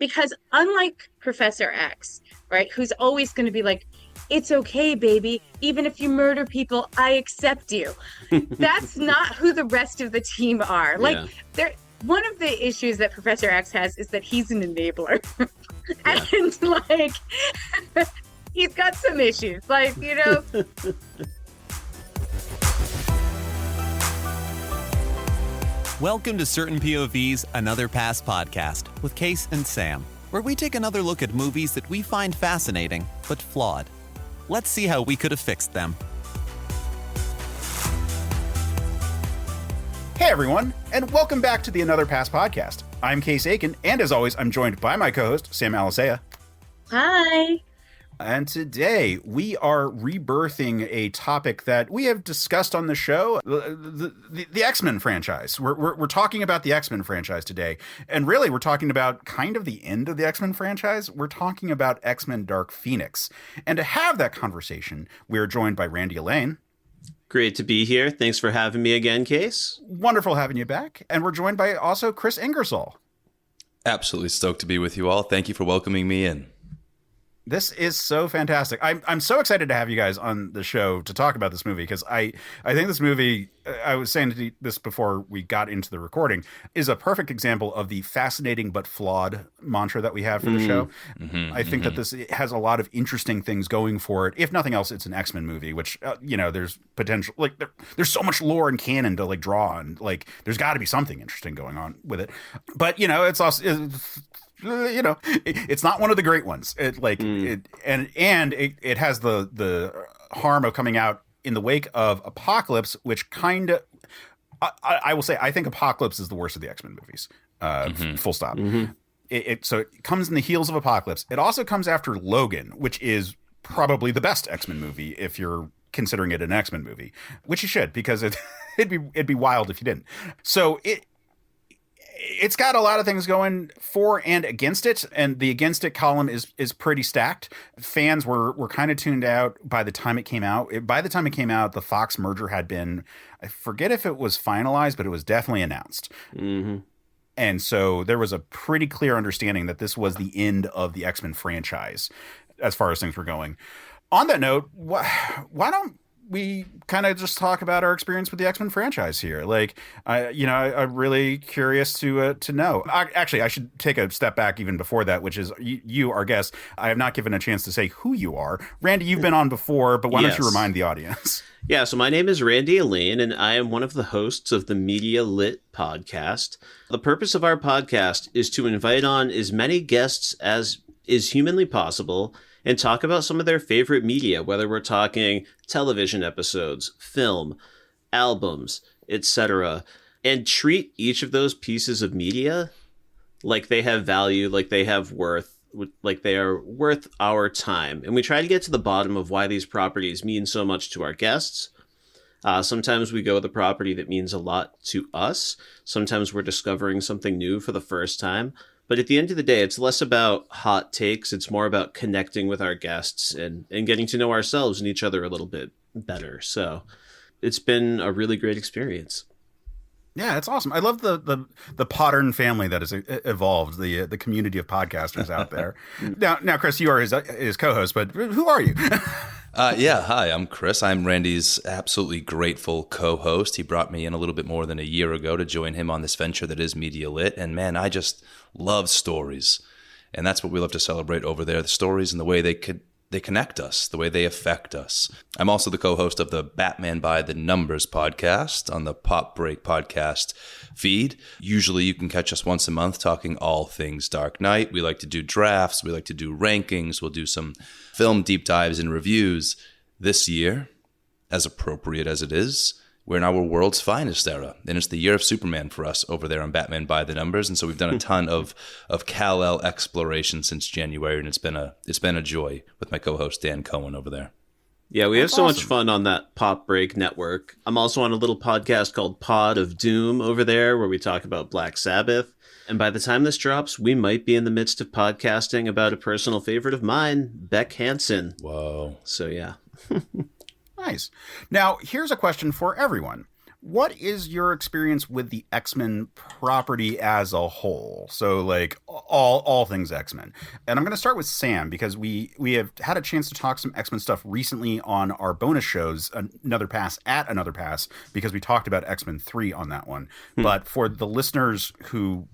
Because unlike Professor X, right, who's always going to be like, it's okay, baby. Even if you murder people, I accept you. That's not who the rest of the team are. Like, Yeah. they're one of the issues that Professor X has is that he's an enabler. Yeah. And like he's got some issues. Like, you know. Welcome to Certain POV's Another Pass podcast with Case and Sam, where we take another look at movies that we find fascinating but flawed. Let's see how we could have fixed them. Hey everyone, and welcome back to the Another Pass podcast. I'm Case Aiken, and as always, I'm joined by my co-host, Sam Alicea. Hi. And today, we are rebirthing a topic that we have discussed on the show, the X-Men franchise. We're talking about the X-Men franchise today. And really, we're talking about kind of the end of the X-Men franchise. We're talking about X-Men Dark Phoenix. And to have that conversation, we're joined by Randy Allain. Great to be here. Thanks for having me again, Case. Wonderful having you back. And we're joined by also Kris Ingersoll. Absolutely stoked to be with you all. Thank you for welcoming me in. This is so fantastic. I'm so excited to have you guys on the show to talk about this movie because I think this movie, I was saying this before we got into the recording, is a perfect example of the fascinating but flawed mantra that we have for the show. I think that this has a lot of interesting things going for it. If nothing else, it's an X-Men movie, which, there's potential, like there's so much lore and canon to like draw on. Like there's got to be something interesting going on with it. But, it's also... it's not one of the great ones. It has the harm of coming out in the wake of Apocalypse, which kind of, I will say, I think Apocalypse is the worst of the X-Men movies. Full stop. So it comes in the heels of Apocalypse. It also comes after Logan, which is probably the best X-Men movie if you're considering it an X-Men movie, which you should, because it'd be wild if you didn't. So it's got a lot of things going for and against it, and the against it column is pretty stacked. Fans were kind of tuned out by the time it came out. By the time it came out, the Fox merger had been, I forget if it was finalized, but it was definitely announced. And so there was a pretty clear understanding that this was the end of the X-Men franchise as far as things were going. On that note, why don't we kind of just talk about our experience with the X-Men franchise here? Like, I'm really curious to know. Actually, I should take a step back even before that, which is you, our guest. I have not given a chance to say who you are. Randy, you've been on before, but why don't you remind the audience? Yeah, so my name is Randy Allain, and I am one of the hosts of the Media Lit podcast. The purpose of our podcast is to invite on as many guests as is humanly possible and talk about some of their favorite media, whether we're talking television episodes, film, albums, etc., and treat each of those pieces of media like they have value, like they have worth, like they are worth our time. And we try to get to the bottom of why these properties mean so much to our guests. Sometimes we go with a property that means a lot to us. Sometimes we're discovering something new for the first time. But at the end of the day, it's less about hot takes. It's more about connecting with our guests and getting to know ourselves and each other a little bit better. So it's been a really great experience. Yeah, it's awesome. I love the Podern family that has evolved, the community of podcasters out there. Now, Kris, you are his co-host, but who are you? Hi, I'm Kris. I'm Randy's absolutely grateful co-host. He brought me in a little bit more than a year ago to join him on this venture that is Media Lit. And man, I just love stories. And that's what we love to celebrate over there, the stories and the way they connect us, the way they affect us. I'm also the co-host of the Batman by the Numbers podcast on the Pop Break podcast feed. Usually you can catch us once a month talking all things Dark Knight. We like to do drafts. We like to do rankings. We'll do some film deep dives and reviews. This year, as appropriate as it is, we're in our world's finest era, and it's the year of Superman for us over there on Batman by the Numbers. And so we've done a ton of Kal-El exploration since January, and it's been a joy with my co-host Dan Cohen over there. Yeah, we have so much fun on that Pop Break network. I'm also on a little podcast called Pod of Doom over there, where we talk about Black Sabbath. And by the time this drops, we might be in the midst of podcasting about a personal favorite of mine, Beck Hansen. Whoa! So yeah. Nice. Now, here's a question for everyone. What is your experience with the X-Men property as a whole? So like all things X-Men. And I'm going to start with Sam because we have had a chance to talk some X-Men stuff recently on our bonus shows, Another Pass, because we talked about X-Men 3 on that one. But for the listeners who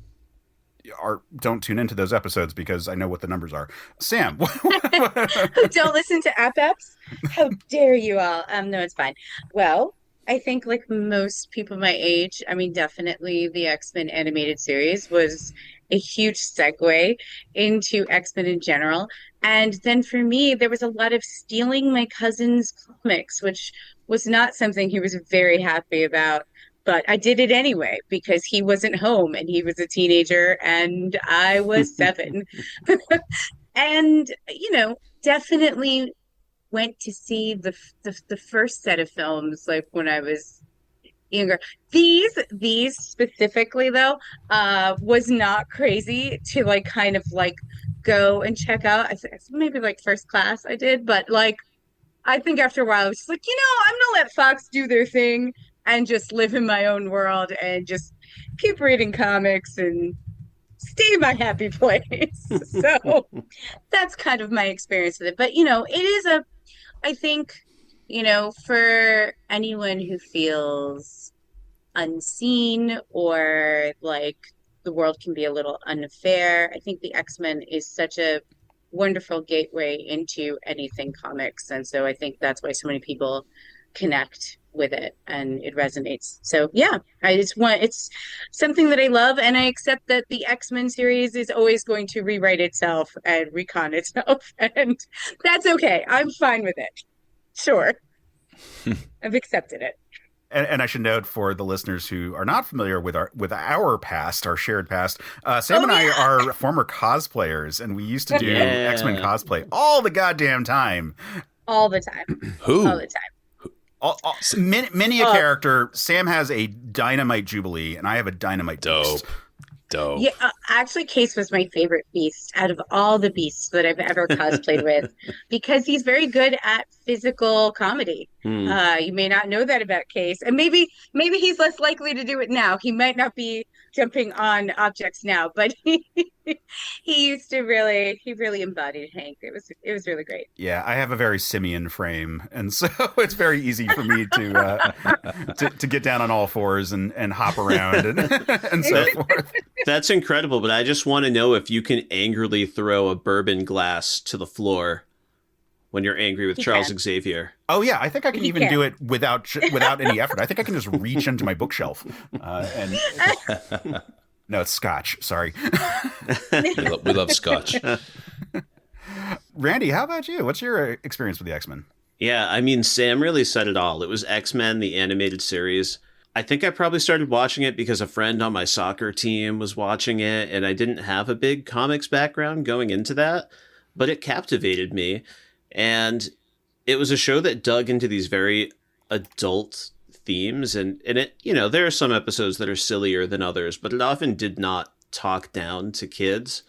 don't tune into those episodes because I know what the numbers are. Sam. Who don't listen to apps? How dare you all? No, it's fine. Well, I think like most people my age, I mean, definitely the X-Men animated series was a huge segue into X-Men in general. And then for me, there was a lot of stealing my cousin's comics, which was not something he was very happy about. But I did it anyway because he wasn't home and he was a teenager and I was 7. And, definitely went to see the first set of films like when I was younger. These specifically though, was not crazy to like kind of like go and check out. Maybe like first class I did, but like I think after a while I was just like, I'm gonna let Fox do their thing and just live in my own world and just keep reading comics and stay in my happy place. So that's kind of my experience with it. But, it is I think, for anyone who feels unseen or like the world can be a little unfair, I think the X-Men is such a wonderful gateway into anything comics. And so I think that's why so many people connect with it and it resonates. So yeah, it's something that I love, and I accept that the X-Men series is always going to rewrite itself and recon itself, and that's okay. I'm fine with it. Sure. I've accepted it. And I should note for the listeners who are not familiar with our past, our shared past, Sam and I are former cosplayers, and we used to do X-Men cosplay all the goddamn time. All the time. Who? All the time. Many a character. Sam has a dynamite Jubilee, and I have a dynamite Beast. Dope. Yeah, actually, Case was my favorite Beast out of all the Beasts that I've ever cosplayed with, because he's very good at physical comedy. You may not know that about Case, and maybe he's less likely to do it now. He might not be jumping on objects now, but he used to really embodied Hank. It was really great. Yeah, I have a very simian frame, and so it's very easy for me to get down on all fours and hop around and so forth. That's incredible, but I just want to know if you can angrily throw a bourbon glass to the floor when you're angry with Charles Xavier. Oh yeah, I think I can even do it without any effort. I think I can just reach into my bookshelf and. No, it's Scotch. Sorry. We love Scotch. Randy, how about you? What's your experience with the X-Men? Yeah, I mean, Sam really said it all. It was X-Men, the animated series. I think I probably started watching it because a friend on my soccer team was watching it, and I didn't have a big comics background going into that, but it captivated me. And it was a show that dug into these very adult themes, and it, there are some episodes that are sillier than others, but it often did not talk down to kids.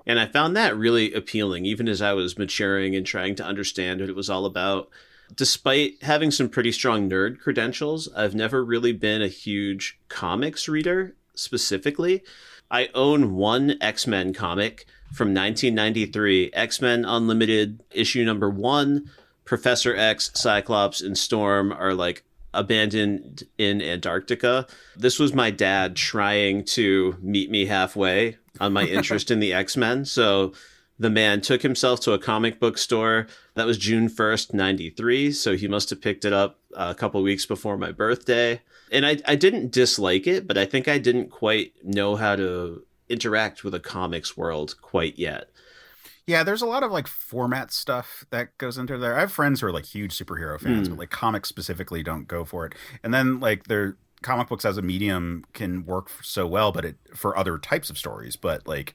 And I found that really appealing, even as I was maturing and trying to understand what it was all about. Despite having some pretty strong nerd credentials, I've never really been a huge comics reader specifically. I own one X-Men comic from 1993, X-Men Unlimited issue number 1. Professor X, Cyclops, and Storm are like abandoned in Antarctica. This was my dad trying to meet me halfway on my interest in the X-Men. So the man took himself to a comic book store. That was June 1st, 93. So he must have picked it up a couple weeks before my birthday. And I didn't dislike it, but I think I didn't quite know how to interact with a comics world quite yet. Yeah, there's a lot of like format stuff that goes into there. I have friends who are like huge superhero fans, but like comics specifically don't go for it. And then like their comic books as a medium can work so well, but for other types of stories. But like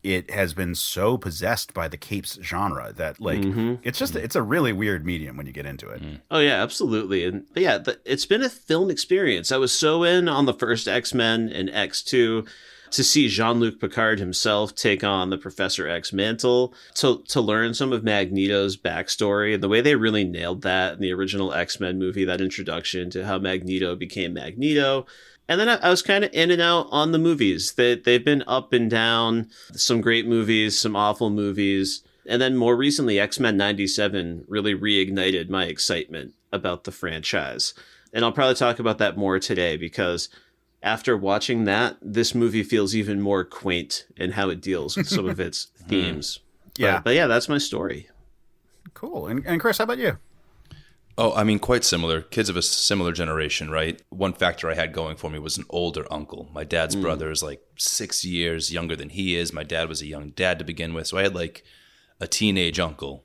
it has been so possessed by the capes genre that like it's a really weird medium when you get into it. Oh yeah, absolutely. And yeah, it's been a film experience. I was so in on the first X-Men and X2. to see Jean-Luc Picard himself take on the Professor X mantle, to learn some of Magneto's backstory, and the way they really nailed that in the original X-Men movie, that introduction to how Magneto became Magneto. And then I was kind of in and out on the movies. They've been up and down, some great movies, some awful movies. And then more recently, X-Men 97 really reignited my excitement about the franchise. And I'll probably talk about that more today, because after watching that, this movie feels even more quaint in how it deals with some of its themes. Yeah. But yeah, that's my story. Cool. And Kris, how about you? Oh, I mean, quite similar. Kids of a similar generation, right? One factor I had going for me was an older uncle. My dad's brother is like 6 years younger than he is. My dad was a young dad to begin with. So I had like a teenage uncle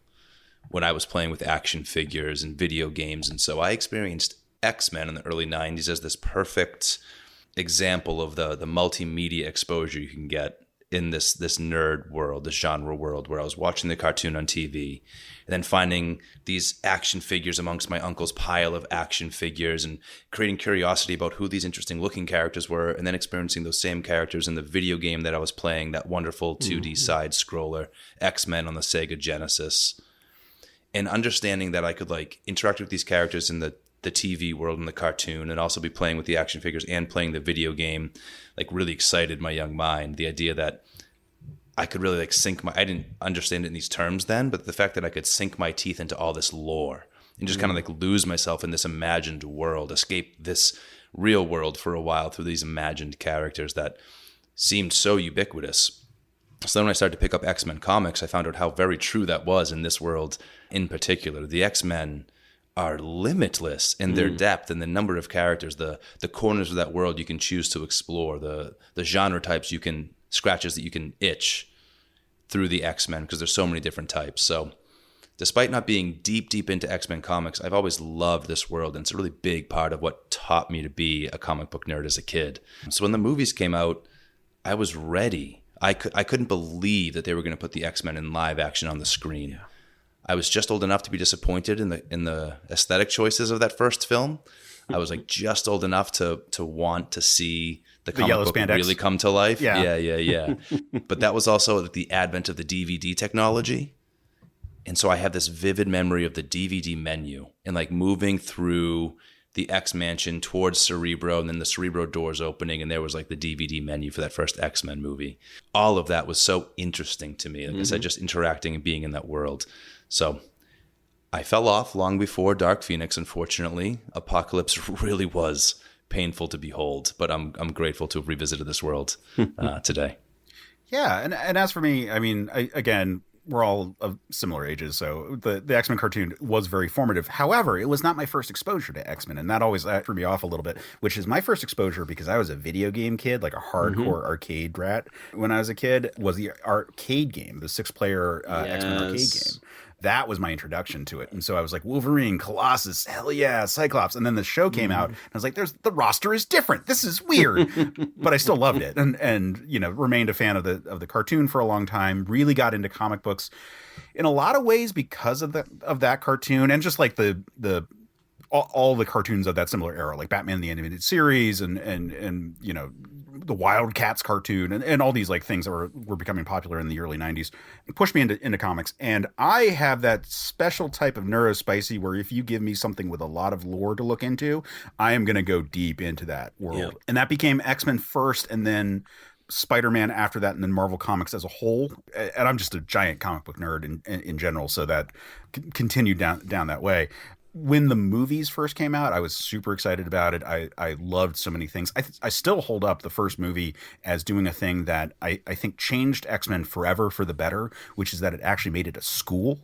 when I was playing with action figures and video games. And so I experienced X-Men in the early 90s as this perfect example of the multimedia exposure you can get in this nerd world, this genre world, where I was watching the cartoon on TV and then finding these action figures amongst my uncle's pile of action figures and creating curiosity about who these interesting looking characters were, and then experiencing those same characters in the video game that I was playing, that wonderful 2D side scroller, X-Men on the Sega Genesis. And understanding that I could like interact with these characters in the TV world and the cartoon, and also be playing with the action figures and playing the video game, like really excited my young mind. The idea that I could really like I didn't understand it in these terms then, but the fact that I could sink my teeth into all this lore and just kind of like lose myself in this imagined world, escape this real world for a while through these imagined characters that seemed so ubiquitous. So then when I started to pick up X-Men comics, I found out how very true that was in this world in particular. The X-Men are limitless in their depth and the number of characters, the corners of that world you can choose to explore, the genre types scratches that you can itch through the X-Men, because there's so many different types. So despite not being deep into X-Men comics, I've always loved this world, and it's a really big part of what taught me to be a comic book nerd as a kid. So when the movies came out, I was ready. I couldn't believe that they were going to put the X-Men in live action on the screen. Yeah. I was just old enough to be disappointed in the aesthetic choices of that first film. I was like just old enough to want to see the comic yellow book spandex really come to life. Yeah. But that was also the advent of the DVD technology. And so I have this vivid memory of the DVD menu and like moving through the X Mansion towards Cerebro, and then the Cerebro doors opening, and there was like the DVD menu for that first X-Men movie. All of that was so interesting to me. Like I said, just interacting and being in that world. So I fell off long before Dark Phoenix, unfortunately. Apocalypse really was painful to behold, but I'm grateful to have revisited this world today. Yeah, and as for me, I mean, again, we're all of similar ages, so the X-Men cartoon was very formative. However, it was not my first exposure to X-Men, and that always threw me off a little bit, which is my first exposure because I was a video game kid, like a hardcore arcade rat. When I was a kid, was the arcade game, the 6-player X-Men arcade game. That was my introduction to it. And so I was like, Wolverine, Colossus, hell yeah, Cyclops. And then the show came out, and I was like, the roster is different. This is weird. But I still loved it. And you know, remained a fan of the cartoon for a long time, really got into comic books in a lot of ways because of that cartoon, and just like all the cartoons of that similar era, like Batman the Animated Series and you know, the Wildcats cartoon and all these like things that were becoming popular in the early 90s, pushed me into comics. And I have that special type of neurospicy where if you give me something with a lot of lore to look into, I am going to go deep into that world. Yeah. And that became X-Men first, and then Spider-Man after that, and then Marvel Comics as a whole. And I'm just a giant comic book nerd in general, so that continued down that way. When the movies first came out, I was super excited about it. I loved so many things. I still hold up the first movie as doing a thing that I think changed X-Men forever for the better, which is that it actually made it a school.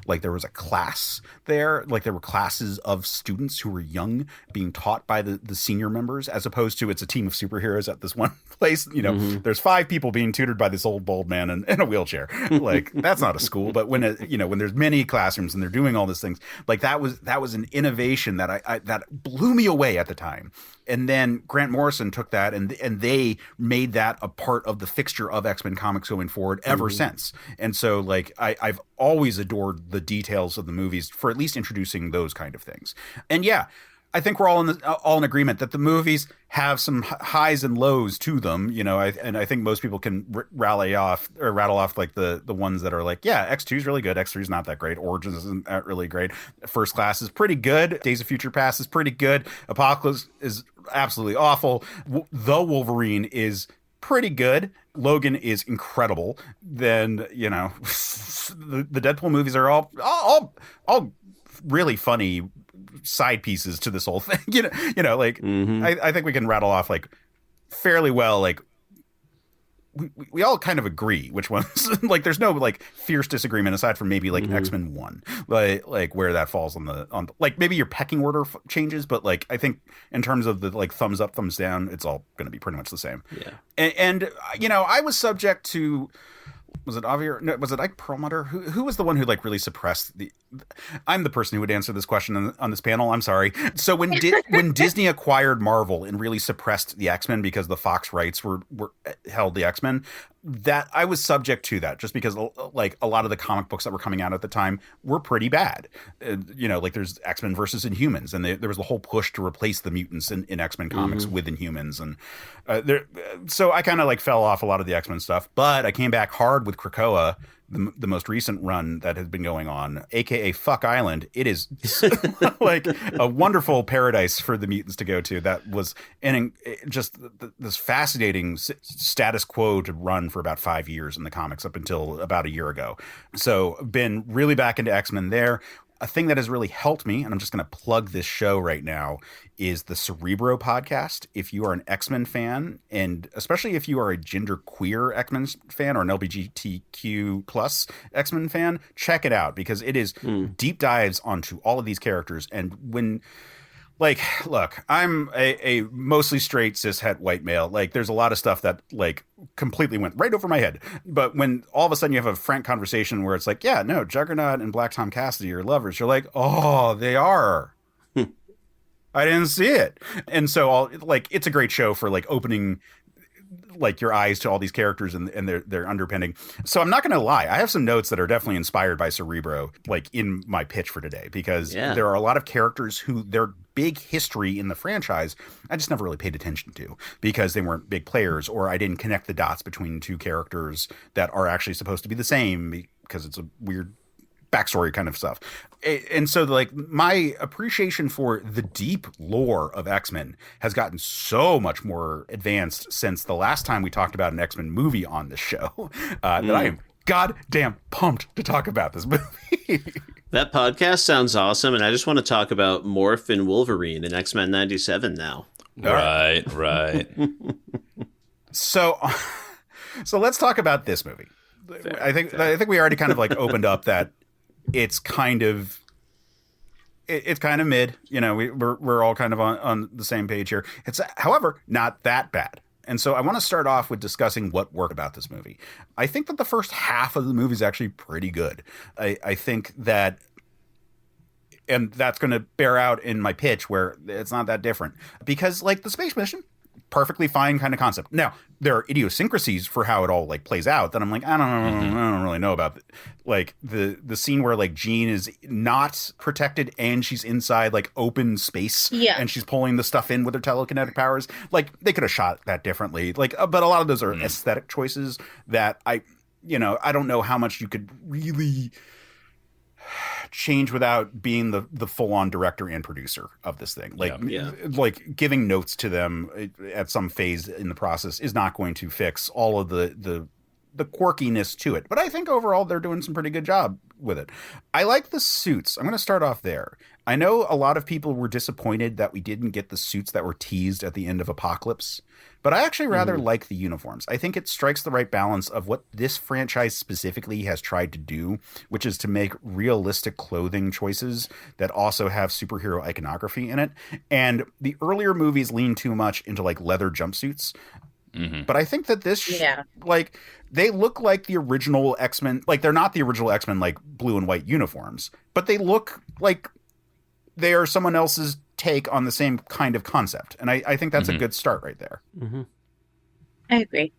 Like there was a class there, like there were classes of students who were young being taught by the senior members, as opposed to it's a team of superheroes at this one place. You know, there's 5 people being tutored by this old bald man in a wheelchair. Like that's not a school. But when there's many classrooms and they're doing all these things, like that was an innovation that that blew me away at the time. And then Grant Morrison took that and they made that a part of the fixture of X-Men comics going forward ever since. And so like I've always adored the details of the movies for at least introducing those kind of things. And yeah, I think we're all in agreement that the movies have some highs and lows to them, you know. And I think most people can rattle off like the ones that are like, yeah, X2 is really good, X3 is not that great, Origins isn't that really great, First Class is pretty good, Days of Future Past is pretty good, Apocalypse is absolutely awful, The Wolverine is pretty good, Logan is incredible. Then, you know, the Deadpool movies are all really funny side pieces to this whole thing. You know, like I think we can rattle off like fairly well. Like we all kind of agree which ones. Like there's no like fierce disagreement aside from maybe like X-Men 1, like where that falls on like maybe your pecking order changes, but like I think in terms of the like thumbs up, thumbs down, it's all going to be pretty much the same. Yeah, and you know, I was subject to. Was it Xavier? No, was it Ike Perlmutter? Who was the one who like really suppressed the? I'm the person who would answer this question on this panel. I'm sorry. So when Disney acquired Marvel and really suppressed the X-Men because the Fox rights were held the X-Men, that I was subject to that just because like a lot of the comic books that were coming out at the time were pretty bad. You know, like there's X-Men versus Inhumans, and there was the whole push to replace the mutants in X-Men comics with Inhumans, and so I kind of like fell off a lot of the X-Men stuff, but I came back hard with Krakoa, the most recent run that has been going on, aka Fuck Island. It is like a wonderful paradise for the mutants to go to. That was just this fascinating status quo to run for about 5 years in the comics up until about a year ago. So been really back into X-Men there. A thing that has really helped me, and I'm just going to plug this show right now, is the Cerebro podcast. If you are an X-Men fan, and especially if you are a genderqueer X-Men fan or an LGBTQ plus X-Men fan, check it out because it is deep dives onto all of these characters. And when, like, look, I'm a mostly straight cishet white male. Like, there's a lot of stuff that like completely went right over my head. But when all of a sudden you have a frank conversation where it's like, yeah, no, Juggernaut and Black Tom Cassidy are lovers, you're like, oh, they are. I didn't see it. And so it's a great show for like opening like your eyes to all these characters and their underpinning. So I'm not going to lie. I have some notes that are definitely inspired by Cerebro, like in my pitch for today, because there are a lot of characters who their big history in the franchise, I just never really paid attention to because they weren't big players, or I didn't connect the dots between two characters that are actually supposed to be the same because it's a weird backstory kind of stuff. And so like my appreciation for the deep lore of X-Men has gotten so much more advanced since the last time we talked about an X-Men movie on the show that I am goddamn pumped to talk about this movie. That podcast sounds awesome, and I just want to talk about Morph and Wolverine in X-Men 97 now. Right. So let's talk about this movie. I think we already kind of like opened up that it's kind of mid, you know, we're all kind of on the same page here. It's, however, not that bad. And so I want to start off with discussing what worked about this movie. I think that the first half of the movie is actually pretty good. I think that, and that's going to bear out in my pitch where it's not that different because like the space mission, perfectly fine kind of concept. Now there are idiosyncrasies for how it all like plays out that I'm like, I don't really know about. Like the scene where like Jean is not protected and she's inside like open space and she's pulling the stuff in with her telekinetic powers. Like they could have shot that differently. Like, but a lot of those are aesthetic choices that I don't know how much you could really change without being the full-on director and producer of this thing. Like, like giving notes to them at some phase in the process is not going to fix all of the quirkiness to it. But I think overall they're doing some pretty good job with it. I like the suits. I'm going to start off there. I know a lot of people were disappointed that we didn't get the suits that were teased at the end of Apocalypse, but I actually rather like the uniforms. I think it strikes the right balance of what this franchise specifically has tried to do, which is to make realistic clothing choices that also have superhero iconography in it. And the earlier movies lean too much into like leather jumpsuits. But I think that this, like, they look like the original X-Men. Like, they're not the original X-Men, like, blue and white uniforms. But they look like they are someone else's take on the same kind of concept. And I think that's a good start right there. I agree.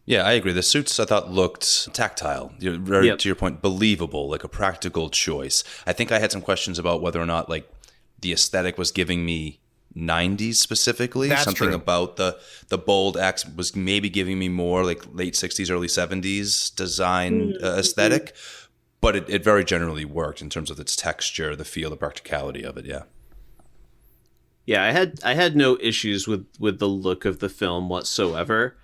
Yeah, I agree. The suits I thought looked tactile, very to your point, believable, like a practical choice. I think I had some questions about whether or not, like, the aesthetic was giving me 90s specifically. That's something true. about the bold X was maybe giving me more like late 60s, early 70s design aesthetic. But it very generally worked in terms of its texture, the feel, the practicality of it. Yeah. Yeah, I had no issues with the look of the film whatsoever.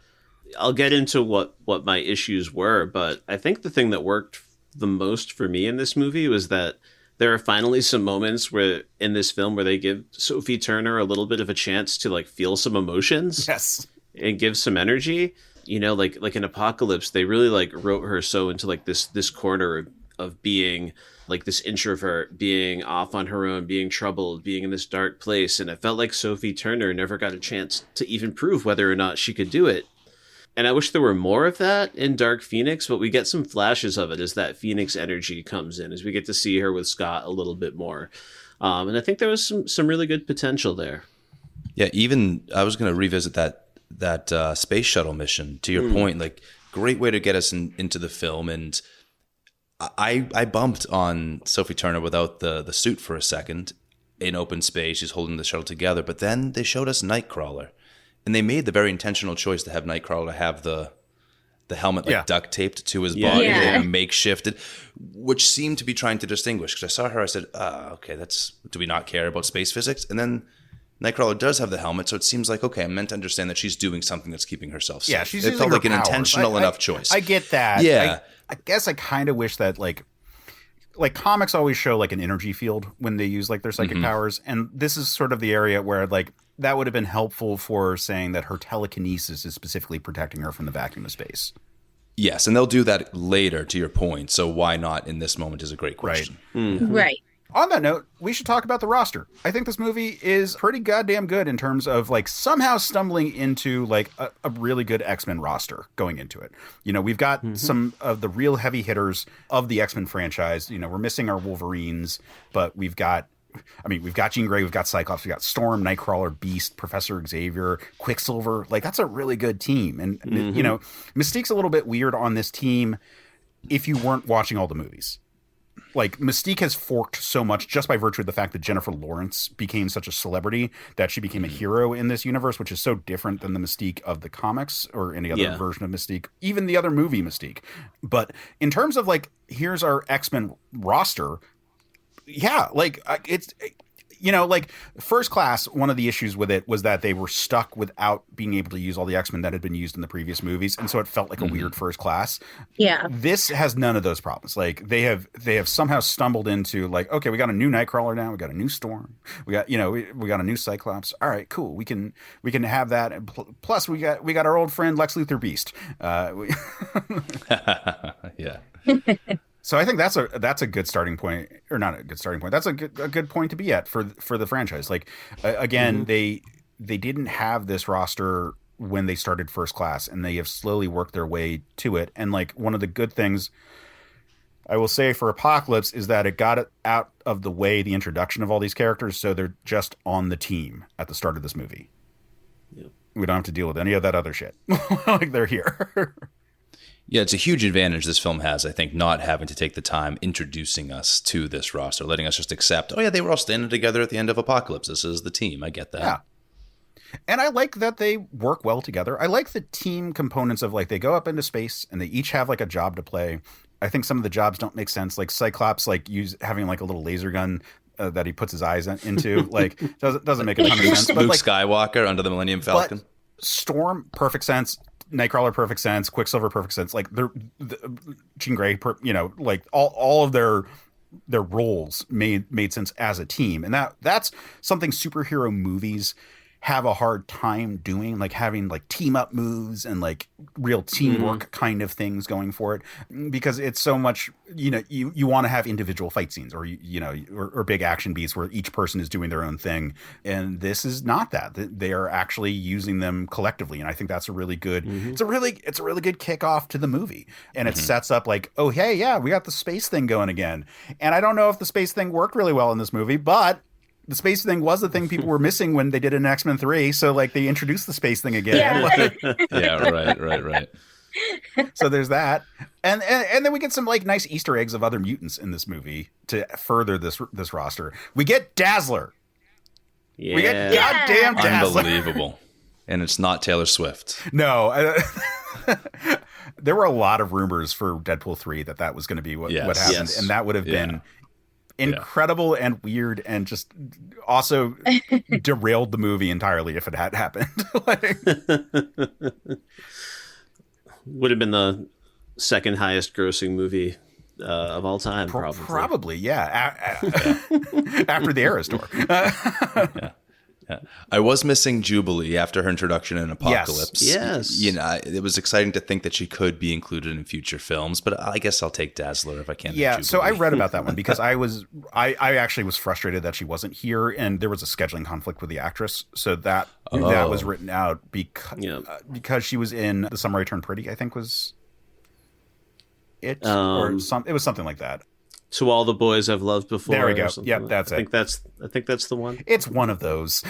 I'll get into what my issues were, but I think the thing that worked the most for me in this movie was that there are finally some moments where in this film where they give Sophie Turner a little bit of a chance to like feel some emotions. Yes. And give some energy. You know, like in Apocalypse, they really like wrote her so into like this corner of being like this introvert, being off on her own, being troubled, being in this dark place. And it felt like Sophie Turner never got a chance to even prove whether or not she could do it. And I wish there were more of that in Dark Phoenix, but we get some flashes of it as that Phoenix energy comes in, as we get to see her with Scott a little bit more. And I think there was some really good potential there. Yeah, even I was going to revisit that space shuttle mission. To your point, like great way to get us into the film. And I bumped on Sophie Turner without the suit for a second in open space. She's holding the shuttle together, but then they showed us Nightcrawler. And they made the very intentional choice to have Nightcrawler have the helmet duct taped to his body and makeshifted, which seemed to be trying to distinguish. Because I saw her, I said, okay, do we not care about space physics? And then Nightcrawler does have the helmet, so it seems like, okay, I'm meant to understand that she's doing something that's keeping herself safe. Yeah, she's it using felt her like an powers. intentional enough choice. I get that. Yeah. I guess I kind of wish that like comics always show like an energy field when they use like their psychic powers, and this is sort of the area where like that would have been helpful for saying that her telekinesis is specifically protecting her from the vacuum of space. Yes, and they'll do that later, to your point. So why not in this moment is a great question. Right. On that note, we should talk about the roster. I think this movie is pretty goddamn good in terms of like somehow stumbling into like a really good X-Men roster going into it. You know, we've got some of the real heavy hitters of the X-Men franchise. You know, we're missing our Wolverines, but we've got Jean Grey, we've got Cyclops, we've got Storm, Nightcrawler, Beast, Professor Xavier, Quicksilver. Like, that's a really good team. And, you know, Mystique's a little bit weird on this team if you weren't watching all the movies. Like, Mystique has forked so much just by virtue of the fact that Jennifer Lawrence became such a celebrity that she became a hero in this universe, which is so different than the Mystique of the comics or any other version of Mystique, even the other movie Mystique. But in terms of, like, here's our X-Men roster, yeah, like, it's... You know, like First Class, one of the issues with it was that they were stuck without being able to use all the X-Men that had been used in the previous movies. And so it felt like a weird First Class. Yeah. This has none of those problems. Like they have somehow stumbled into like, okay, we got a new Nightcrawler now. We got a new Storm. We got, you know, we got a new Cyclops. All right, cool. We can have that. And plus we got our old friend Lex Luthor Beast. Yeah. So I think that's a good starting point, or not a good starting point. That's a good point to be at for the franchise. Like again, they didn't have this roster when they started First Class, and they have slowly worked their way to it. And like one of the good things I will say for Apocalypse is that it got it out of the way, the introduction of all these characters, so they're just on the team at the start of this movie. Yep. We don't have to deal with any of that other shit. Like they're here. Yeah, it's a huge advantage this film has, I think, not having to take the time introducing us to this roster, letting us just accept, oh yeah, they were all standing together at the end of Apocalypse. This is the team. I get that. Yeah. And I like that they work well together. I like the team components of like they go up into space and they each have like a job to play. I think some of the jobs don't make sense. Like Cyclops, like having like a little laser gun that he puts his eyes into, like doesn't make a ton of sense. But Luke like Skywalker under the Millennium Falcon. Storm, perfect sense. Nightcrawler, perfect sense. Quicksilver, perfect sense. Like the Jean Grey, you know, like all of their roles made sense as a team, and that's something superhero movies have a hard time doing, like having like team up moves and like real teamwork kind of things going for it, because it's so much, you know, you want to have individual fight scenes or or big action beats where each person is doing their own thing, and this is not that. They are actually using them collectively, and I think that's a really good it's a really good kickoff to the movie, and it sets up like, oh hey, yeah, we got the space thing going again. And I don't know if the space thing worked really well in this movie, but the space thing was the thing people were missing when they did an X-Men 3. So like they introduced the space thing again. Yeah, Yeah, right. So there's that. And then we get some like nice Easter eggs of other mutants in this movie to further this roster. We get Dazzler. Yeah. We got goddamn Dazzler. Unbelievable. And it's not Taylor Swift. No. There were a lot of rumors for Deadpool 3 that was going to be what happened. Yes. And that would have been incredible and weird and just also derailed the movie entirely if it had happened. Would have been the second highest grossing movie of all time, probably. Probably, yeah. After the Era Store. Yeah. I was missing Jubilee after her introduction in Apocalypse. Yes. You know, it was exciting to think that she could be included in future films, but I guess I'll take Dazzler if I can. Yeah, so I read about that one because I actually was frustrated that she wasn't here, and there was a scheduling conflict with the actress, so that was written out because she was in The Summer I Turned Pretty, I think was it, it was something like that. To All the Boys I've Loved Before. There we go. Yep, that's it. I think that's the one. It's one of those.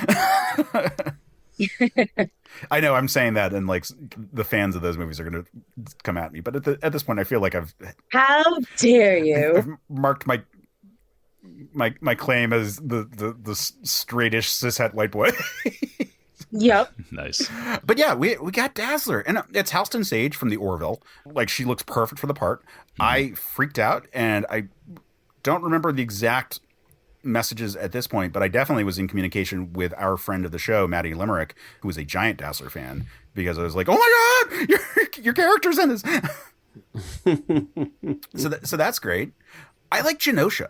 I know I'm saying that, and like the fans of those movies are going to come at me, but at this point, I feel like How dare you? I've marked my claim as the straightish cishet white boy. Yep. Nice. But yeah, we got Dazzler, and it's Halston Sage from the Orville. Like, she looks perfect for the part. I freaked out, and I don't remember the exact messages at this point, but I definitely was in communication with our friend of the show, Maddie Limerick, who is a giant Dazzler fan, because I was like, "Oh my god, your character's in this." So that's great. I like Genosha.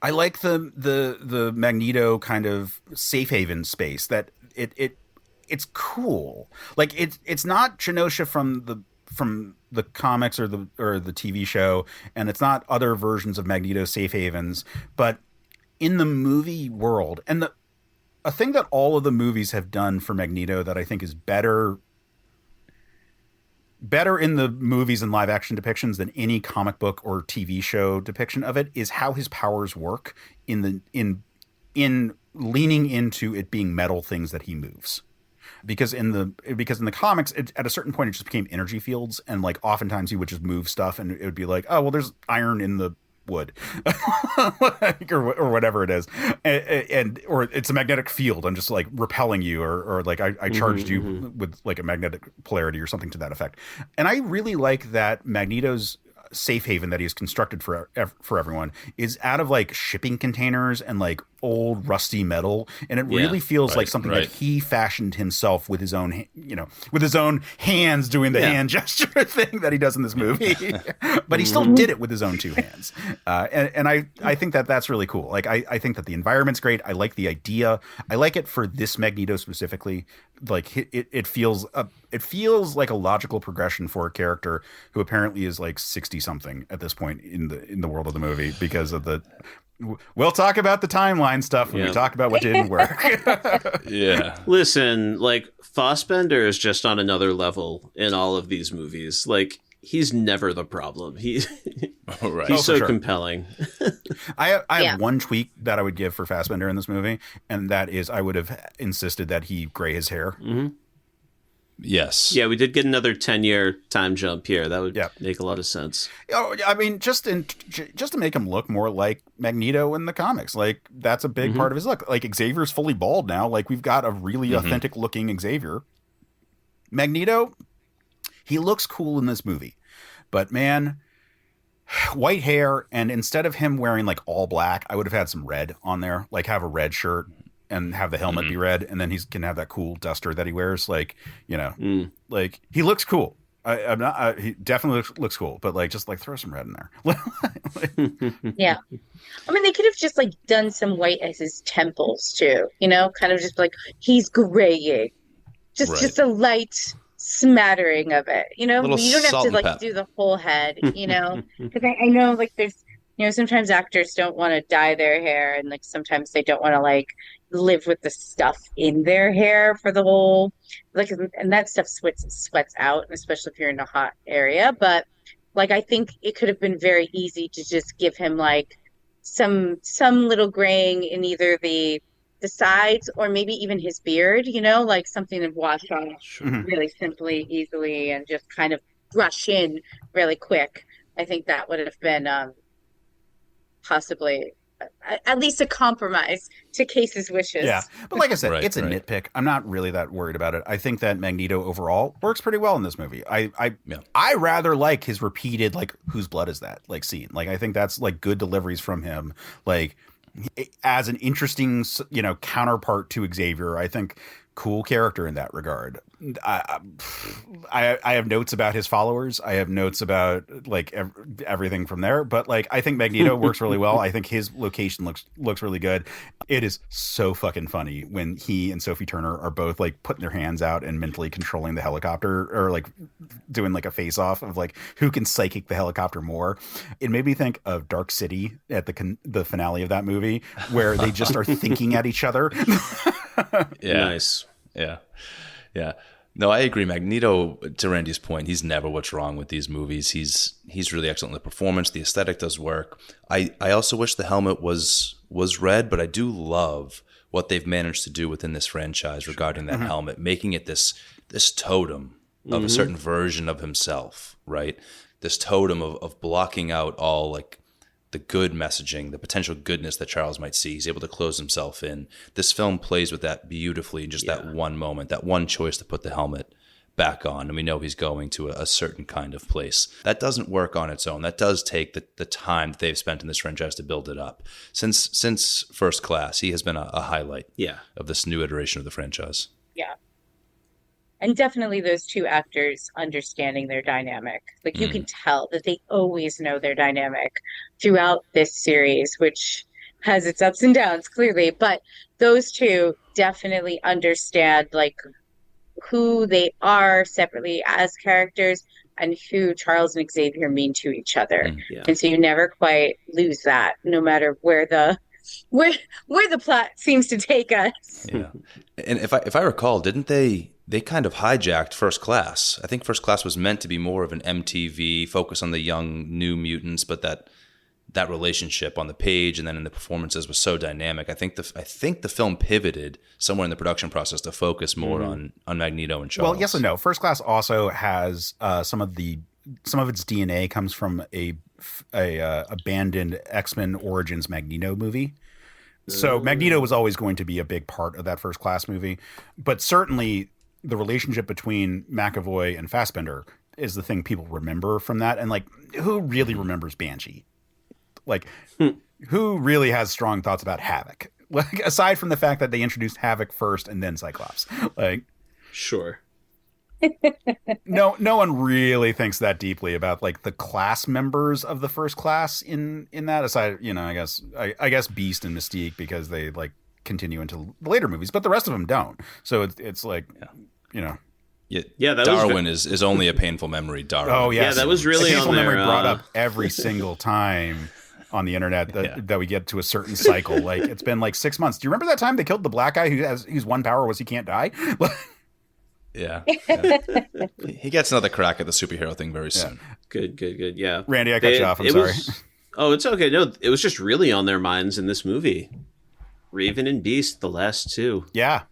I like the Magneto kind of safe haven space that it's cool. Like it's not Genosha from the comics or the TV show, and it's not other versions of Magneto safe havens, but in the movie world, and a thing that all of the movies have done for Magneto that I think is better in the movies and live action depictions than any comic book or TV show depiction of it is how his powers work in leaning into it being metal things that he moves. Because in the comics, at a certain point, it just became energy fields, and like oftentimes he would just move stuff, and it would be like, oh well, there's iron in the wood, or whatever it is, and or it's a magnetic field. I'm just like repelling you, or like I charged you with like a magnetic polarity or something to that effect. And I really like that Magneto's safe haven that he's constructed for everyone is out of like shipping containers and like old rusty metal, and it really feels like something that he fashioned himself with his own hands, doing the hand gesture thing that he does in this movie. But he still did it with his own two hands, and I think that's really cool. Like I think that the environment's great. I like the idea. I like it for this Magneto specifically. Like it feels like a logical progression for a character who apparently is like 60 something at this point in the world of the movie, because of the. We'll talk about the timeline stuff when we talk about what didn't work. Yeah. Listen, like Fassbender is just on another level in all of these movies. Like, he's never the problem. He's so compelling. I have one tweak that I would give for Fassbender in this movie, and that is I would have insisted that he gray his hair. Mm-hmm. Yes. Yeah, we did get another 10-year time jump here. That would make a lot of sense. Oh, I mean, just to make him look more like Magneto in the comics. Like, that's a big part of his look. Like, Xavier's fully bald now. Like, we've got a really authentic looking Xavier. Magneto, he looks cool in this movie. But man, white hair, and instead of him wearing like all black, I would have had some red on there. Like, have a red shirt and have the helmet be red, and then he can have that cool duster that he wears. Like, you know, like he looks cool. He definitely looks cool, but like just like throw some red in there. Yeah, I mean, they could have just like done some white as his temples too. You know, kind of just like he's graying, just a light smattering of it. You know, you don't have to like do the whole head. You know, because I know like there's. You know, sometimes actors don't want to dye their hair, and like sometimes they don't want to like live with the stuff in their hair for the whole like, and that stuff sweats out, especially if you're in a hot area. But like, I think it could have been very easy to just give him like some little graying in either the sides or maybe even his beard. You know, like something to wash off really simply, easily, and just kind of brush in really quick. I think that would have been possibly at least a compromise to Case's wishes. Yeah, but like I said, Right, it's a right. nitpick. I'm not really that worried about it. I think that Magneto overall works pretty well in this movie. I rather like his repeated like whose blood is that like scene. Like I think that's like good deliveries from him. Like as an interesting counterpart to Xavier. I think cool character in that regard. I have notes about his followers. I have notes about like everything from there. But like I think Magneto works really well. I think his location looks really good. It is so fucking funny when he and Sophie Turner are both like putting their hands out and mentally controlling the helicopter, or like doing like a face off of like who can psychic the helicopter more. It made me think of Dark City at the finale of that movie, where they just are thinking at each other. Yeah. Nice. Yeah. Yeah. No, I agree. Magneto, to Randy's point, he's never what's wrong with these movies. He's really excellent in the performance. The aesthetic does work. I also wish the helmet was red, but I do love what they've managed to do within this franchise regarding that helmet, making it this totem of a certain version of himself, right? This totem of blocking out all like the good messaging, the potential goodness that Charles might see. He's able to close himself in. This film plays with that beautifully in just that one moment, that one choice to put the helmet back on. And we know he's going to a certain kind of place. That doesn't work on its own. That does take the time that they've spent in this franchise to build it up. Since First Class, he has been a highlight of this new iteration of the franchise. Yeah. And definitely those two actors understanding their dynamic. Like you can tell that they always know their dynamic throughout this series, which has its ups and downs, clearly. But those two definitely understand like who they are separately as characters and who Charles and Xavier mean to each other. And so you never quite lose that, no matter where the plot seems to take us. Yeah. And if I recall, didn't they kind of hijacked First Class? I think First Class was meant to be more of an MTV focus on the young new mutants, but that relationship on the page and then in the performances was so dynamic. I think the film pivoted somewhere in the production process to focus more on Magneto and Charles. Well, yes and no. First Class also has some of its DNA comes from a abandoned X-Men Origins Magneto movie. So Magneto was always going to be a big part of that First Class movie, but certainly the relationship between McAvoy and Fassbender is the thing people remember from that. And like, who really remembers Banshee? Like, who really has strong thoughts about Havoc? Like, aside from the fact that they introduced Havoc first and then Cyclops, like, sure. No one really thinks that deeply about like the class members of the First Class in that. Aside, I guess Beast and Mystique, because they like continue into the later movies, but the rest of them don't. So it's like, that Darwin is only a painful memory. Darwin. Oh yes. Yeah, that was really a painful on there, memory brought up every single time on the internet that we get to a certain cycle. Like it's been like 6 months. Do you remember that time they killed the black guy whose one power was he can't die? Yeah. He gets another crack at the superhero thing very soon. Good. Yeah. Randy, I cut you off. I'm sorry. Oh, it's okay. No, it was just really on their minds in this movie. Raven and Beast, the last two. Yeah.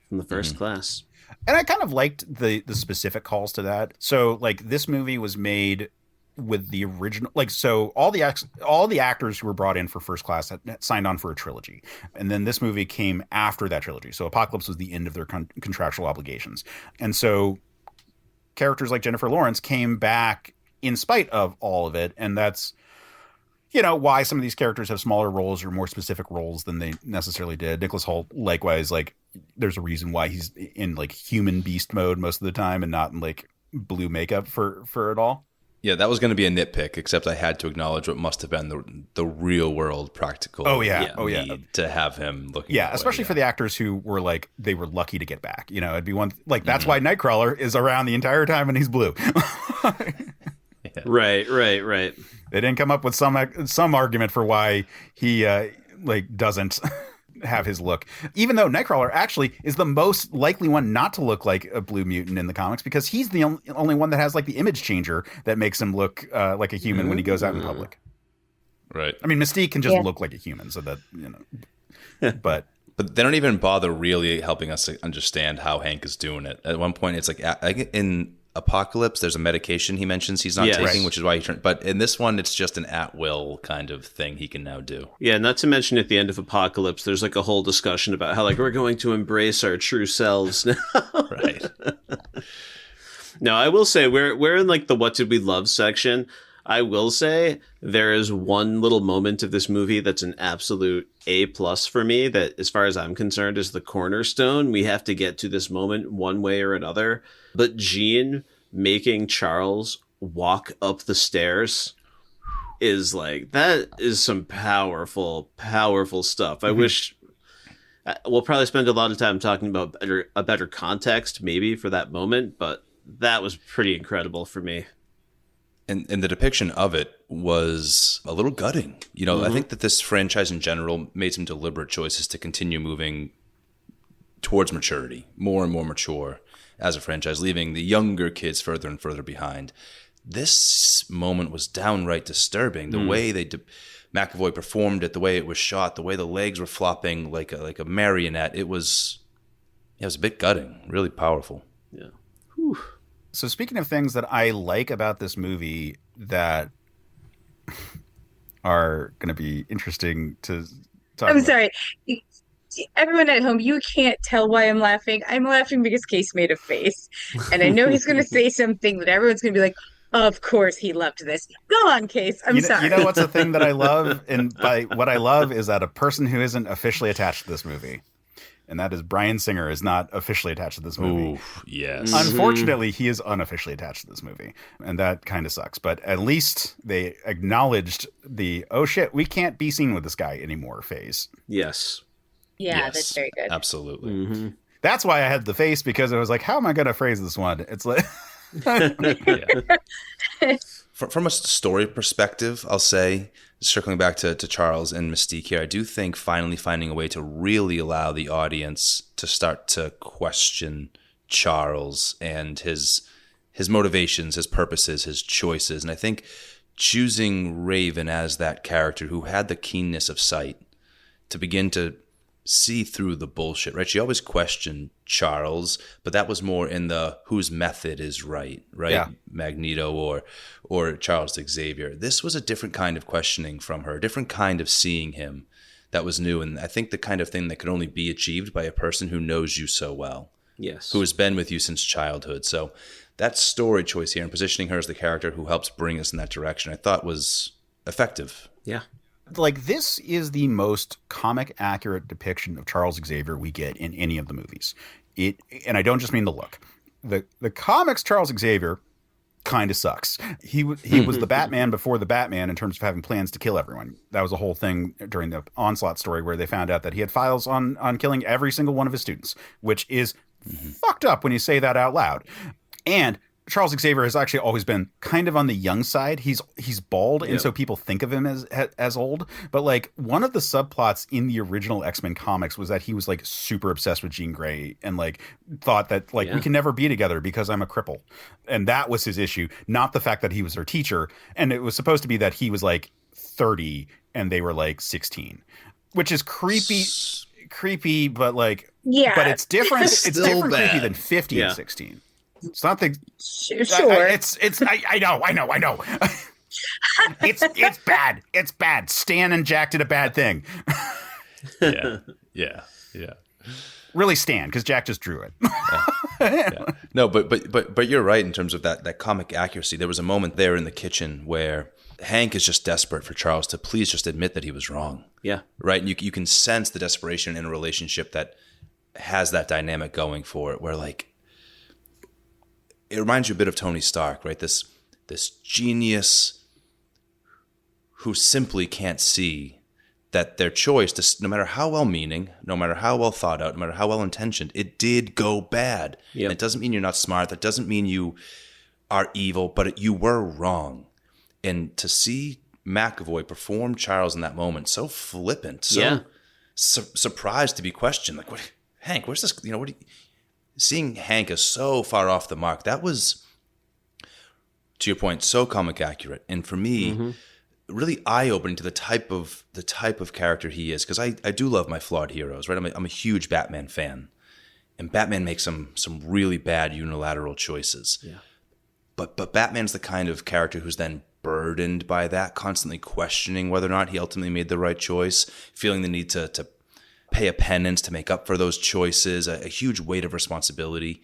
From the First Class. And I kind of liked the specific calls to that. So like this movie was made with the original, like, so all the actors who were brought in for First Class had signed on for a trilogy, and then this movie came after that trilogy. So Apocalypse was the end of their contractual obligations, and so characters like Jennifer Lawrence came back in spite of all of it, and that's why some of these characters have smaller roles or more specific roles than they necessarily did. Nicholas Hoult, likewise, like there's a reason why he's in like human beast mode most of the time and not in like blue makeup for it all. Yeah, that was going to be a nitpick, except I had to acknowledge what must have been the real world practical. Need to have him looking. Yeah, especially for the actors who were like they were lucky to get back. It'd be one like that's why Nightcrawler is around the entire time and he's blue. Right. They didn't come up with some argument for why he doesn't have his look, even though Nightcrawler actually is the most likely one not to look like a blue mutant in the comics, because he's the only one that has like the image changer that makes him look like a human when he goes out in public. Right. I mean, Mystique can just look like a human, so that but they don't even bother really helping us understand how Hank is doing it. At one point, it's like in Apocalypse, there's a medication he mentions he's not Yes. taking, Right. which is why he turned. But in this one, it's just an at-will kind of thing he can now do. Yeah, not to mention at the end of Apocalypse, there's like a whole discussion about how like we're going to embrace our true selves now. Right. No, I will say we're in like the what did we love section. I will say there is one little moment of this movie that's an absolute A+ for me that, as far as I'm concerned, is the cornerstone. We have to get to this moment one way or another. But Jean making Charles walk up the stairs is like, that is some powerful, powerful stuff. I wish we'll probably spend a lot of time talking about a better context maybe for that moment, but that was pretty incredible for me. And the depiction of it was a little gutting. You know, I think that this franchise in general made some deliberate choices to continue moving towards maturity, more and more mature as a franchise, leaving the younger kids further and further behind. This moment was downright disturbing. The way McAvoy performed it, the way it was shot, the way the legs were flopping like a marionette. It was a bit gutting, really powerful. Yeah. Whew. So speaking of things that I like about this movie that are going to be interesting to talk I'm about. sorry. Everyone at home, you can't tell why I'm laughing. I'm laughing because Case made a face. And I know he's going to say something that everyone's going to be like, of course he loved this. Go on, Case. I'm sorry. You know what's the thing that I love? And by what I love is that a person who isn't officially attached to this movie, and that is Bryan Singer, is not officially attached to this movie. Ooh, yes. Unfortunately, he is unofficially attached to this movie, and that kind of sucks. But at least they acknowledged the, oh shit, we can't be seen with this guy anymore phase. Yes. Yeah, Yes, that's very good. Absolutely. That's why I had the face, because I was like, how am I going to phrase this one? It's like... Yeah. From a story perspective, I'll say, circling back to Charles and Mystique here, I do think finally finding a way to really allow the audience to start to question Charles and his motivations, his purposes, his choices. And I think choosing Raven as that character who had the keenness of sight to begin to see through the bullshit, right? She always questioned Charles, but that was more in the whose method is right? Yeah. Magneto or Charles Xavier. This was a different kind of questioning from her, a different kind of seeing him that was new. And I think the kind of thing that could only be achieved by a person who knows you so well. Yes. Who has been with you since childhood. So that story choice here and positioning her as the character who helps bring us in that direction, I thought was effective. Yeah. Like, this is the most comic accurate depiction of Charles Xavier we get in any of the movies. And I don't just mean the look. The comics Charles Xavier kind of sucks. He was the Batman before the Batman in terms of having plans to kill everyone. That was a whole thing during the Onslaught story where they found out that he had files on killing every single one of his students, which is fucked up when you say that out loud. And Charles Xavier has actually always been kind of on the young side. He's bald, and so people think of him as old. But like, one of the subplots in the original X-Men comics was that he was like super obsessed with Jean Grey and like thought that like we can never be together because I'm a cripple, and that was his issue, not the fact that he was her teacher. And it was supposed to be that he was like 30 and they were like 16, which is creepy, but like but it's different. It's different creepy than 50 and 16. It's not the Sure. I know. It's bad. It's bad. Stan and Jack did a bad thing. Yeah. Really Stan, because Jack just drew it. Yeah. No, but you're right in terms of that comic accuracy. There was a moment there in the kitchen where Hank is just desperate for Charles to please just admit that he was wrong. Yeah. Right? And you can sense the desperation in a relationship that has that dynamic going for it, where like, it reminds you a bit of Tony Stark, right? This genius who simply can't see that their choice, no matter how well-meaning, no matter how well thought out, no matter how well-intentioned, it did go bad. Yep. And it doesn't mean you're not smart. That doesn't mean you are evil, but you were wrong. And to see McAvoy perform Charles in that moment, so flippant, so surprised to be questioned. Like, what, Hank, where's this? You know, what? Seeing Hank is so far off the mark. That was, to your point, so comic accurate, and for me, really eye-opening to the type of character he is. Because I do love my flawed heroes, right? I'm a huge Batman fan, and Batman makes some really bad unilateral choices. Yeah. But Batman's the kind of character who's then burdened by that, constantly questioning whether or not he ultimately made the right choice, feeling the need to pay a penance to make up for those choices, a huge weight of responsibility.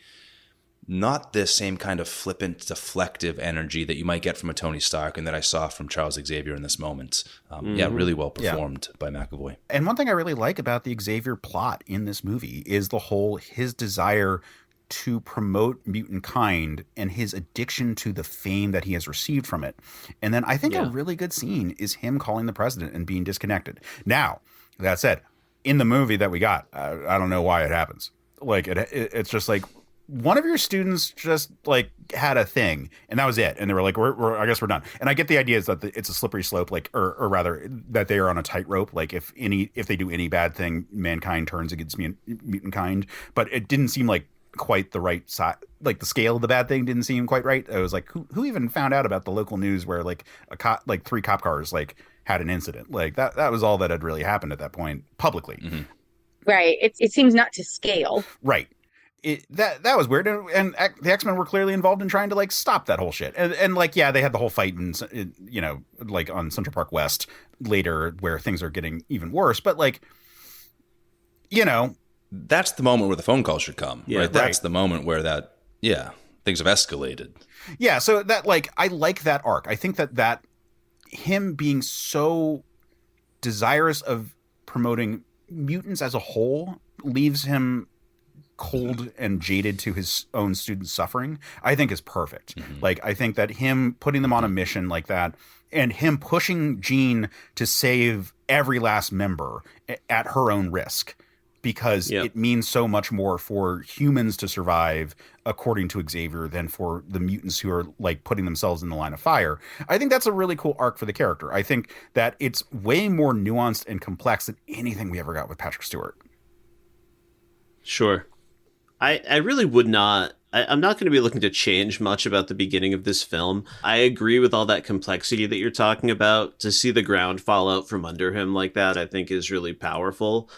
Not the same kind of flippant, deflective energy that you might get from a Tony Stark and that I saw from Charles Xavier in this moment. Yeah, really well performed by McAvoy. And one thing I really like about the Xavier plot in this movie is his desire to promote mutant kind and his addiction to the fame that he has received from it. And then I think a really good scene is him calling the president and being disconnected. Now, that said, in the movie that we got, I don't know why it happens. Like, it's just like, one of your students just like had a thing and that was it. And they were like, I guess we're done. And I get the idea is that it's a slippery slope, like, or rather that they are on a tightrope. Like if they do any bad thing, mankind turns against mutant kind, but it didn't seem like quite the right side. Like the scale of the bad thing didn't seem quite right. I was like, who even found out about the local news where like three cop cars like had an incident? Like that was all that had really happened at that point publicly. Mm-hmm. Right. It seems not to scale. Right. That was weird, and the X-Men were clearly involved in trying to like stop that whole shit. And like, yeah, they had the whole fight in like on Central Park West later, where things are getting even worse. But like, that's the moment where the phone call should come. Yeah, right. That's the moment where things have escalated. Yeah. So that like, I like that arc. I think that him being so desirous of promoting mutants as a whole leaves him cold and jaded to his own students' suffering, I think is perfect. Mm-hmm. Like, I think that him putting them on a mission like that and him pushing Jean to save every last member at her own risk, because it means so much more for humans to survive, according to Xavier, than for the mutants who are like putting themselves in the line of fire. I think that's a really cool arc for the character. I think that it's way more nuanced and complex than anything we ever got with Patrick Stewart. Sure. I really would not. I'm not going to be looking to change much about the beginning of this film. I agree with all that complexity that you're talking about. To see the ground fall out from under him like that, I think is really powerful.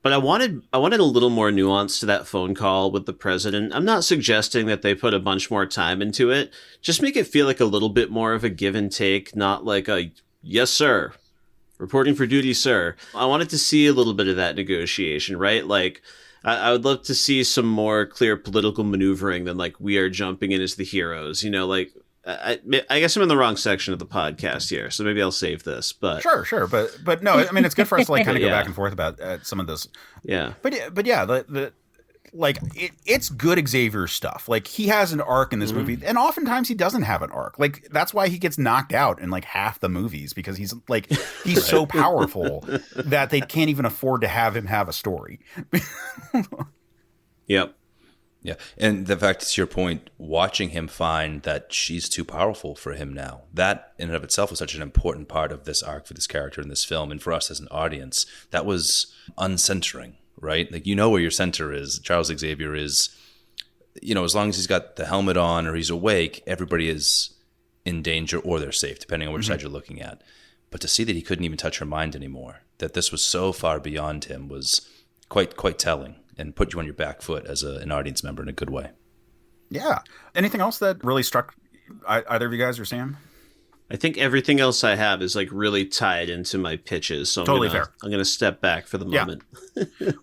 But I wanted a little more nuance to that phone call with the president. I'm not suggesting that they put a bunch more time into it. Just make it feel like a little bit more of a give and take, not like a yes, sir. Reporting for duty, sir. I wanted to see a little bit of that negotiation, right? Like, I would love to see some more clear political maneuvering than like we are jumping in as the heroes. Like I guess I'm in the wrong section of the podcast here, so maybe I'll save this. But sure, but no, I mean it's good for us to like kind of go back and forth about some of this. Yeah, but yeah, the like it's good Xavier stuff. Like he has an arc in this movie, and oftentimes he doesn't have an arc. Like that's why he gets knocked out in like half the movies, because he's so powerful that they can't even afford to have him have a story. Yep. Yeah. And the fact, to your point, watching him find that she's too powerful for him now, that in and of itself was such an important part of this arc for this character in this film. And for us as an audience, that was uncentering, right? Like, where your center is. Charles Xavier is, as long as he's got the helmet on or he's awake, everybody is in danger or they're safe, depending on which side you're looking at. But to see that he couldn't even touch her mind anymore, that this was so far beyond him, was quite telling, and put you on your back foot as an audience member in a good way. Yeah. Anything else that really struck either of you guys or Sam? I think everything else I have is like really tied into my pitches. So totally fair. I'm going to step back for the moment.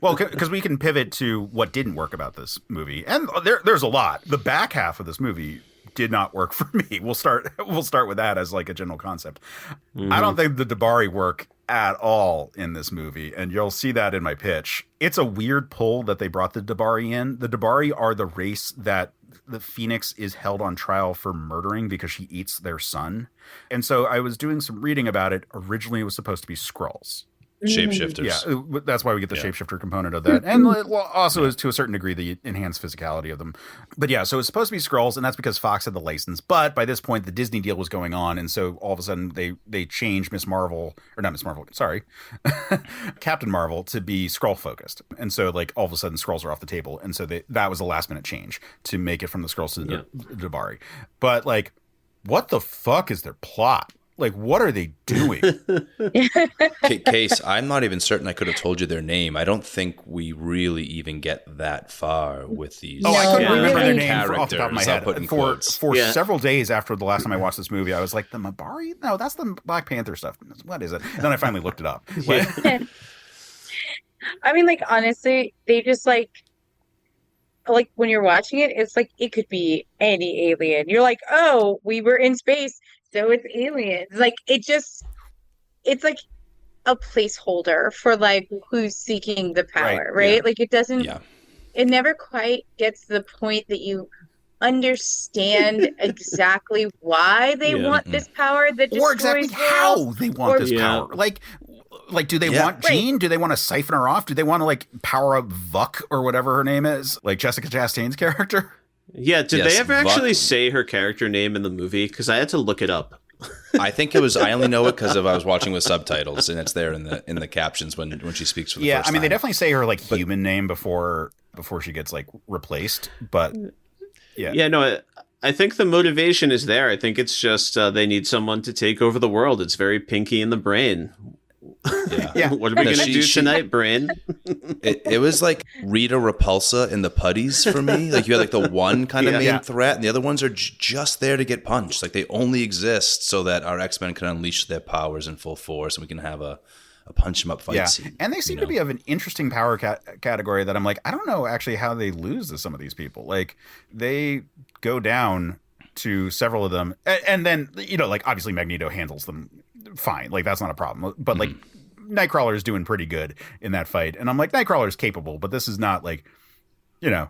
Well, because we can pivot to what didn't work about this movie. And there's a lot. The back half of this movie did not work for me. We'll start with that as like a general concept. I don't think the Dabari work at all in this movie, and you'll see that in my pitch. It's a weird pull that they brought the Dabari in. The Dabari are the race that the Phoenix is held on trial for murdering because she eats their son. And so I was doing some reading about it. Originally it was supposed to be Skrulls. Shapeshifters. Yeah, that's why we get the shapeshifter component of that. And also is to a certain degree the enhanced physicality of them. But yeah, so it's supposed to be Skrulls, and that's because Fox had the license. But by this point, the Disney deal was going on, and so all of a sudden they changed Captain Marvel to be Skrull focused. And so like all of a sudden Skrulls are off the table. And so that was a last minute change to make it from the Skrulls to the Dabari. But like, what the fuck is their plot? what are they doing? Case, I'm not even certain I could have told you their name. I don't think we really even get that far with these. Oh, I couldn't remember their name characters. off the top of my head. For several days after the last time I watched this movie, I was like, the Mabari? No, that's the Black Panther stuff. What is it? And then I finally looked it up. I mean, like, honestly, they just like when you're watching it, it's like it could be any alien. You're like, oh, we were in space, so it's aliens. Like, it's like a placeholder for like who's seeking the power, right? Yeah. Like, it doesn't, it never quite gets to the point that you understand exactly why they want this power that destroys or exactly how they want this power. Like, do they want Jean? Do they want to siphon her off? Do they want to like power up Vuk or whatever her name is? Like Jessica Chastain's character? Yeah, did they ever actually say her character name in the movie? Because I had to look it up. I think it was. I only know it because I was watching with subtitles, and it's there in the captions when she speaks for the first time. Yeah, I mean, they definitely say her human name before she gets like replaced. But no, I think the motivation is there. I think it's just they need someone to take over the world. It's very Pinky in the Brain. Yeah. What are we going to do tonight, Brain? It was like Rita Repulsa in the Putties for me. Like, you had like the one kind of main threat, and the other ones are just there to get punched. Like, they only exist so that our X-Men can unleash their powers in full force, and we can have a punch 'em up fight scene. And they seem to be of an interesting power category that I'm like, I don't know actually how they lose to some of these people. Like, they go down to several of them, and then like obviously Magneto handles them fine, like that's not a problem, but like Nightcrawler is doing pretty good in that fight, and I'm like, Nightcrawler is capable, but this is not like the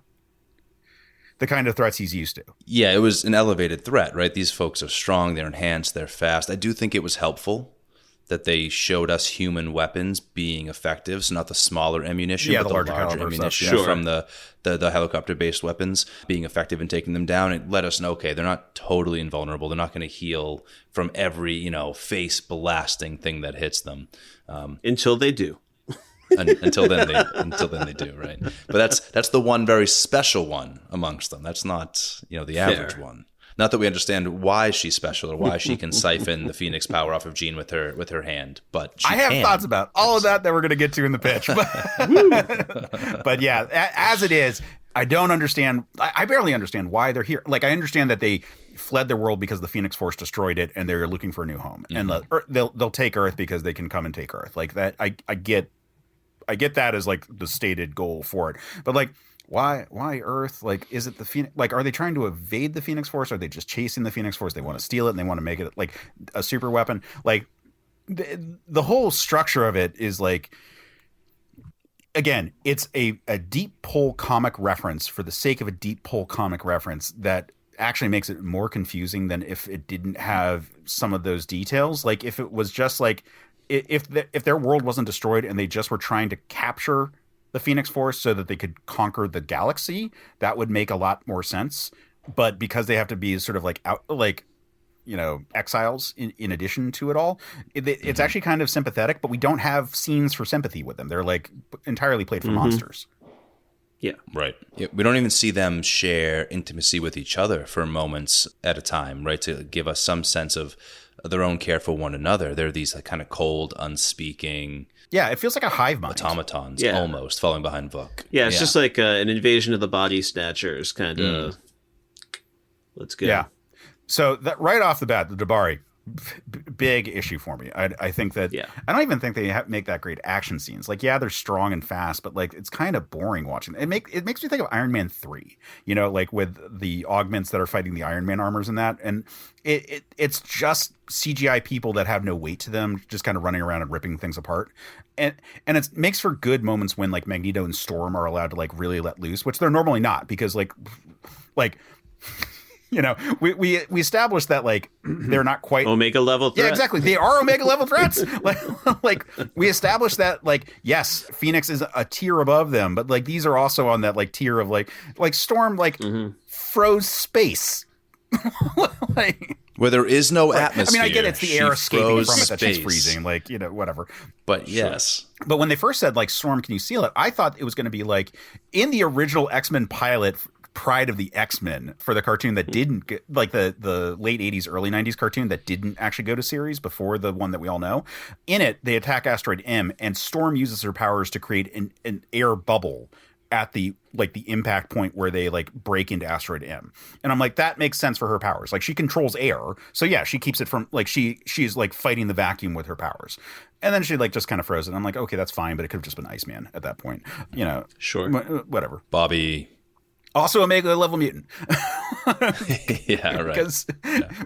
kind of threats he's used to. Yeah, it was an elevated threat, right? These folks are strong, they're enhanced, they're fast. I do think it was helpful that they showed us human weapons being effective, so not the smaller ammunition, but the larger ammunition from the helicopter-based weapons being effective in taking them down. It let us know, okay, they're not totally invulnerable. They're not going to heal from every, face-blasting thing that hits them. Until they do. Until then they do, right? But that's the one very special one amongst them. That's not, the average one. Not that we understand why she's special or why she can siphon the Phoenix power off of Jean with her hand, but I have thoughts about all of that we're going to get to in the pitch. But yeah, as it is, I don't understand. I barely understand why they're here. Like, I understand that they fled their world because the Phoenix Force destroyed it, and they're looking for a new home. And they'll take Earth because they can come and take Earth. Like that, I get that as like the stated goal for it. But like, why Earth? Like, is it the Phoenix? Like, are they trying to evade the Phoenix Force? Are they just chasing the Phoenix Force? They want to steal it and they want to make it like a super weapon. Like, the whole structure of it is like, again, it's a deep pull comic reference for the sake of a deep pull comic reference that actually makes it more confusing than if it didn't have some of those details. Like, if it was just like, if their world wasn't destroyed and they just were trying to capture the Phoenix Force so that they could conquer the galaxy, that would make a lot more sense. But because they have to be sort of like exiles in addition to it all, it's actually kind of sympathetic, but we don't have scenes for sympathy with them. They're like entirely played for monsters. Yeah. Right. Yeah, we don't even see them share intimacy with each other for moments at a time, right? To give us some sense of their own care for one another. They're these kind of cold, unspeaking... Yeah, it feels like a hive mind. Automatons, almost, falling behind Vuk. Yeah, it's just like an invasion of the body snatchers, kind of. Let's go. Yeah. So that right off the bat, the Dabari, big issue for me. I think that I don't even think they make that great action scenes. Like, yeah, they're strong and fast, but like it's kind of boring watching. It makes me think of Iron Man 3. Like with the augments that are fighting the Iron Man armors and that, and it's just CGI people that have no weight to them, just kind of running around and ripping things apart. And it makes for good moments when like Magneto and Storm are allowed to like really let loose, which they're normally not, because like we established that like they're not quite Omega level threat. Yeah, exactly. They are Omega level threats. like we established that like, yes, Phoenix is a tier above them, but like these are also on that like tier of like Storm froze space. Where there is no atmosphere. I mean, I get it's the air escaping from it that she's freezing, like, whatever. But yes. Sure. But when they first said like, Storm, can you seal it? I thought it was going to be like in the original X-Men pilot Pride of the X-Men for the cartoon that didn't get, like the late 80s, early 90s cartoon that didn't actually go to series before the one that we all know. In it, they attack Asteroid M, and Storm uses her powers to create an air bubble at the impact point where they like break into Asteroid M. And I'm like, that makes sense for her powers. Like, she controls air. So yeah, she keeps it from like, she's like fighting the vacuum with her powers. And then she like just kind of froze it. I'm like, okay, that's fine, but it could have just been Iceman at that point. You know, sure. Whatever. Bobby. Also Omega level mutant. Yeah, right. Because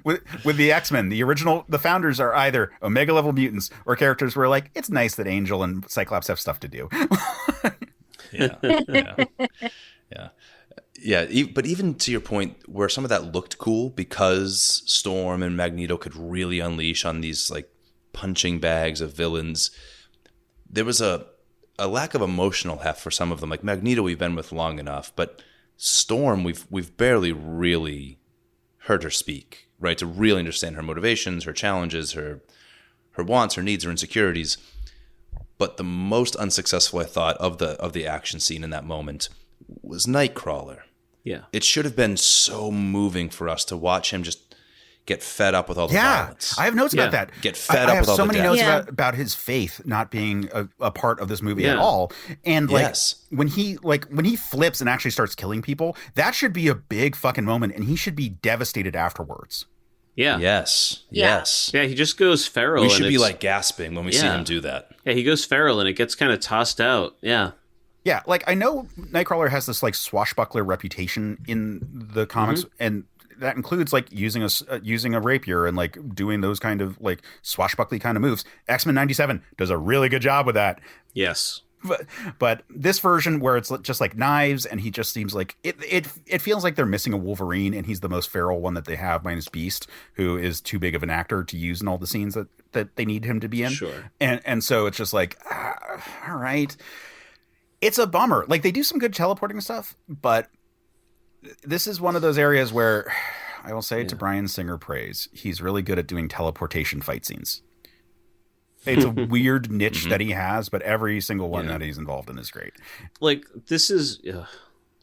with the X-Men, the founders are either Omega level mutants or characters where like, it's nice that Angel and Cyclops have stuff to do. Yeah. But even to your point, where some of that looked cool because Storm and Magneto could really unleash on these like punching bags of villains, there was a lack of emotional heft for some of them. Like Magneto, we've been with long enough, but Storm, we've barely really heard her speak, right? To really understand her motivations, her challenges, her wants, her needs, her insecurities. But the most unsuccessful, I thought, of the action scene in that moment was Nightcrawler. Yeah. It should have been so moving for us to watch him just get fed up with all the violence. I have notes about that. Get fed up with all the I have so many death. notes about his faith not being a part of this movie at all. And like when he flips and actually starts killing people, that should be a big fucking moment, and he should be devastated afterwards. Yeah. Yes. Yeah. Yes. Yeah, he just goes feral. We should be like gasping when we see him do that. Yeah, he goes feral and it gets kind of tossed out. Yeah. Yeah, like I know Nightcrawler has this like swashbuckler reputation in the comics, and that includes like using a rapier and like doing those kind of like swashbuckly kind of moves. X-Men 97 does a really good job with that. Yes. But this version where it's just like knives, and he just seems like it feels like they're missing a Wolverine, and he's the most feral one that they have, minus Beast, who is too big of an actor to use in all the scenes that they need him to be in. Sure. And so it's just like, all right. It's a bummer. Like, they do some good teleporting stuff, but this is one of those areas where I will say to Bryan Singer praise, he's really good at doing teleportation fight scenes. It's a weird niche that he has, but every single one that he's involved in is great. Like, this is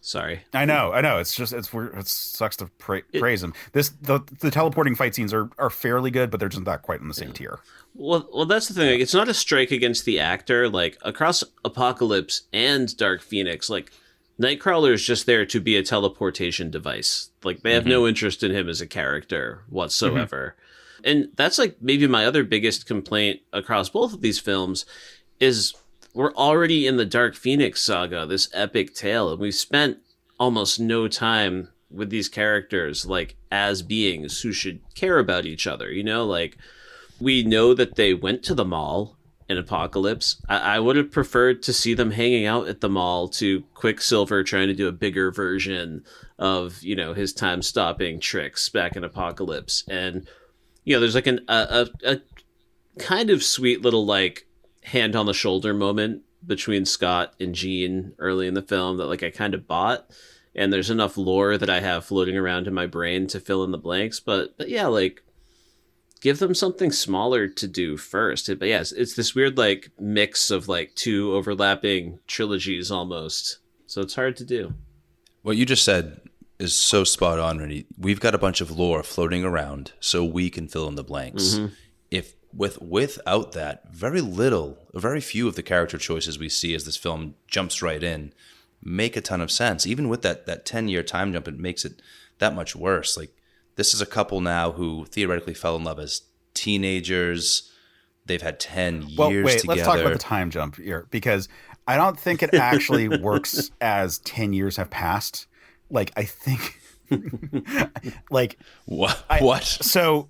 sorry. I know. It's weird. It sucks to praise him. The teleporting fight scenes are fairly good, but they're just not quite on the same tier. Well, that's the thing. Like, it's not a strike against the actor. Like, across Apocalypse and Dark Phoenix, like, Nightcrawler is just there to be a teleportation device. Like, they have no interest in him as a character whatsoever. And that's like maybe my other biggest complaint across both of these films is we're already in the Dark Phoenix saga, this epic tale, and we've spent almost no time with these characters like as beings who should care about each other. You know, like, we know that they went to the mall in Apocalypse. I would have preferred to see them hanging out at the mall to Quicksilver trying to do a bigger version of, you know, his time-stopping tricks back in Apocalypse. And, you know, there's like a kind of sweet little, like, hand-on-the-shoulder moment between Scott and Jean early in the film that, like, I kind of bought. And there's enough lore that I have floating around in my brain to fill in the blanks. But yeah, like, give them something smaller to do first. But yes, it's this weird like mix of like two overlapping trilogies almost. So it's hard to do. What you just said is so spot on, Randy. We've got a bunch of lore floating around so we can fill in the blanks. If without that, very few of the character choices we see as this film jumps right in make a ton of sense. Even with that 10-year time jump, it makes it that much worse. Like, this is a couple now who theoretically fell in love as teenagers. They've had 10 years together. Let's talk about the time jump here, because I don't think it actually works as 10 years have passed. Like, I think like what? So,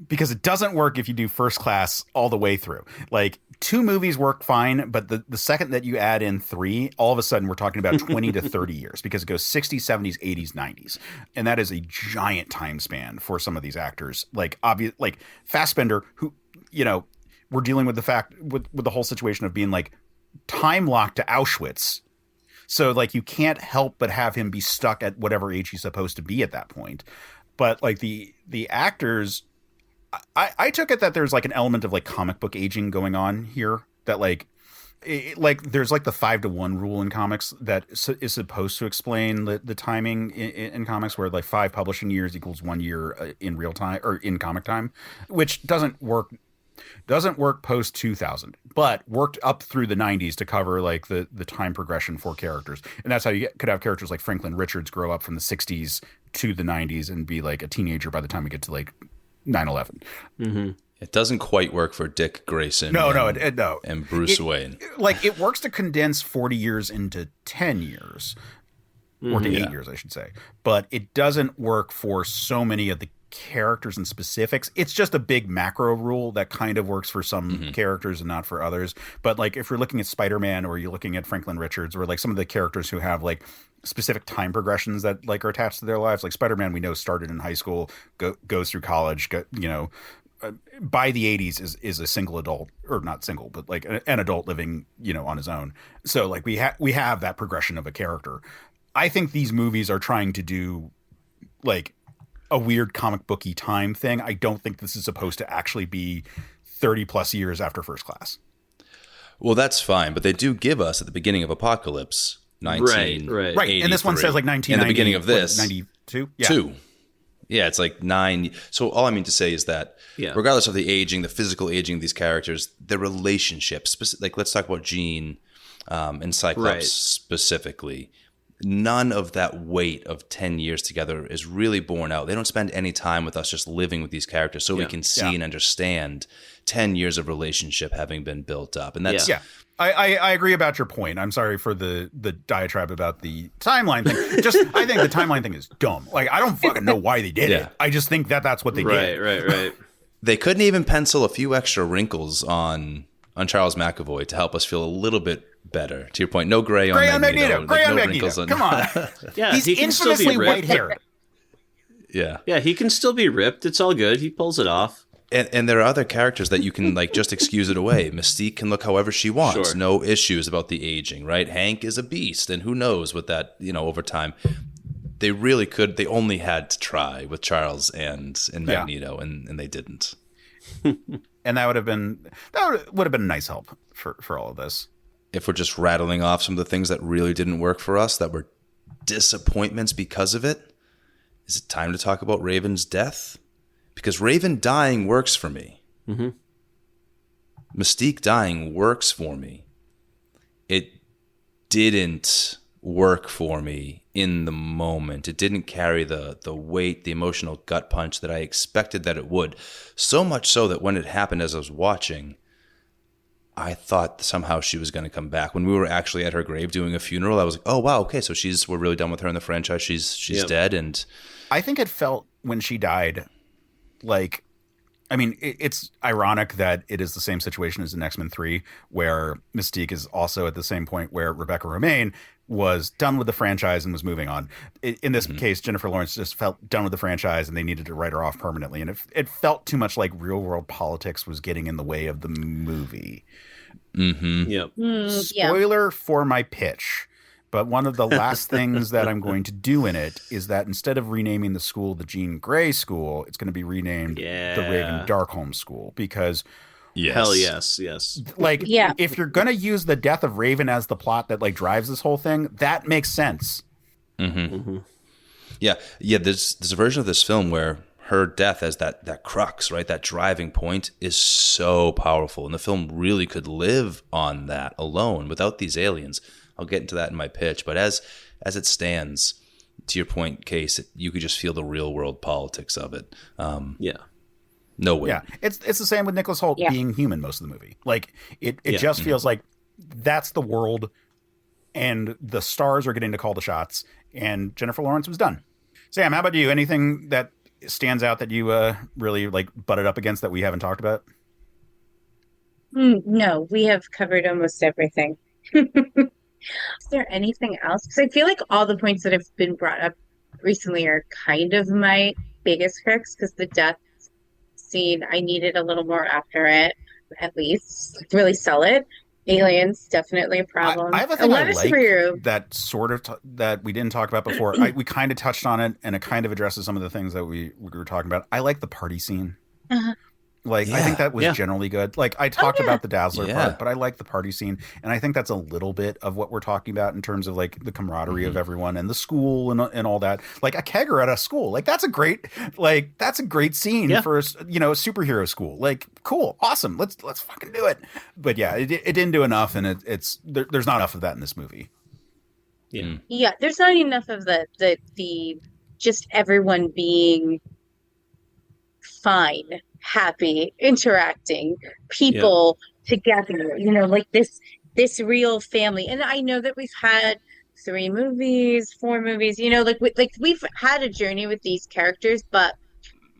because it doesn't work if you do First Class all the way through. Like, 2 movies work fine, but the second that you add in 3, all of a sudden we're talking about 20 to 30 years, because it goes 60s, 70s, 80s, 90s. And that is a giant time span for some of these actors. Like, like Fassbender, who, you know, we're dealing with the fact with the whole situation of being like time locked to Auschwitz. So like, you can't help but have him be stuck at whatever age he's supposed to be at that point. But like the actors, I took it that there's like an element of like comic book aging going on here, that like like there's like the 5-to-1 rule in comics that is supposed to explain the timing in comics, where like 5 publishing years equals 1 year in real time or in comic time, which doesn't work post 2000, but worked up through the 90s to cover like the time progression for characters. And that's how you could have characters like Franklin Richards grow up from the 60s to the 90s and be like a teenager by the time we get to like 9/11. Mm-hmm. It doesn't quite work for Dick Grayson. No. And Bruce Wayne. Like it works to condense 40 years into 10 years, or to 8 years, I should say. But it doesn't work for so many of the characters and specifics. It's just a big macro rule that kind of works for some characters and not for others. But like if you're looking at Spider-Man, or you're looking at Franklin Richards, or like some of the characters who have like specific time progressions that like are attached to their lives, like Spider-Man, we know started in high school, goes through college, by the 80s is a single adult, or not single, but like an adult living, on his own. So like we have that progression of a character. I think these movies are trying to do like a weird comic booky time thing. I don't think this is supposed to actually be 30 plus years after First Class. Well, that's fine, but they do give us at the beginning of Apocalypse 1983. Right. And this one says like 1990. In the beginning of this, 92. Yeah. 2. Yeah, it's like 9. So all I mean to say is that regardless of the aging, the physical aging of these characters, the relationships, like let's talk about Jean and Cyclops specifically. None of that weight of 10 years together is really borne out. They don't spend any time with us just living with these characters so we can see and understand 10 years of relationship having been built up. And that's I agree about your point. I'm sorry for the diatribe about the timeline thing. I think the timeline thing is dumb. Like, I don't fucking know why they did it. I just think that's what they did. Right. They couldn't even pencil a few extra wrinkles on Charles McAvoy to help us feel a little bit better. To your point, no gray on Magneto. Gray on Magneto. Come on. He's he can infamously still be white hair. Yeah, he can still be ripped. It's all good. He pulls it off. And there are other characters that you can like just excuse it away. Mystique can look however she wants. Sure. No issues about the aging, right? Hank is a beast, and who knows what that, over time. They really could. They only had to try with Charles and Magneto, and they didn't. And that would have been a nice help for all of this. If we're just rattling off some of the things that really didn't work for us, that were disappointments because of it, is it time to talk about Raven's death? Because Raven dying works for me. Mm-hmm. Mystique dying works for me. It didn't work for me in the moment. It didn't carry the weight, the emotional gut punch that I expected that it would. So much so that when it happened as I was watching, I thought somehow she was going to come back. When we were actually at her grave doing a funeral, I was like, oh, wow, okay, so we're really done with her in the franchise. She's dead. And I think it felt when she died like, I mean, it's ironic that it is the same situation as in X-Men 3, where Mystique is also at the same point where Rebecca Romijn was done with the franchise and was moving on. In this case, Jennifer Lawrence just felt done with the franchise and they needed to write her off permanently. And it felt too much like real world politics was getting in the way of the movie. Mm-hmm. Yep. Spoiler for my pitch. But one of the last things that I'm going to do in it is that instead of renaming the school the Jean Grey School, it's going to be renamed the Raven Darkholme School. Because hell yes. Like, if you're going to use the death of Raven as the plot that like drives this whole thing, that makes sense. Mm-hmm. Mm-hmm. Yeah. There's a version of this film where her death as that crux, right? That driving point is so powerful. And the film really could live on that alone without these aliens. I'll get into that in my pitch. But as it stands, to your point, Case, you could just feel the real world politics of it. No way. Yeah, it's the same with Nicholas Hoult being human most of the movie. Like it just feels like that's the world, and the stars are getting to call the shots, and Jennifer Lawrence was done. Sam, how about you? Anything that stands out that you really like butted up against that we haven't talked about? No, we have covered almost everything. Is there anything else? Because I feel like all the points that have been brought up recently are kind of my biggest crux, because the death scene, I needed a little more after it, at least. Really sell it. Aliens, definitely a problem. I have a thing I like that sort of that we didn't talk about before. We kind of touched on it, and it kind of addresses some of the things that we were talking about. I like the party scene. Like, I think that was generally good. Like, I talked about the Dazzler part, but I like the party scene. And I think that's a little bit of what we're talking about in terms of, like, the camaraderie of everyone and the school and all that. Like, a kegger at a school. Like, that's a great scene for, a superhero school. Like, cool. Awesome. Let's fucking do it. But, yeah, it didn't do enough. And there's not enough of that in this movie. Yeah. Yeah, there's not enough of the just everyone being fine, happy, interacting, people together, like this real family. And I know that we've had 3 movies, 4 movies, we've had a journey with these characters, but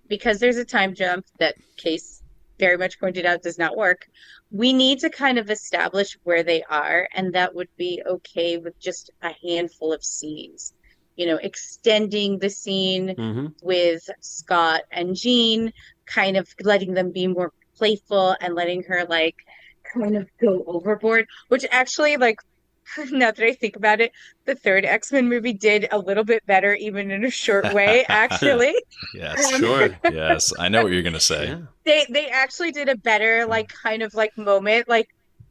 because there's a time jump that Case very much pointed out does not work, we need to kind of establish where they are, and that would be okay with just a handful of scenes. Extending the scene with Scott and Jean, kind of letting them be more playful and letting her like kind of go overboard, which actually, like, now that I think about it, the 3rd X-Men movie did a little bit better, even in a short way, actually. Yes, sure. Yes, I know what you're going to say. Yeah. They actually did a better, like, kind of like moment, like,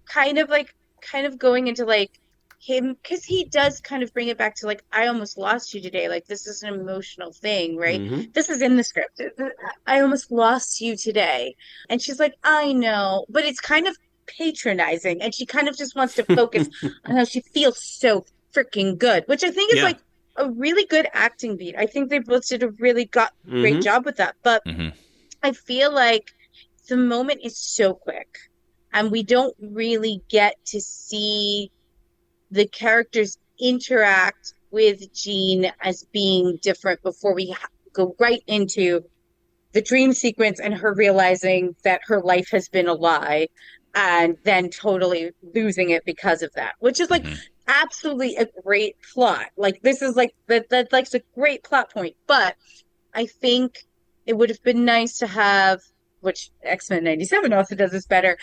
kind of going into like him, because he does kind of bring it back to like, I almost lost you today. Like, this is an emotional thing, right? This is in the script. I almost lost you today. And she's like, I know, but it's kind of patronizing, and she kind of just wants to focus on how she feels so freaking good, which I think is like a really good acting beat. I think they both did a really great job with that. But I feel like the moment is so quick, and we don't really get to see the characters interact with Jean as being different before we go right into the dream sequence and her realizing that her life has been a lie, and then totally losing it because of that, which is like absolutely a great plot. Like, this is like that's like a great plot point. But I think it would have been nice to have, which X-Men 97 also does this better,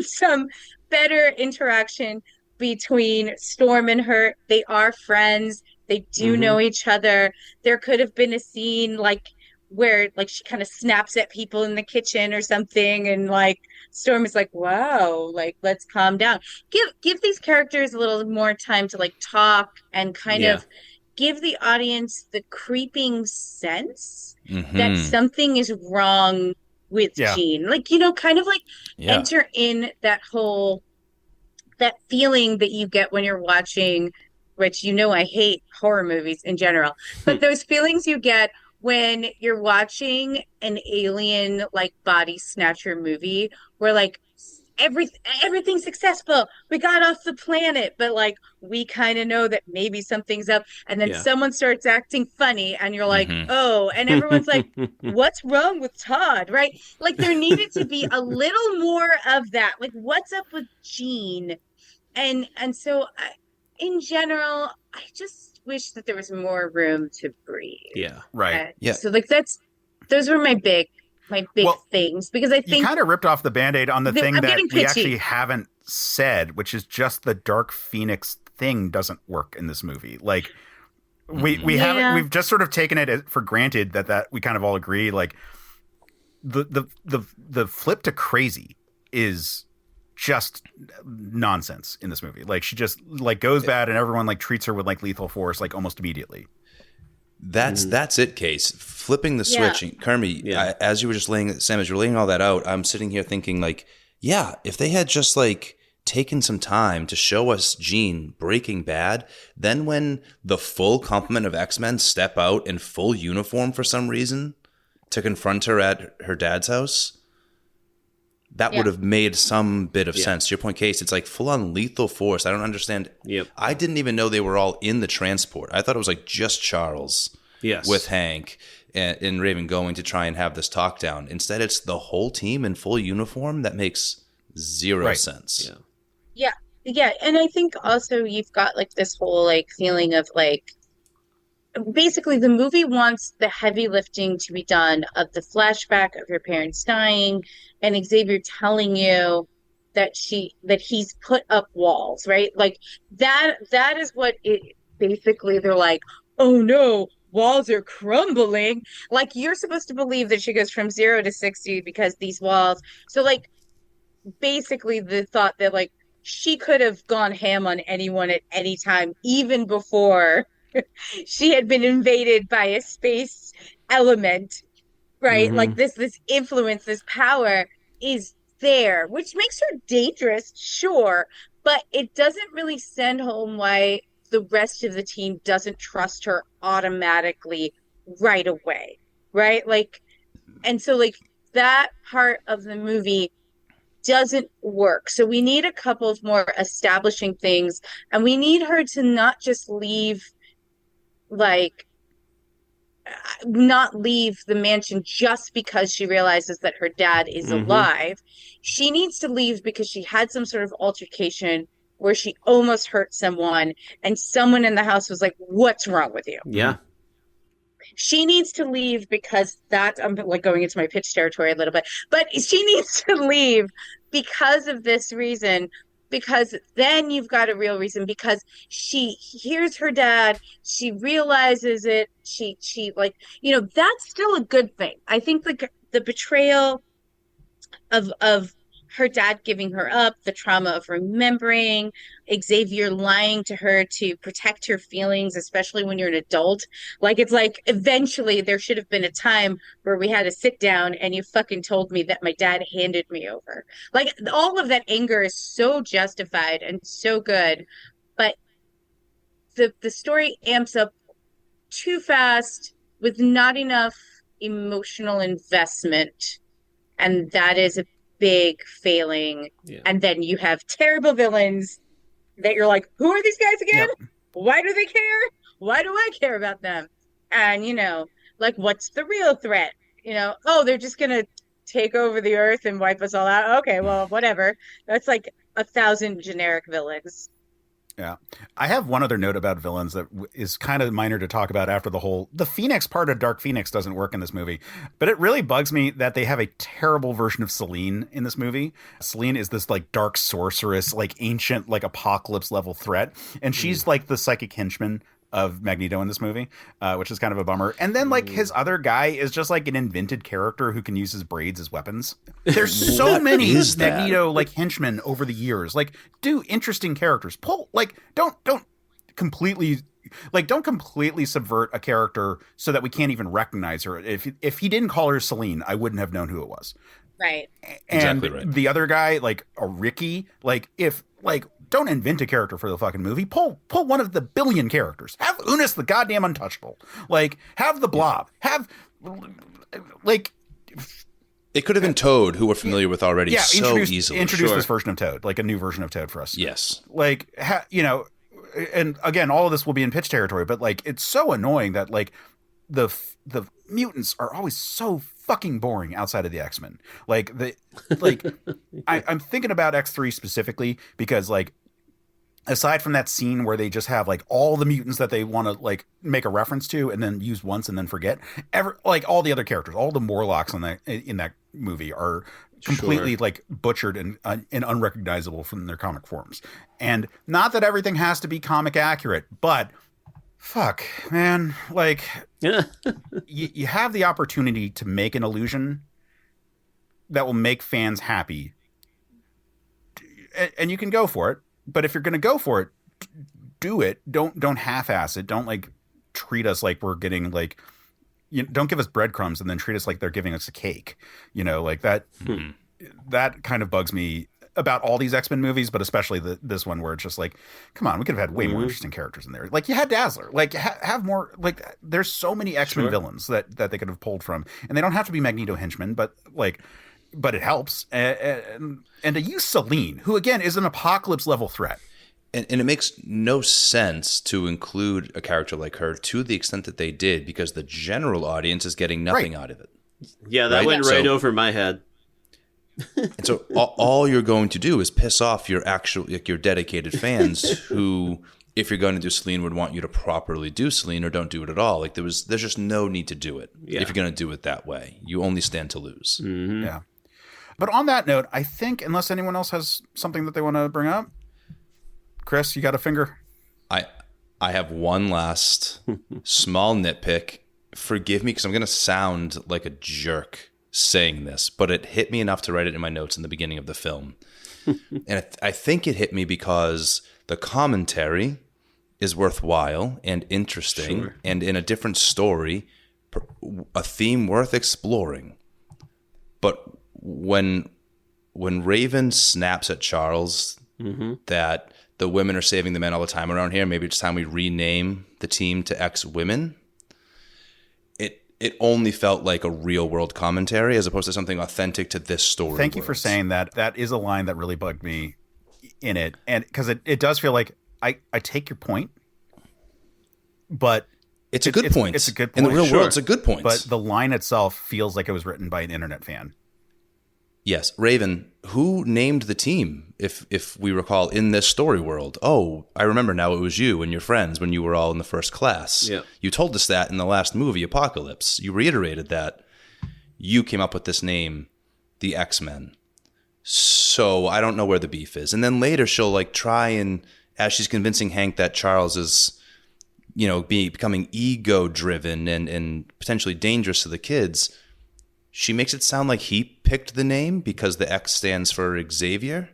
some better interaction between Storm and her. They are friends. They do know each other. There could have been a scene like where like she kind of snaps at people in the kitchen or something, and like Storm is like, wow, like, let's calm down. Give these characters a little more time to like talk and kind of give the audience the creeping sense that something is wrong with Jean. Like, kind of like enter in that feeling that you get when you're watching, which I hate horror movies in general, but those feelings you get when you're watching an alien like body snatcher movie where like everything's successful, we got off the planet, but like we kind of know that maybe something's up, and then someone starts acting funny and you're like, oh, and everyone's like, what's wrong with Todd, right? Like, there needed to be a little more of that, like, what's up with Jean? And so in general, I just wish that there was more room to breathe. Yeah. Right. So like those were my big things, because I think you kind of ripped off the Band-Aid on the thing that we actually haven't said, which is just the Dark Phoenix thing doesn't work in this movie. Like, we've just sort of taken it for granted that we kind of all agree. Like, the flip to crazy is just nonsense in this movie. Like, she just like goes bad, and everyone like treats her with like lethal force like almost immediately. That's it, Case. Flipping the switch. Kermie, as you were just Sam, as you're laying all that out, I'm sitting here thinking like, if they had just like taken some time to show us Jean breaking bad, then when the full complement of X-Men step out in full uniform for some reason to confront her at her dad's house, that would have made some bit of sense. To your point, Case, it's like full-on lethal force. I don't understand. I didn't even know they were all in the transport. I thought it was like just Charles with Hank and Raven going to try and have this talk down. Instead, it's the whole team in full uniform. That makes zero sense. Yeah. And I think also you've got like this whole like feeling of like, basically the movie wants the heavy lifting to be done of the flashback of your parents dying and Xavier telling you that he's put up walls, right? Like that is what it basically, they're like, oh no, walls are crumbling. Like, you're supposed to believe that she goes from 0 to 60 because these walls. So, like, basically the thought that, like, she could have gone ham on anyone at any time, even before she had been invaded by a space element, right? Like, this influence, this power is there, which makes her dangerous, sure, but it doesn't really send home why the rest of the team doesn't trust her automatically right away, right? Like, and so, like, that part of the movie doesn't work. So we need a couple of more establishing things, and we need her to not just leave, like, not leave the mansion just because she realizes that her dad is alive. She needs to leave because she had some sort of altercation where she almost hurt someone, and someone in the house was like, "What's wrong with you?" Yeah. She needs to leave because I'm like going into my pitch territory a little bit, but she needs to leave because of this reason, because then you've got a real reason, because she hears her dad, she realizes it, she like, that's still a good thing. I think the betrayal of her dad giving her up, the trauma of remembering, Xavier lying to her to protect her feelings, especially when you're an adult. Like, it's like, eventually there should have been a time where we had a sit down and you fucking told me that my dad handed me over. Like, all of that anger is so justified and so good, but the story amps up too fast with not enough emotional investment. And that is a big failing. Yeah. And then you have terrible villains that you're like, who are these guys again? Yep. Why do they care? Why do I care about them? And, like, what's the real threat? Oh, they're just gonna take over the earth and wipe us all out. Okay, well, whatever. That's like 1,000 generic villains. Yeah. I have one other note about villains that is kind of minor to talk about after the Phoenix part of Dark Phoenix doesn't work in this movie, but it really bugs me that they have a terrible version of Selene in this movie. Selene is this like dark sorceress, like ancient, like apocalypse level threat. And she's like the psychic henchman of Magneto in this movie, which is kind of a bummer. And then like his other guy is just like an invented character who can use his braids as weapons. There's so many Magneto like henchmen over the years. Like, do interesting characters. Don't completely subvert a character so that we can't even recognize her. If he didn't call her Selene, I wouldn't have known who it was. Right. And exactly right. The other guy, like a Ricky, don't invent a character for the fucking movie. Pull one of the billion characters. Have Unis the goddamn untouchable. Like, have the Blob. Have, like... It could have been Toad, who we're familiar with already so easily. Introduce this version of Toad, like a new version of Toad for us. Yes. Like, and again, all of this will be in pitch territory, but like, it's so annoying that like the mutants are always so fucking boring outside of the X-Men. I'm thinking about X3 specifically because like, aside from that scene where they just have like all the mutants that they want to like make a reference to and then use once and then forget, all the other characters, all the Morlocks in that movie are completely like butchered and unrecognizable from their comic forms. And not that everything has to be comic accurate, but fuck, man, like you have the opportunity to make an illusion that will make fans happy, and you can go for it. But if you're going to go for it, do it. Don't half-ass it. Don't like treat us like we're getting like, don't give us breadcrumbs and then treat us like they're giving us a cake. Like that. That kind of bugs me about all these X-Men movies, but especially this one where it's just like, come on, we could have had way more interesting characters in there. Like you had Dazzler. Like have more. Like there's so many X-Men villains that they could have pulled from, and they don't have to be Magneto henchmen, but it helps. And to use Selene, who again is an apocalypse level threat. And it makes no sense to include a character like her to the extent that they did, because the general audience is getting nothing out of it. Yeah, that went right over my head. And so all you're going to do is piss off your dedicated fans who, if you're going to do Selene, would want you to properly do Selene or don't do it at all. Like there's just no need to do it. If you're going to do it that way, you only stand to lose. Mm-hmm. Yeah. But on that note, I think unless anyone else has something that they want to bring up, Kris, you got a finger? I have one last small nitpick. Forgive me because I'm going to sound like a jerk saying this, but it hit me enough to write it in my notes in the beginning of the film. And I think it hit me because the commentary is worthwhile and interesting, sure, and in a different story, a theme worth exploring. But when Raven snaps at Charles that the women are saving the men all the time around here, maybe it's time we rename the team to X Women, it only felt like a real world commentary as opposed to something authentic to this story. Thank you for saying that. That is a line that really bugged me in it. And because it does feel like I take your point, but it's a good point. It's a good point. In the real world, it's a good point. But the line itself feels like it was written by an internet fan. Yes. Raven, who named the team, if we recall, in this story world? Oh, I remember now, it was you and your friends when you were all in the first class. Yeah. You told us that in the last movie, Apocalypse. You reiterated that. You came up with this name, the X-Men. So I don't know where the beef is. And then later she'll like try and, as she's convincing Hank that Charles is, becoming ego-driven and potentially dangerous to the kids, she makes it sound like he picked the name because the X stands for Xavier,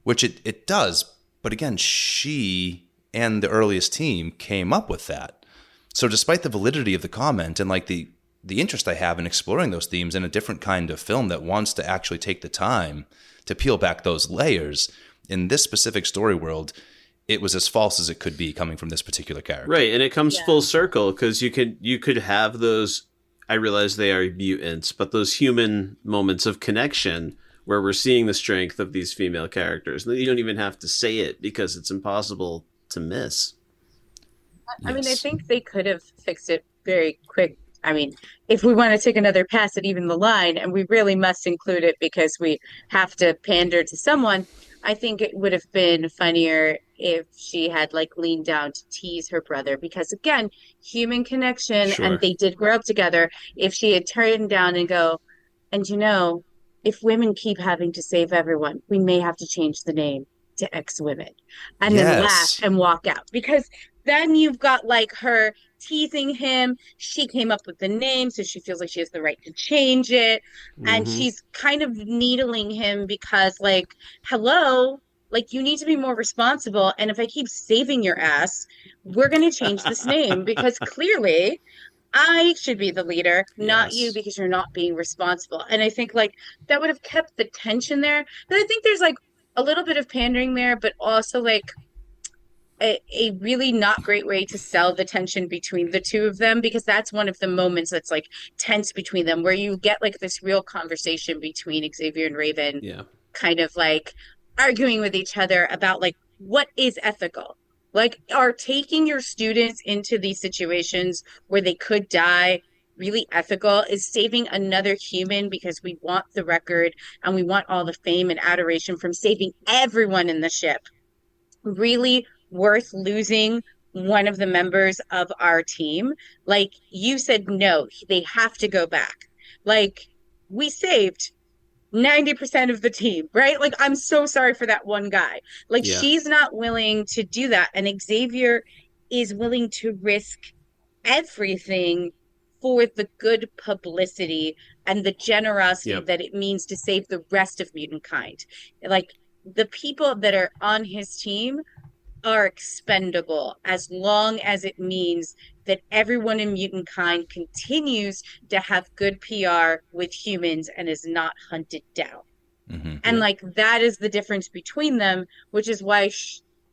which it does. But again, she and the earliest team came up with that. So despite the validity of the comment and like the interest I have in exploring those themes in a different kind of film that wants to actually take the time to peel back those layers, in this specific story world, it was as false as it could be coming from this particular character. Right, and it comes full circle because you could have those, I realize they are mutants, but those human moments of connection where we're seeing the strength of these female characters. You don't even have to say it because it's impossible to miss. I mean, I think they could have fixed it very quick. I mean, if we want to take another pass at even the line, and we really must include it because we have to pander to someone, I think it would have been funnier if she had like leaned down to tease her brother, because again, human connection, Sure. and they did grow up together. If she had turned down and go, and if women keep having to save everyone, we may have to change the name to X Women, and then laugh and walk out, because then you've got like her teasing him. She came up with the name, so she feels like she has the right to change it. And she's kind of needling him because like, hello, like you need to be more responsible. And if I keep saving your ass, we're going to change this name because clearly I should be the leader, not you, because you're not being responsible. And I think like that would have kept the tension there. But I think there's like a little bit of pandering there, but also like a really not great way to sell the tension between the two of them, because that's one of the moments that's like tense between them, where you get like this real conversation between Xavier and Raven, kind of like arguing with each other about like what is ethical. Like, are taking your students into these situations where they could die really ethical? Is saving another human because we want the record and we want all the fame and adoration from saving everyone in the ship really worth losing one of the members of our team? Like, you said no, they have to go back. Like, we saved 90% of the team, right? Like, I'm so sorry for that one guy. Like, she's not willing to do that, and Xavier is willing to risk everything for the good publicity and the generosity that it means to save the rest of mutant kind. Like, the people that are on his team are expendable as long as it means that everyone in mutant kind continues to have good PR with humans and is not hunted down. And like, that is the difference between them, which is why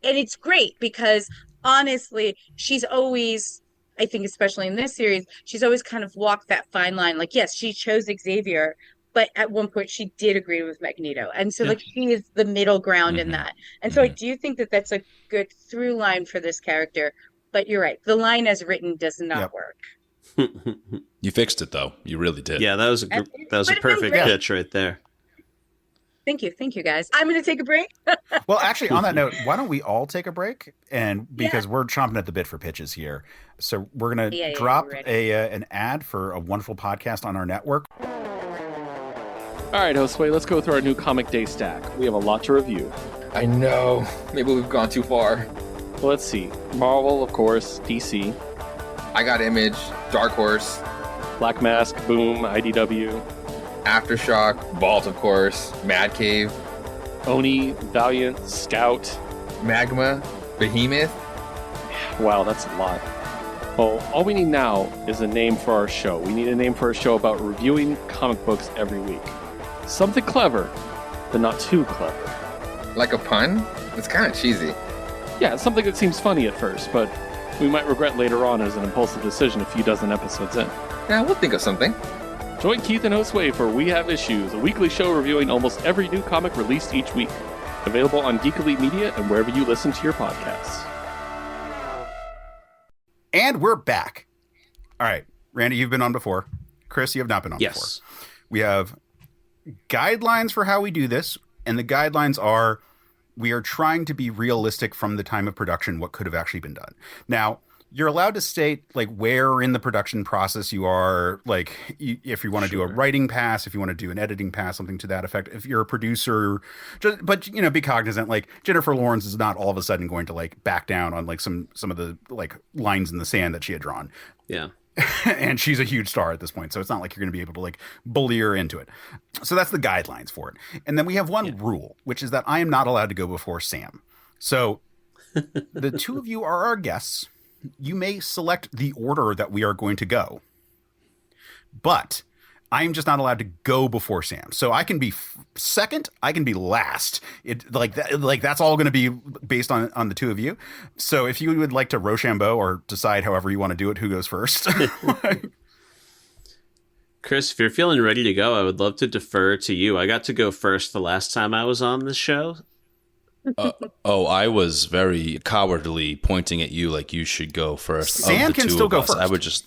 and it's great because honestly, she's always, I think especially in this series, she's always kind of walked that fine line. Like, yes, she chose Xavier, but at one point she did agree with Magneto. And so like, she is the middle ground in that. And so I do think that that's a good through line for this character. But you're right. The line as written does not work. You fixed it though. You really did. Yeah, that was a perfect pitch right there. Thank you, guys. I'm going to take a break. Well, actually, on that note, why don't we all take a break? And because we're chomping at the bit for pitches here. So we're going to drop an ad for a wonderful podcast on our network. All right, Josue, let's go through our new Comic Day stack. We have a lot to review. I know. Maybe we've gone too far. Well, let's see. Marvel, of course. DC. I got Image, Dark Horse, Black Mask, Boom, IDW. Aftershock, Vault, of course, Mad Cave, Oni, Valiant, Scout. Magma, Behemoth. Wow, that's a lot. Well, all we need now is a name for our show. We need a name for a show about reviewing comic books every week. Something clever, but not too clever. Like a pun? It's kind of cheesy. Yeah, something that seems funny at first, but we might regret later on as an impulsive decision a few dozen episodes in. Yeah, we'll think of something. Join Keith and Josue for We Have Issues, a weekly show reviewing almost every new comic released each week. Available on Geek Elite Media and wherever you listen to your podcasts. And we're back. All right. Randy, you've been on before. Kris, you have not been on before. We have guidelines for how we do this. And the guidelines are, we are trying to be realistic from the time of production, what could have actually been done. Now, you're allowed to state like where in the production process you are, like if you want to do a writing pass, if you want to do an editing pass, something to that effect. If you're a producer, but you know, be cognizant, like Jennifer Lawrence is not all of a sudden going to like back down on like some of the like lines in the sand that she had drawn. Yeah. And she's a huge star at this point, so it's not like you're going to be able to like bully her into it. So that's the guidelines for it. And then we have one rule, which is that I am not allowed to go before Sam. So the two of you are our guests. You may select the order that we are going to go, but I am just not allowed to go before Sam. So I can be second, I can be last. That's all going to be based on the two of you. So if you would like to Rochambeau or decide however you want to do it, who goes first? Kris, if you're feeling ready to go, I would love to defer to you. I got to go first the last time I was on the show. I was very cowardly pointing at you like you should go first. Sam can still go first.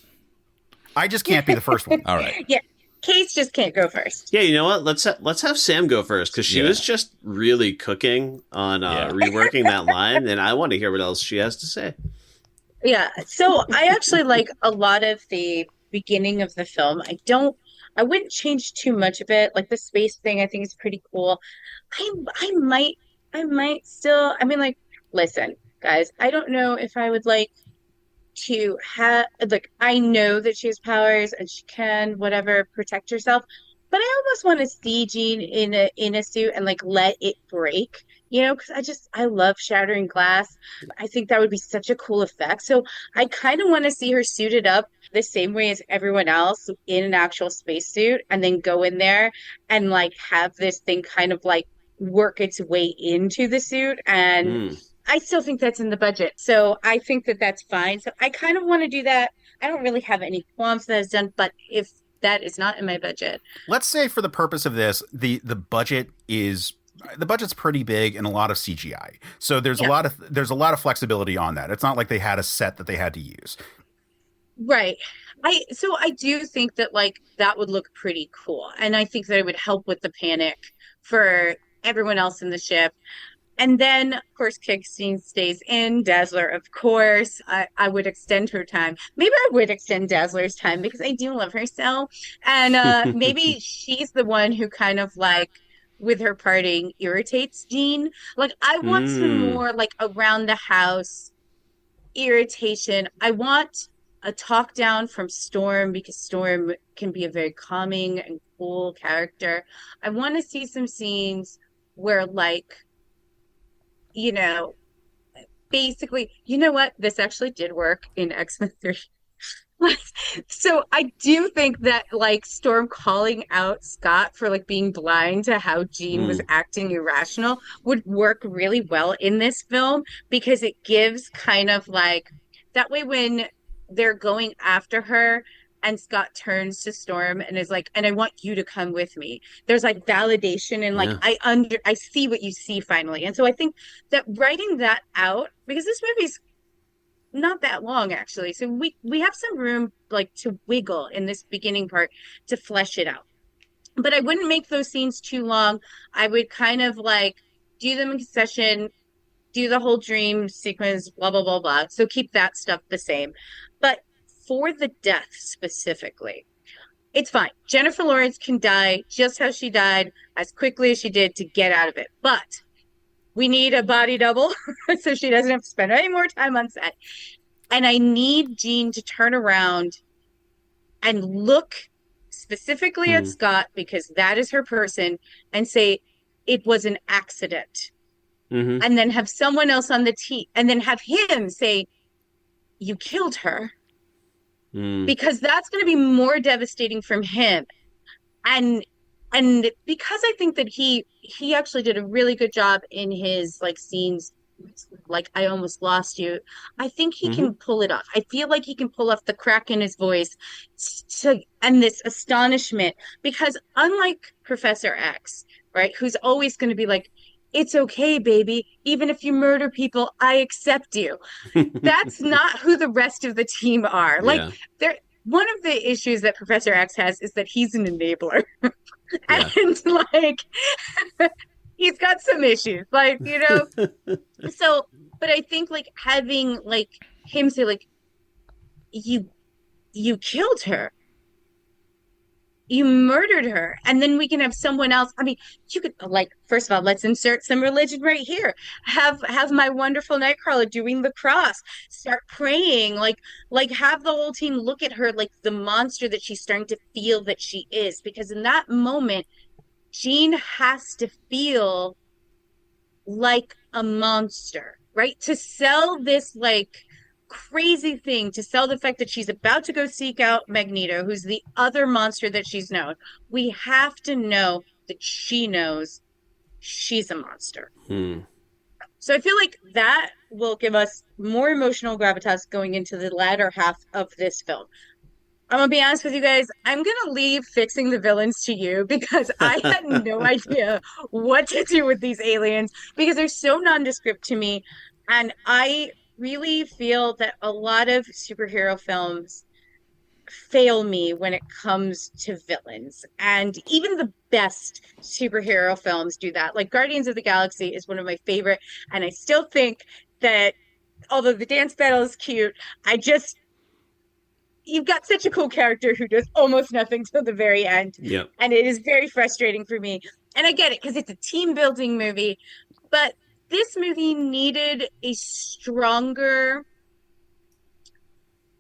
I just can't be the first one. All right. Yeah. Case just can't go first. Yeah, you know what? Let's have Sam go first because she was just really cooking on reworking that line, and I want to hear what else she has to say. Yeah. So I actually like a lot of the beginning of the film. I wouldn't change too much of it. Like the space thing, I think is pretty cool. I might still, I mean, like, listen, guys, I don't know if I would like to have, like, I know that she has powers and she can, whatever, protect herself, but I almost want to see Jean in a suit and, like, let it break, you know, because I love shattering glass. I think that would be such a cool effect. So I kind of want to see her suited up the same way as everyone else in an actual spacesuit and then go in there and, like, have this thing kind of, like, work its way into the suit, and I still think that's in the budget, so I think that that's fine. So I kind of want to do that. I don't really have any qualms that is done, but if that is not in my budget, let's say for the purpose of this, the budget's pretty big and a lot of CGI, so there's a lot of flexibility on that. It's not like they had a set that they had to use, right? I do think that like that would look pretty cool, and I think that it would help with the panic for everyone else in the ship. And then, of course, Kickstein stays in. Dazzler, of course. I would extend her time. Maybe I would extend Dazzler's time because I do love her so. And maybe she's the one who kind of like, with her parting, irritates Jean. Like, I want some more like around the house irritation. I want a talk down from Storm because Storm can be a very calming and cool character. I want to see some scenes where, like, you know, basically, you know what? This actually did work in X-Men 3. So I do think that, like, Storm calling out Scott for, like, being blind to how Jean was acting irrational would work really well in this film because it gives kind of, like, that way when they're going after her and Scott turns to Storm and is like, and I want you to come with me. There's like validation and like, I see what you see finally. And so I think that writing that out, because this movie's not that long actually. So we have some room like to wiggle in this beginning part to flesh it out. But I wouldn't make those scenes too long. I would kind of like do them in succession, do the whole dream sequence, blah, blah, blah, blah. So keep that stuff the same. But for the death specifically, it's fine. Jennifer Lawrence can die just how she died, as quickly as she did to get out of it. But we need a body double so she doesn't have to spend any more time on set. And I need Jean to turn around and look specifically at Scott, because that is her person, and say, it was an accident. And then have someone else on the team, and then have him say, you killed her. Because that's going to be more devastating from him. And because I think that he actually did a really good job in his like scenes, like I almost lost you. I think he can pull it off. I feel like he can pull off the crack in his voice and this astonishment, because unlike Professor X, right, who's always going to be like, it's okay, baby. Even if you murder people, I accept you. That's not who the rest of the team are. Like, one of the issues that Professor X has is that he's an enabler. And like, he's got some issues, like, you know. So, but I think like having like him say like, you killed her. You murdered her. And then we can have someone else. I mean, you could, like, first of all, let's insert some religion right here. Have my wonderful Nightcrawler doing the cross. Start praying. Like have the whole team look at her like the monster that she's starting to feel that she is. Because in that moment, Jean has to feel like a monster, right? To sell this, like, crazy thing, to sell the fact that she's about to go seek out Magneto, who's the other monster that she's known. We have to know that she knows she's a monster. So I feel like that will give us more emotional gravitas going into the latter half of this film. I'm gonna be honest with you guys, I'm gonna leave fixing the villains to you, because I had no idea what to do with these aliens, because they're so nondescript to me. And I really feel that a lot of superhero films fail me when it comes to villains. And even the best superhero films do that. Like Guardians of the Galaxy is one of my favorite. And I still think that although the dance battle is cute, you've got such a cool character who does almost nothing till the very end. Yep. And it is very frustrating for me. And I get it, because it's a team building movie. But this movie needed a stronger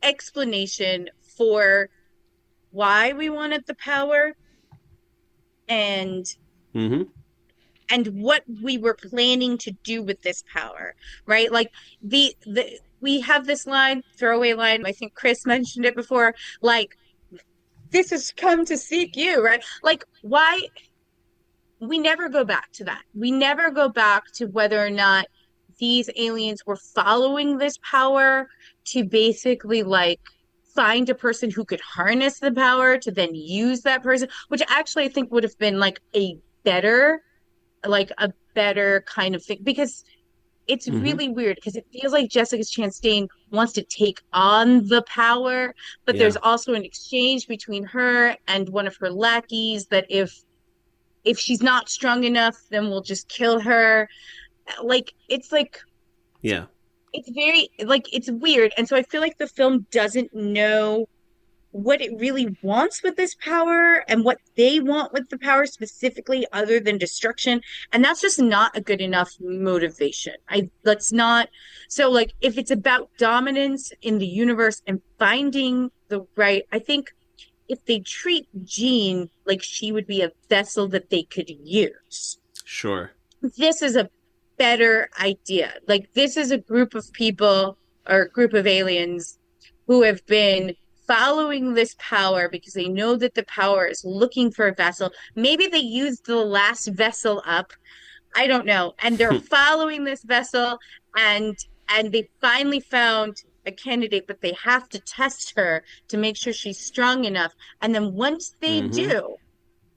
explanation for why we wanted the power and what we were planning to do with this power, right? Like we have this line, throwaway line, I think Kris mentioned it before, like, this has come to seek you, right? Like, why? We never go back to that. We never go back to whether or not these aliens were following this power to basically like find a person who could harness the power to then use that person, which actually I think would have been like a better kind of thing, because it's really weird, because it feels like Jessica Chastain wants to take on the power, but there's also an exchange between her and one of her lackeys that if she's not strong enough, then we'll just kill her. Like, it's like, it's very, like, it's weird. And so I feel like the film doesn't know what it really wants with this power and what they want with the power specifically, other than destruction. And that's just not a good enough motivation. So like, if it's about dominance in the universe and finding the right, I think if they treat Jean like she would be a vessel that they could use. Sure. This is a better idea. Like, this is a group of people or a group of aliens who have been following this power because they know that the power is looking for a vessel. Maybe they used the last vessel up. I don't know. And they're following this vessel, and they finally found a candidate, but they have to test her to make sure she's strong enough. And then once they do,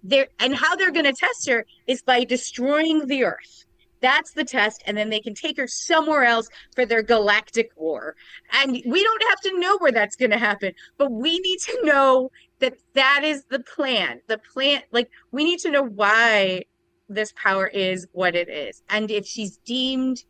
how they're going to test her is by destroying the Earth. That's the test, and then they can take her somewhere else for their galactic war. And we don't have to know where that's going to happen, but we need to know that that is the plan. The plan, like, we need to know why this power is what it is. And if she's deemed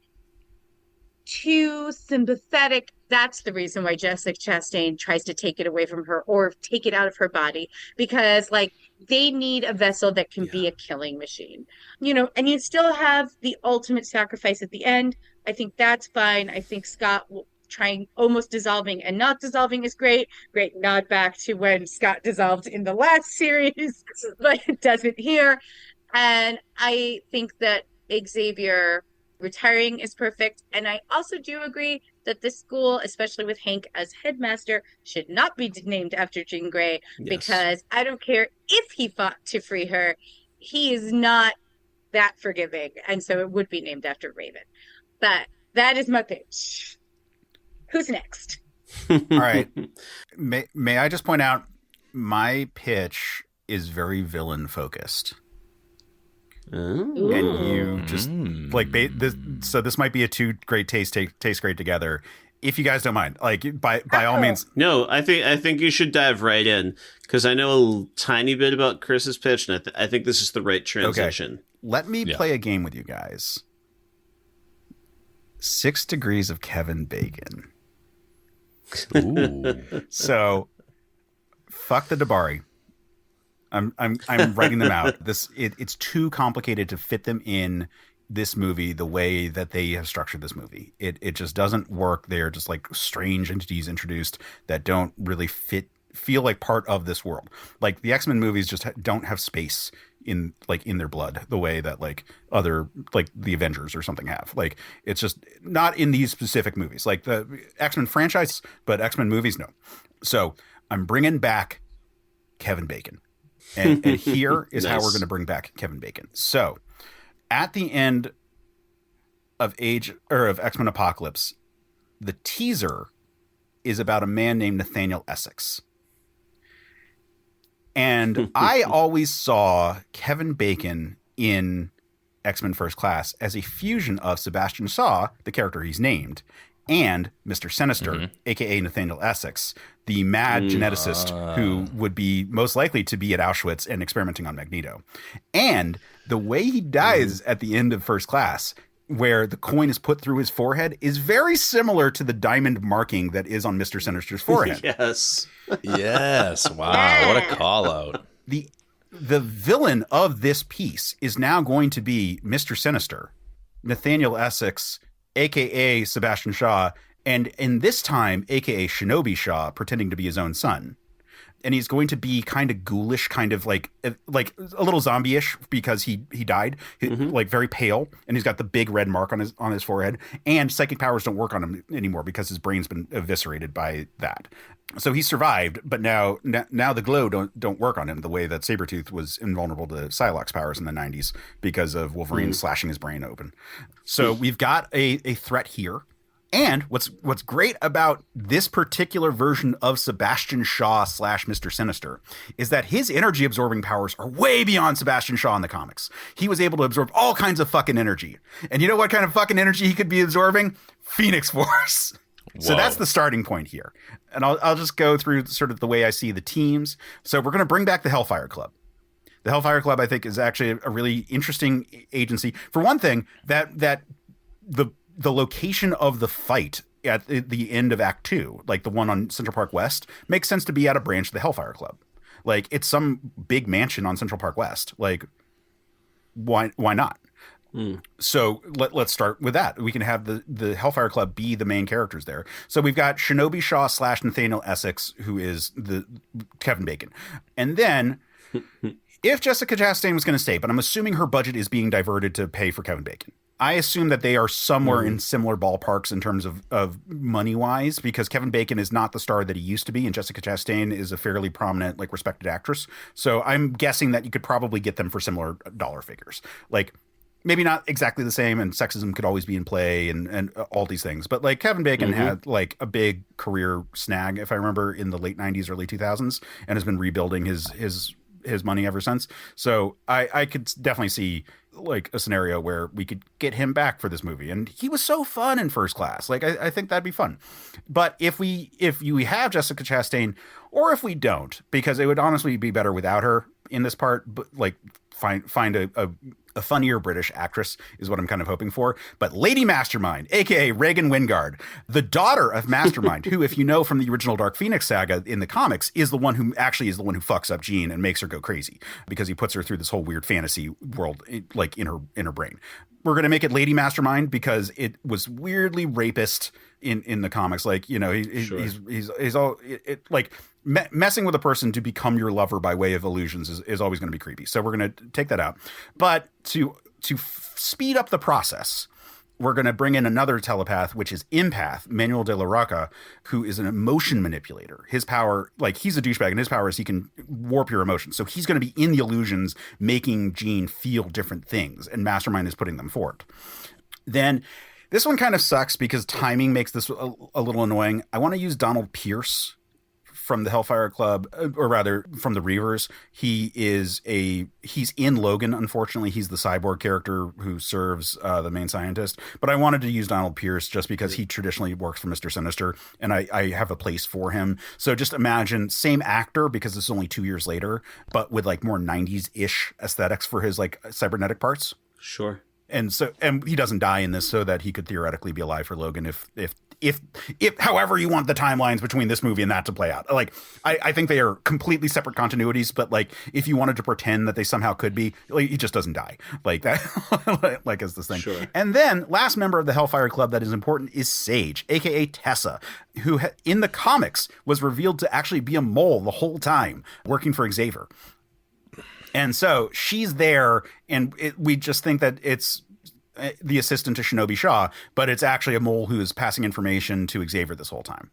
too sympathetic, that's the reason why Jessica Chastain tries to take it away from her or take it out of her body, because like they need a vessel that can be a killing machine, and you still have the ultimate sacrifice at the end. I think that's fine. I think Scott trying almost dissolving and not dissolving is great. Great nod back to when Scott dissolved in the last series, but it doesn't here. And I think that Xavier retiring is perfect. And I also do agree that this school, especially with Hank as headmaster, should not be named after Jean Grey, because I don't care if he fought to free her. He is not that forgiving. And so it would be named after Raven. But that is my pitch. Who's next? All right. May I just point out, my pitch is very villain focused. Ooh. And you just like this. So this might be a two great taste great together. If you guys don't mind, like by all means. No, I think you should dive right in, because I know a tiny bit about Chris's pitch, and I think this is the right transition. Okay. Let me play a game with you guys. 6 Degrees of Kevin Bacon. Ooh. So, fuck the Dabari. I'm writing them out. It's too complicated to fit them in this movie the way that they have structured this movie. It just doesn't work. They're just like strange entities introduced that don't really feel like part of this world. Like the X-Men movies just don't have space in their blood the way that like other like the Avengers or something have. Like it's just not in these specific movies. Like the X-Men franchise, but X-Men movies, no. So I'm bringing back Kevin Bacon. And here is how we're going to bring back Kevin Bacon. So, at the end of X-Men Apocalypse, the teaser is about a man named Nathaniel Essex. And I always saw Kevin Bacon in X-Men First Class as a fusion of Sebastian Shaw, the character he's named, and Mr. Sinister, a.k.a. Nathaniel Essex, the mad geneticist who would be most likely to be at Auschwitz and experimenting on Magneto. And the way he dies at the end of First Class, where the coin is put through his forehead, is very similar to the diamond marking that is on Mr. Sinister's forehead. Yes. Yes. Wow. What a call out. The villain of this piece is now going to be Mr. Sinister, Nathaniel Essex, a.k.a. Sebastian Shaw, and in this time, a.k.a. Shinobi Shaw, pretending to be his own son. And he's going to be kind of ghoulish, kind of like a little zombie-ish because he died, like very pale, and he's got the big red mark on his forehead. And psychic powers don't work on him anymore because his brain's been eviscerated by that. So he survived, but now the glow don't work on him the way that Sabretooth was invulnerable to Psylocke's powers in the 90s because of Wolverine slashing his brain open. So we've got a threat here. And what's great about this particular version of Sebastian Shaw / Mr. Sinister is that his energy absorbing powers are way beyond Sebastian Shaw in the comics. He was able to absorb all kinds of fucking energy. And you know what kind of fucking energy he could be absorbing? Phoenix Force. Whoa. So that's the starting point here. And I'll just go through sort of the way I see the teams. So we're going to bring back the Hellfire Club. The Hellfire Club, I think, is actually a really interesting agency. For one thing, that the location of the fight at the end of Act 2, like the one on Central Park West, makes sense to be at a branch of the Hellfire Club. Like, it's some big mansion on Central Park West. Like, why not? So let's start with that. We can have the Hellfire Club be the main characters there. So we've got Shinobi Shaw / Nathaniel Essex, who is the Kevin Bacon. And then, if Jessica Chastain was going to stay, but I'm assuming her budget is being diverted to pay for Kevin Bacon. I assume that they are somewhere in similar ballparks in terms of money-wise, because Kevin Bacon is not the star that he used to be, and Jessica Chastain is a fairly prominent, like, respected actress. So I'm guessing that you could probably get them for similar dollar figures. Like, maybe not exactly the same, and sexism could always be in play, and all these things. But, like, Kevin Bacon had, like, a big career snag, if I remember, in the late 90s, early 2000s, and has been rebuilding his money ever since. So I could definitely see like a scenario where we could get him back for this movie. And he was so fun in First Class. Like, I think that'd be fun. But if we have Jessica Chastain, or if we don't, because it would honestly be better without her in this part, but like find a A funnier British actress is what I'm kind of hoping for. But Lady Mastermind, aka Regan Wingard, the daughter of Mastermind, who, if you know from the original Dark Phoenix saga in the comics, is the one who fucks up Jean and makes her go crazy because he puts her through this whole weird fantasy world, like in her brain. We're going to make it Lady Mastermind because it was weirdly rapist in the comics. Like, you know, he's all like messing with a person to become your lover by way of illusions is always going to be creepy. So we're going to take that out. But to speed up the process, we're going to bring in another telepath, which is Empath, Manuel de la Roca, who is an emotion manipulator. His power, like, he's a douchebag, and his power is he can warp your emotions. So he's going to be in the illusions, making Jean feel different things, and Mastermind is putting them forward. Then this one kind of sucks because timing makes this a little annoying. I want to use Donald Pierce from the Hellfire Club, or rather from the Reavers. He's in Logan. Unfortunately, he's the cyborg character who serves the main scientist. But I wanted to use Donald Pierce just because he traditionally works for Mr. Sinister, and I have a place for him. So just imagine same actor, because it's only 2 years later, but with like more 90s-ish aesthetics for his like cybernetic parts. Sure. And he doesn't die in this, so that he could theoretically be alive for Logan if however you want the timelines between this movie and that to play out. Like, I think they are completely separate continuities, but like if you wanted to pretend that they somehow could be, like, he just doesn't die like that. Like, as this thing. Sure. And then last member of the Hellfire Club that is important is Sage, aka Tessa, who in the comics was revealed to actually be a mole the whole time working for Xavier. And so she's there, and we just think that it's the assistant to Shinobi Shaw, but it's actually a mole who is passing information to Xavier this whole time.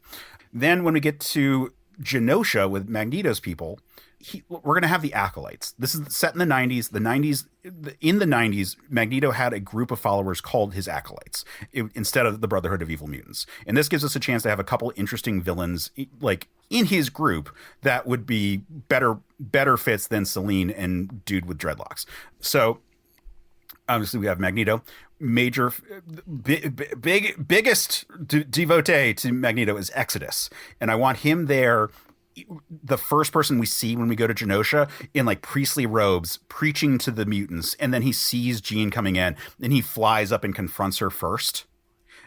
Then when we get to Genosha with Magneto's people, we're going to have the Acolytes. This is set in the 90s. In the 90s, Magneto had a group of followers called his Acolytes instead of the Brotherhood of Evil Mutants. And this gives us a chance to have a couple interesting villains like in his group that would be better fits than Selene and Dude with Dreadlocks. So obviously we have Magneto. Biggest devotee to Magneto is Exodus. And I want him there, the first person we see when we go to Genosha, in like priestly robes, preaching to the mutants. And then he sees Jean coming in, and he flies up and confronts her first.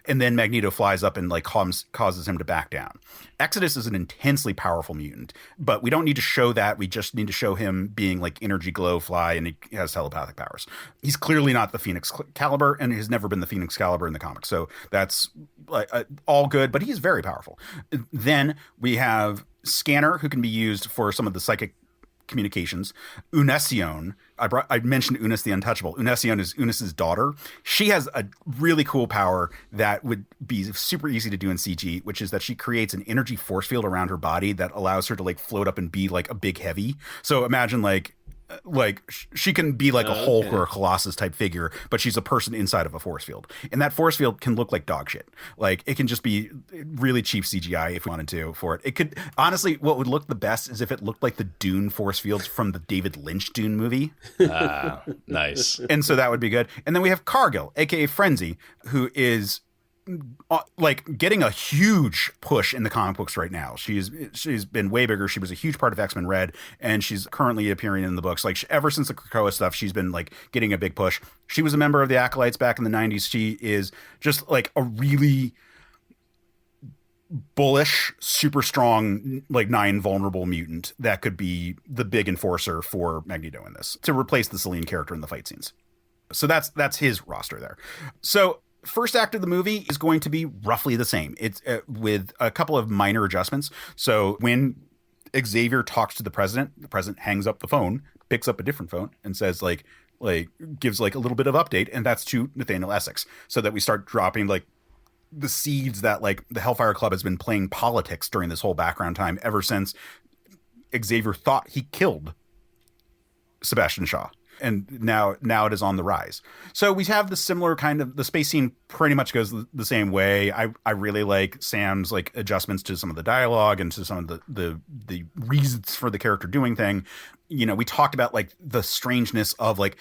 And then Magneto flies up and like causes him to back down. Exodus is an intensely powerful mutant, but we don't need to show that. We just need to show him being like energy glow fly, and he has telepathic powers. He's clearly not the Phoenix caliber, and has never been the Phoenix caliber in the comics. So that's all good, but he's very powerful. Then we have Scanner, who can be used for some of the psychic communications. Unasion, I mentioned Unis the Untouchable. Unasion is Unis's daughter. She has a really cool power that would be super easy to do in CG, which is that she creates an energy force field around her body that allows her to like float up and be like a big heavy. So imagine like she can be like a Hulk or a Colossus type figure, but she's a person inside of a force field. And that force field can look like dog shit. Like, it can just be really cheap CGI if we wanted to for it. It could, honestly, what would look the best is if it looked like the Dune force fields from the David Lynch Dune movie. Nice. And so that would be good. And then we have Cargill, aka Frenzy, who is like getting a huge push in the comic books right now. She's been way bigger. She was a huge part of X-Men Red, and she's currently appearing in the books. Like, ever since the Krakoa stuff, she's been like getting a big push. She was a member of the Acolytes back in the 90s. She is just like a really bullish, super strong, like non-vulnerable mutant that could be the big enforcer for Magneto in this, to replace the Selene character in the fight scenes. So that's his roster there. So first act of the movie is going to be roughly the same. It's with a couple of minor adjustments. So when Xavier talks to the president hangs up the phone, picks up a different phone, and says like gives like a little bit of update, and that's to Nathaniel Essex, so that we start dropping like the seeds that like the Hellfire Club has been playing politics during this whole background time ever since Xavier thought he killed Sebastian Shaw. And now it is on the rise. So we have the similar kind of, the space scene pretty much goes the same way. I really like Sam's like adjustments to some of the dialogue and to some of the reasons for the character doing thing. You know, we talked about like the strangeness of like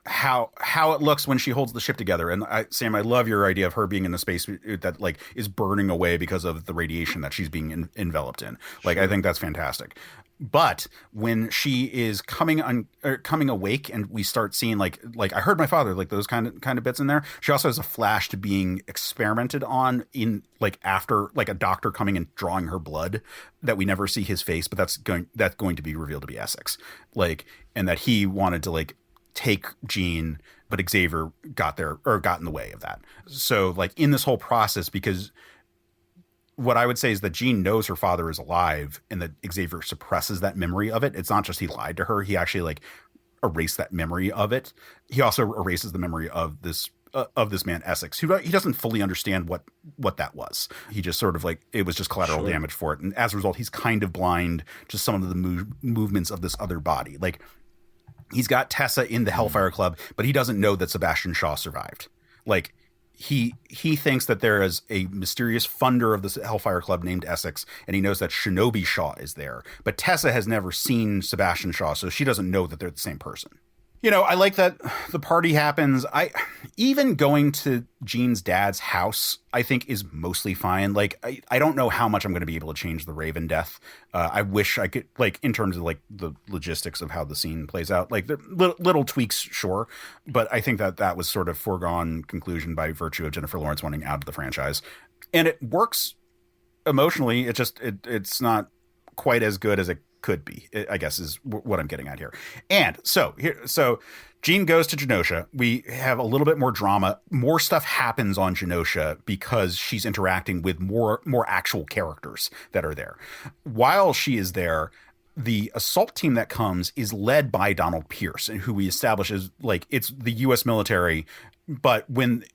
how it looks when she holds the ship together. And Sam, I love your idea of her being in the space that like is burning away because of the radiation that she's being enveloped in. Like, I think that's fantastic. But when she is coming awake and we start seeing like I heard my father, like those kind of bits in there, she also has a flash to being experimented on in like after like a doctor coming and drawing her blood that we never see his face, but that's going to be revealed to be Essex. Like, and that he wanted to like take Jean, but Xavier got in the way of that. So like in this whole process, because what I would say is that Jean knows her father is alive and that Xavier suppresses that memory of it. It's not just he lied to her. He actually like erased that memory of it. He also erases the memory of this man, Essex, who he doesn't fully understand what that was. He just sort of like, it was just collateral damage for it. And as a result, he's kind of blind to some of the movements of this other body. Like, he's got Tessa in the Hellfire Club, but he doesn't know that Sebastian Shaw survived. Like, he thinks that there is a mysterious funder of this Hellfire Club named Essex, and he knows that Shinobi Shaw is there. But Tessa has never seen Sebastian Shaw, so she doesn't know that they're the same person. You know, I like that the party happens. Even going to Jean's dad's house, I think, is mostly fine. Like, I don't know how much I'm going to be able to change the Raven death. I wish I could, like, in terms of, like, the logistics of how the scene plays out. Like, the little tweaks, sure. But I think that was sort of foregone conclusion by virtue of Jennifer Lawrence wanting out of the franchise. And it works emotionally. It's not quite as good as it could be, I guess, is what I'm getting at here. And so Jean goes to Genosha. We have a little bit more drama. More stuff happens on Genosha because she's interacting with more actual characters that are there. While she is there, the assault team that comes is led by Donald Pierce, who we establish as like, it's the U.S. military. But when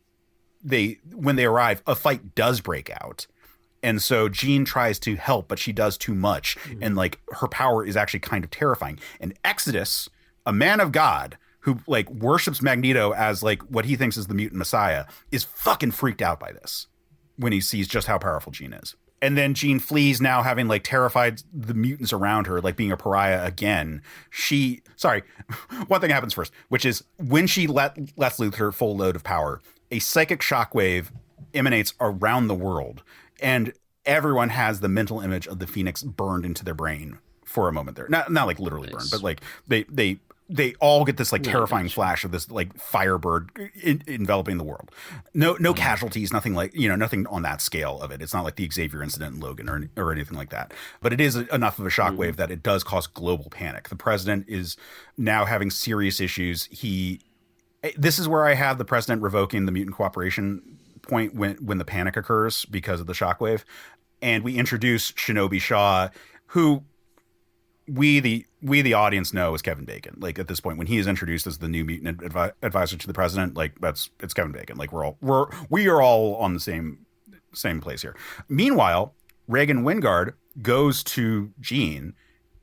they arrive, a fight does break out. And so Jean tries to help, but she does too much. And like, her power is actually kind of terrifying. And Exodus, a man of God who like worships Magneto as like what he thinks is the mutant messiah, is fucking freaked out by this when he sees just how powerful Jean is. And then Jean flees, now having like terrified the mutants around her, like being a pariah again. One thing happens first, which is when she lets loose her full load of power, a psychic shockwave emanates around the world. And everyone has the mental image of the Phoenix burned into their brain for a moment there. Not like literally burned, but like they all get this like terrifying flash of this like Firebird enveloping the world. No casualties, nothing like, nothing on that scale of it. It's not like the Xavier incident in Logan or anything like that. But it is enough of a shockwave that it does cause global panic. The president is now having serious issues. This is where I have the president revoking the mutant cooperation point when the panic occurs because of the shockwave, and we introduce Shinobi Shaw, who we the audience know is Kevin Bacon. Like, at this point, when he is introduced as the new mutant advisor to the president, like it's Kevin Bacon. Like, we are all on the same place here. Meanwhile, Regan Wingard goes to Jean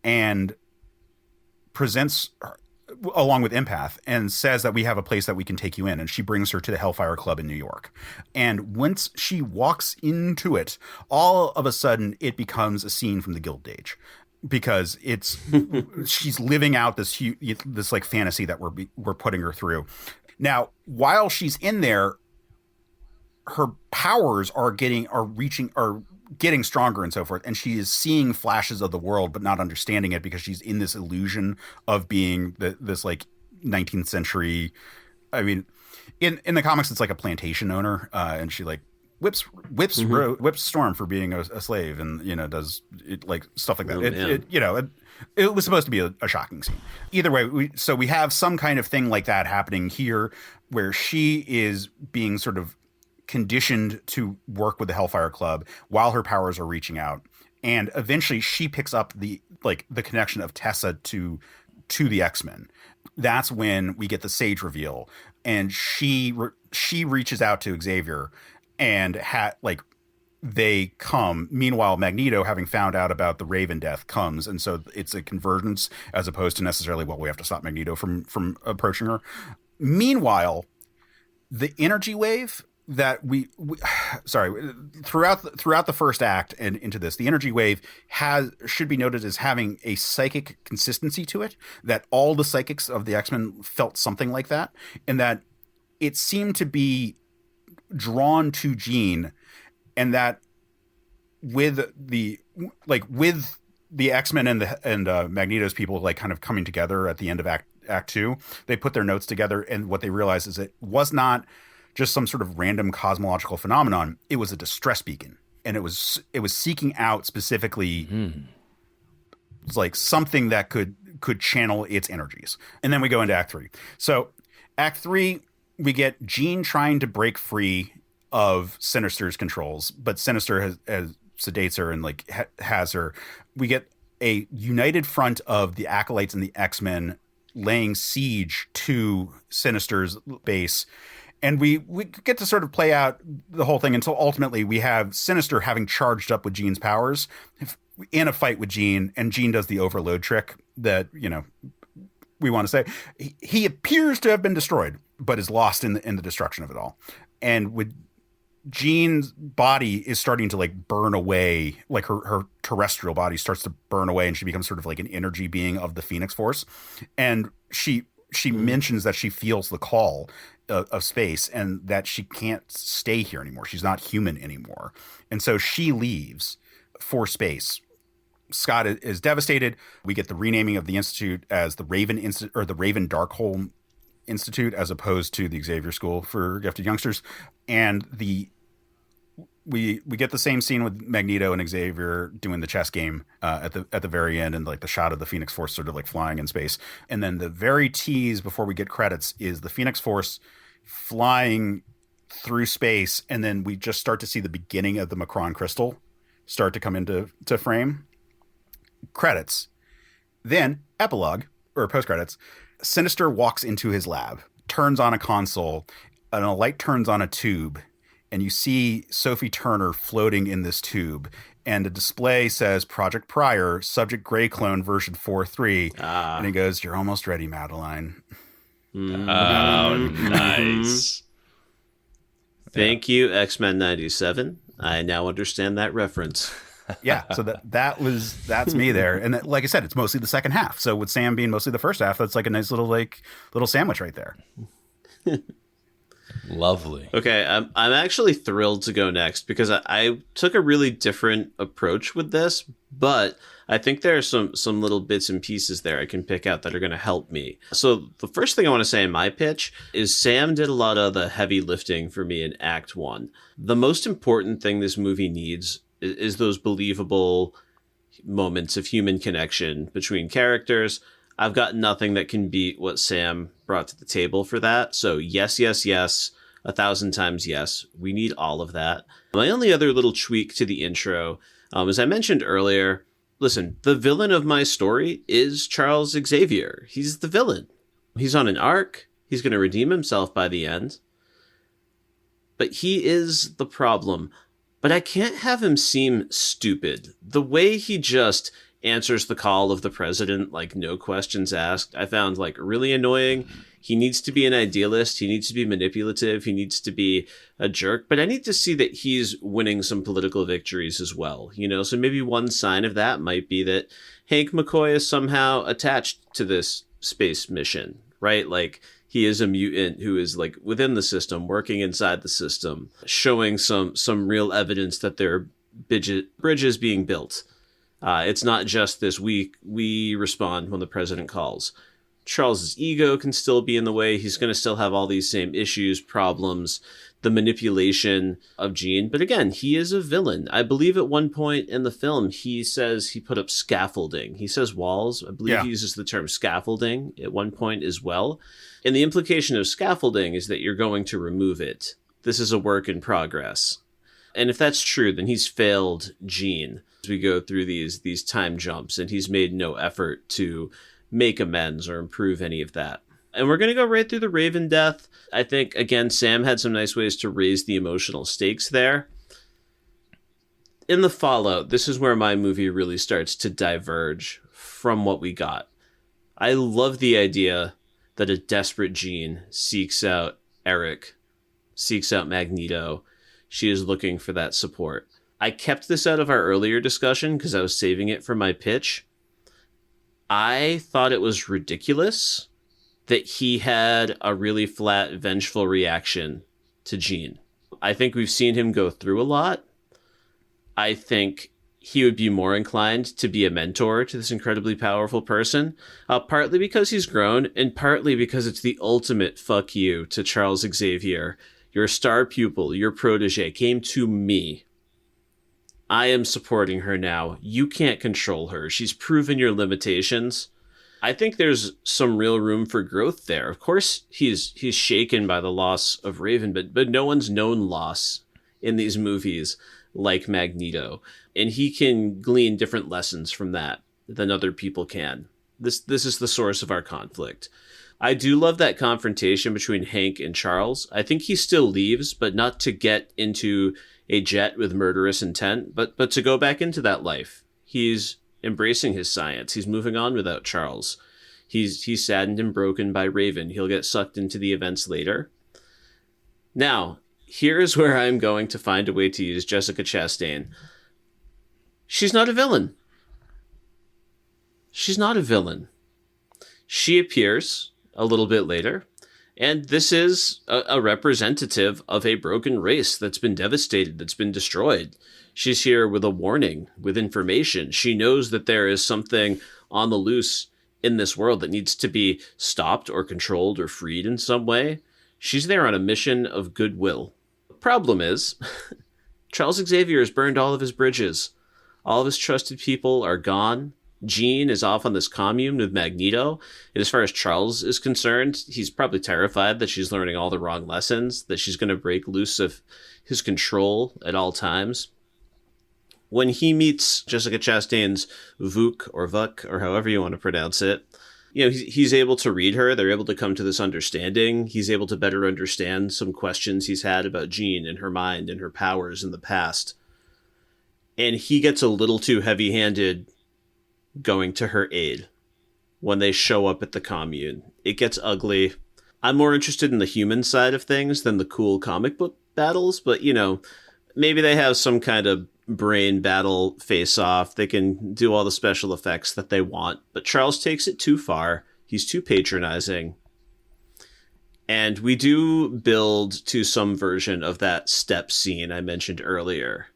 and presents her, along with Empath, and says that we have a place that we can take you in. And she brings her to the Hellfire Club in New York. And once she walks into it, all of a sudden it becomes a scene from the Gilded Age, because she's living out this like fantasy that we're putting her through. Now, while she's in there, her powers are getting stronger and so forth, and she is seeing flashes of the world but not understanding it, because she's in this illusion of being this like 19th century. I mean, in the comics it's like a plantation owner, and she like whips Storm for being a slave, and does it, like stuff like that. It was supposed to be a shocking scene. Either way, we have some kind of thing like that happening here, where she is being sort of conditioned to work with the Hellfire Club while her powers are reaching out, and eventually she picks up the connection of Tessa to the X-Men. That's when we get the Sage reveal, and she reaches out to Xavier, and they come. Meanwhile, Magneto, having found out about the Raven death, comes, and so it's a convergence as opposed to necessarily, well, we have to stop Magneto from approaching her. Meanwhile, the energy wave that we sorry, throughout the first act and into this, the energy wave should be noted as having a psychic consistency to it, that all the psychics of the X-Men felt something like that, and that it seemed to be drawn to Jean, and that with the X-Men and Magneto's people like kind of coming together at the end of Act 2, they put their notes together, and what they realized is it was not just some sort of random cosmological phenomenon. It was a distress beacon, and it was seeking out specifically like something that could channel its energies. And then we go into Act 3. So Act 3, we get Jean trying to break free of Sinister's controls, but Sinister has sedates her and like has her. We get a united front of the Acolytes and the X-Men laying siege to Sinister's base. And we get to sort of play out the whole thing until ultimately we have Sinister having charged up with Jean's powers in a fight with Jean, and Jean does the overload trick that, you know, we want to say. He appears to have been destroyed, but is lost in the destruction of it all. And with Jean's body is starting to like burn away, like her terrestrial body starts to burn away, and she becomes sort of like an energy being of the Phoenix Force. And she mentions that she feels the call of space, and that she can't stay here anymore. She's not human anymore. And so she leaves for space. Scott is devastated. We get the renaming of the institute as the Raven Institute, or the Raven Darkholme Institute, as opposed to the Xavier School for Gifted Youngsters. And we get the same scene with Magneto and Xavier doing the chess game at the very end, and like the shot of the Phoenix Force sort of like flying in space. And then the very tease before we get credits is the Phoenix Force flying through space, and then we just start to see the beginning of the Macron crystal start to come into frame. Credits. Then epilogue, or post credits. Sinister walks into his lab, turns on a console, and a light turns on a tube, and you see Sophie Turner floating in this tube, and a display says Project Prior, Subject Grey Clone version 4.3. And he goes, "You're almost ready, Madeline." Oh, nice. Thank you, X-Men 97. I now understand that reference. Yeah, so that's me there. And like I said, it's mostly the second half. So with Sam being mostly the first half, that's like a nice little sandwich right there. Lovely. Okay, I'm actually thrilled to go next because I took a really different approach with this, but I think there are some little bits and pieces there I can pick out that are going to help me. So the first thing I want to say in my pitch is Sam did a lot of the heavy lifting for me in Act 1. The most important thing this movie needs is those believable moments of human connection between characters. I've got nothing that can beat what Sam brought to the table for that. So yes, 1,000 times yes. We need all of that. My only other little tweak to the intro, as I mentioned earlier, listen, the villain of my story is Charles Xavier. He's the villain. He's on an arc. He's going to redeem himself by the end. But he is the problem. But I can't have him seem stupid. The way he just answers the call of the president, like no questions asked, I found like really annoying. He needs to be an idealist. He needs to be manipulative. He needs to be a jerk. But I need to see that he's winning some political victories as well. You know, so maybe one sign of that might be that Hank McCoy is somehow attached to this space mission, right? Like he is a mutant who is like within the system, working inside the system, showing some real evidence that there are bridges being built. It's not just this we respond when the president calls. Charles's ego can still be in the way. He's going to still have all these same issues, problems, the manipulation of Jean. But again, he is a villain. I believe at one point in the film, he says he put up scaffolding. He says walls. I believe he uses the term scaffolding at one point as well. And the implication of scaffolding is that you're going to remove it. This is a work in progress. And if that's true, then he's failed Jean as we go through these time jumps, and he's made no effort to make amends or improve any of that. And we're going to go right through the Raven death. I think, again, Sam had some nice ways to raise the emotional stakes there. In the fallout, this is where my movie really starts to diverge from what we got. I love the idea that a desperate Jean seeks out Eric seeks out Magneto. She is looking for that support. I kept this out of our earlier discussion because I was saving it for my pitch. I thought it was ridiculous that he had a really flat, vengeful reaction to Jean. I think we've seen him go through a lot. I think he would be more inclined to be a mentor to this incredibly powerful person, partly because he's grown, and partly because it's the ultimate fuck you to Charles Xavier. Your star pupil, your protege, came to me. I am supporting her now. You can't control her. She's proven your limitations. I think there's some real room for growth there. Of course, he's shaken by the loss of Raven, but no one's known loss in these movies like Magneto, and he can glean different lessons from that than other people can. This is the source of our conflict. I do love that confrontation between Hank and Charles. I think he still leaves, but not to get into a jet with murderous intent, but to go back into that life. He's embracing his science. He's moving on without Charles. He's saddened and broken by Raven. He'll get sucked into the events later. Now, here's where I'm going to find a way to use Jessica Chastain. She's not a villain. She's not a villain. She appears a little bit later, and this is a representative of a broken race that's been devastated, that's been destroyed. She's here with a warning, with information. She knows that there is something on the loose in this world that needs to be stopped or controlled or freed in some way. She's there on a mission of goodwill. The problem is, Charles Xavier has burned all of his bridges. All of his trusted people are gone. Jean is off on this commune with Magneto. And as far as Charles is concerned, he's probably terrified that she's learning all the wrong lessons, that she's going to break loose of his control at all times. When he meets Jessica Chastain's Vuk or however you want to pronounce it, he's able to read her. They're able to come to this understanding. He's able to better understand some questions he's had about Jean and her mind and her powers in the past. And he gets a little too heavy-handed going to her aid when they show up at the commune. It gets ugly. I'm more interested in the human side of things than the cool comic book battles, but, maybe they have some kind of brain battle face-off. They can do all the special effects that they want, but Charles takes it too far. He's too patronizing. And we do build to some version of that step scene I mentioned earlier.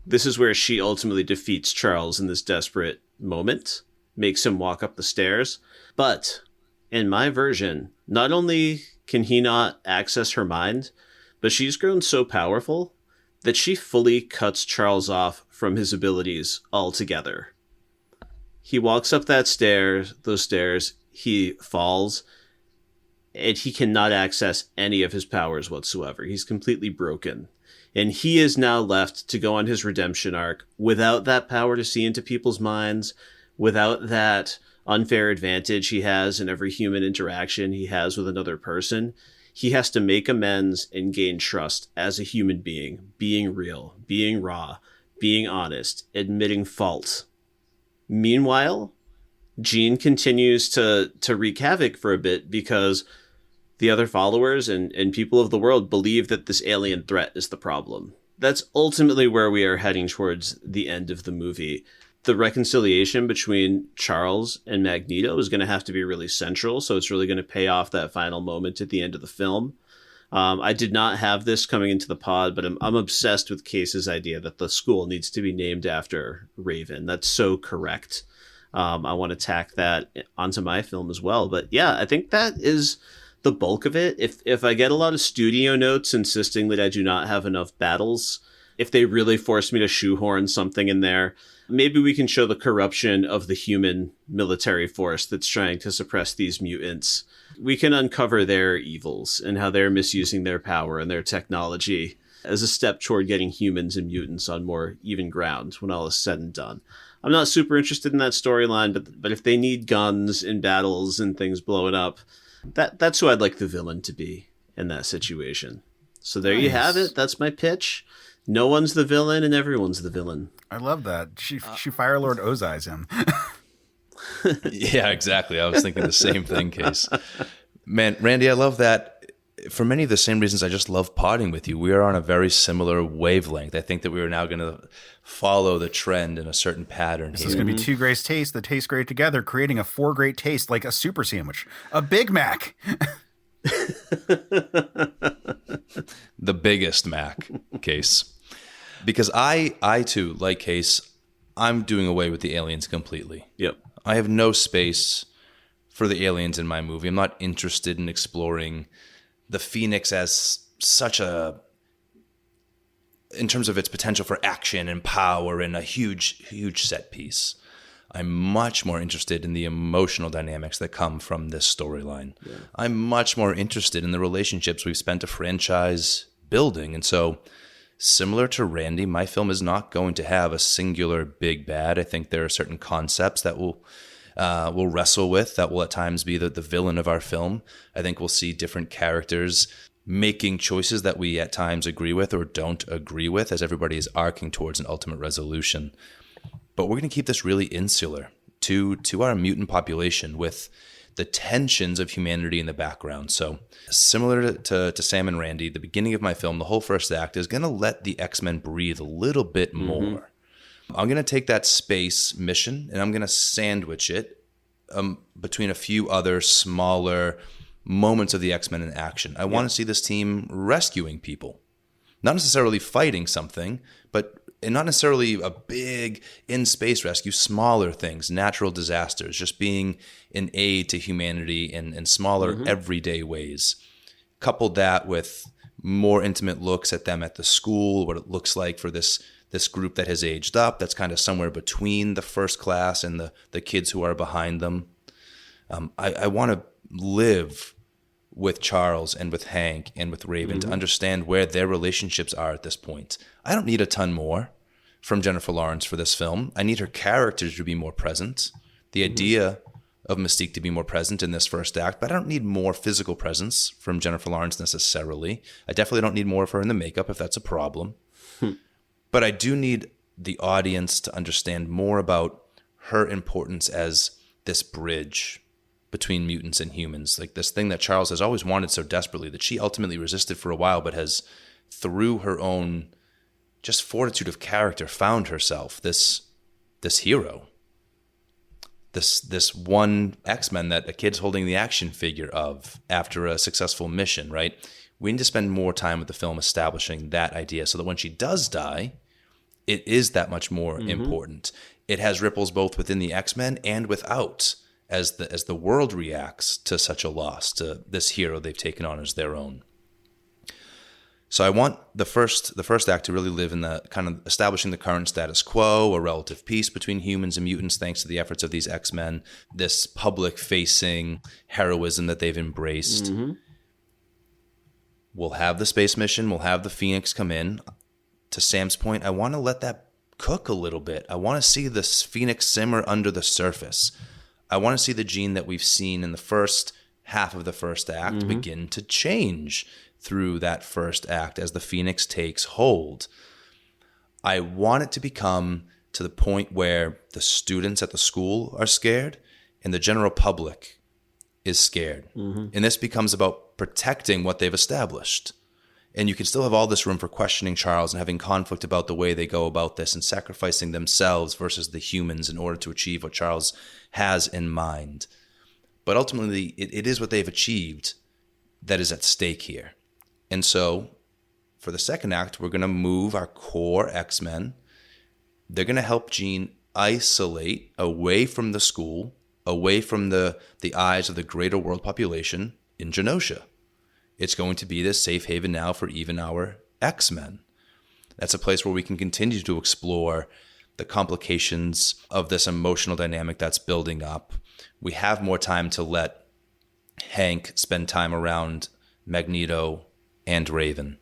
This is where she ultimately defeats Charles in this desperate moment, makes him walk up the stairs. But in my version, not only can he not access her mind, but she's grown so powerful that she fully cuts Charles off from his abilities altogether. He walks up those stairs, he falls, and he cannot access any of his powers whatsoever. He's completely broken. And he is now left to go on his redemption arc without that power to see into people's minds, without that unfair advantage he has in every human interaction he has with another person. He has to make amends and gain trust as a human being real, being raw, being honest, admitting fault. Meanwhile, Jean continues to wreak havoc for a bit because the other followers and people of the world believe that this alien threat is the problem. That's ultimately where we are heading towards the end of the movie. The reconciliation between Charles and Magneto is going to have to be really central, so it's really going to pay off that final moment at the end of the film. I did not have this coming into the pod, but I'm obsessed with Case's idea that the school needs to be named after Raven. That's so correct. I want to tack that onto my film as well. But yeah, I think that is the bulk of it. If I get a lot of studio notes insisting that I do not have enough battles, if they really force me to shoehorn something in there, maybe we can show the corruption of the human military force that's trying to suppress these mutants. We can uncover their evils and how they're misusing their power and their technology as a step toward getting humans and mutants on more even ground when all is said and done. I'm not super interested in that storyline, but if they need guns and battles and things blowing up, that's who I'd like the villain to be in that situation. So there you have it. That's my pitch. No one's the villain and everyone's the villain. I love that. She Firelord Ozai's him. Yeah, exactly. I was thinking the same thing, Case. Man, Randy, I love that. for many of the same reasons, I just love potting with you. We are on a very similar wavelength. I think that we are now going to follow the trend in a certain pattern This here. is going to be two great tastes that taste great together, creating a four great taste like a super sandwich, a Big Mac. The biggest Mac, Case. Because I too, like Case, I'm doing away with the aliens completely. Yep. I have no space for the aliens in my movie. I'm not interested in exploring the Phoenix as such a, in terms of its potential for action and power and a huge set piece. I'm much more interested in the emotional dynamics that come from this storyline. Yeah. I'm much more interested in the relationships we've spent a franchise building. And so, similar to Randy, my film is not going to have a singular big bad. I think there are certain concepts that we'll wrestle with, that will at times be the villain of our film. I think we'll see different characters making choices that we at times agree with or don't agree with, as everybody is arcing towards an ultimate resolution. But we're going to keep this really insular to our mutant population, with the tensions of humanity in the background. So similar to Sam and Randy, the beginning of my film, the whole first act is going to let the X-Men breathe a little bit more. I'm going to take that space mission and I'm going to sandwich it between a few other smaller moments of the X-Men in action. I want to see this team rescuing people, not necessarily fighting something, and not necessarily a big in-space rescue, smaller things, natural disasters, just being an aid to humanity in smaller everyday ways. Coupled that with more intimate looks at them at the school, what it looks like for this group that has aged up, that's kind of somewhere between the first class and the kids who are behind them. I want to live with Charles and with Hank and with Raven to understand where their relationships are at this point. I don't need a ton more from Jennifer Lawrence for this film. I need her character to be more present, the idea of Mystique to be more present in this first act, but I don't need more physical presence from Jennifer Lawrence necessarily. I definitely don't need more of her in the makeup if that's a problem. But I do need the audience to understand more about her importance as this bridge between mutants and humans, like this thing that Charles has always wanted so desperately, that she ultimately resisted for a while, but has, through her own just fortitude of character, found herself this hero, this one X-Men that a kid's holding the action figure of after a successful mission, right? We need to spend more time with the film establishing that idea so that when she does die, it is that much more important. It has ripples both within the X-Men and without, as the world reacts to such a loss, to this hero they've taken on as their own. So I want the first act to really live in the kind of establishing the current status quo, a relative peace between humans and mutants thanks to the efforts of these X-Men, this public-facing heroism that they've embraced. We'll have the space mission, we'll have the Phoenix come in. To Sam's point, I want to let that cook a little bit. I want to see this Phoenix simmer under the surface. I want to see the Jean that we've seen in the first half of the first act begin to change through that first act as the Phoenix takes hold. I want it to become to the point where the students at the school are scared and the general public is scared. And this becomes about protecting what they've established. And you can still have all this room for questioning Charles and having conflict about the way they go about this and sacrificing themselves versus the humans in order to achieve what Charles has in mind. But ultimately, it is what they've achieved that is at stake here. And so, for the second act, we're going to move our core X-Men. They're going to help Jean isolate away from the school, away from the eyes of the greater world population in Genosha. It's going to be this safe haven now for even our X-Men. That's a place where we can continue to explore the complications of this emotional dynamic that's building up. We have more time to let Hank spend time around Magneto and Raven.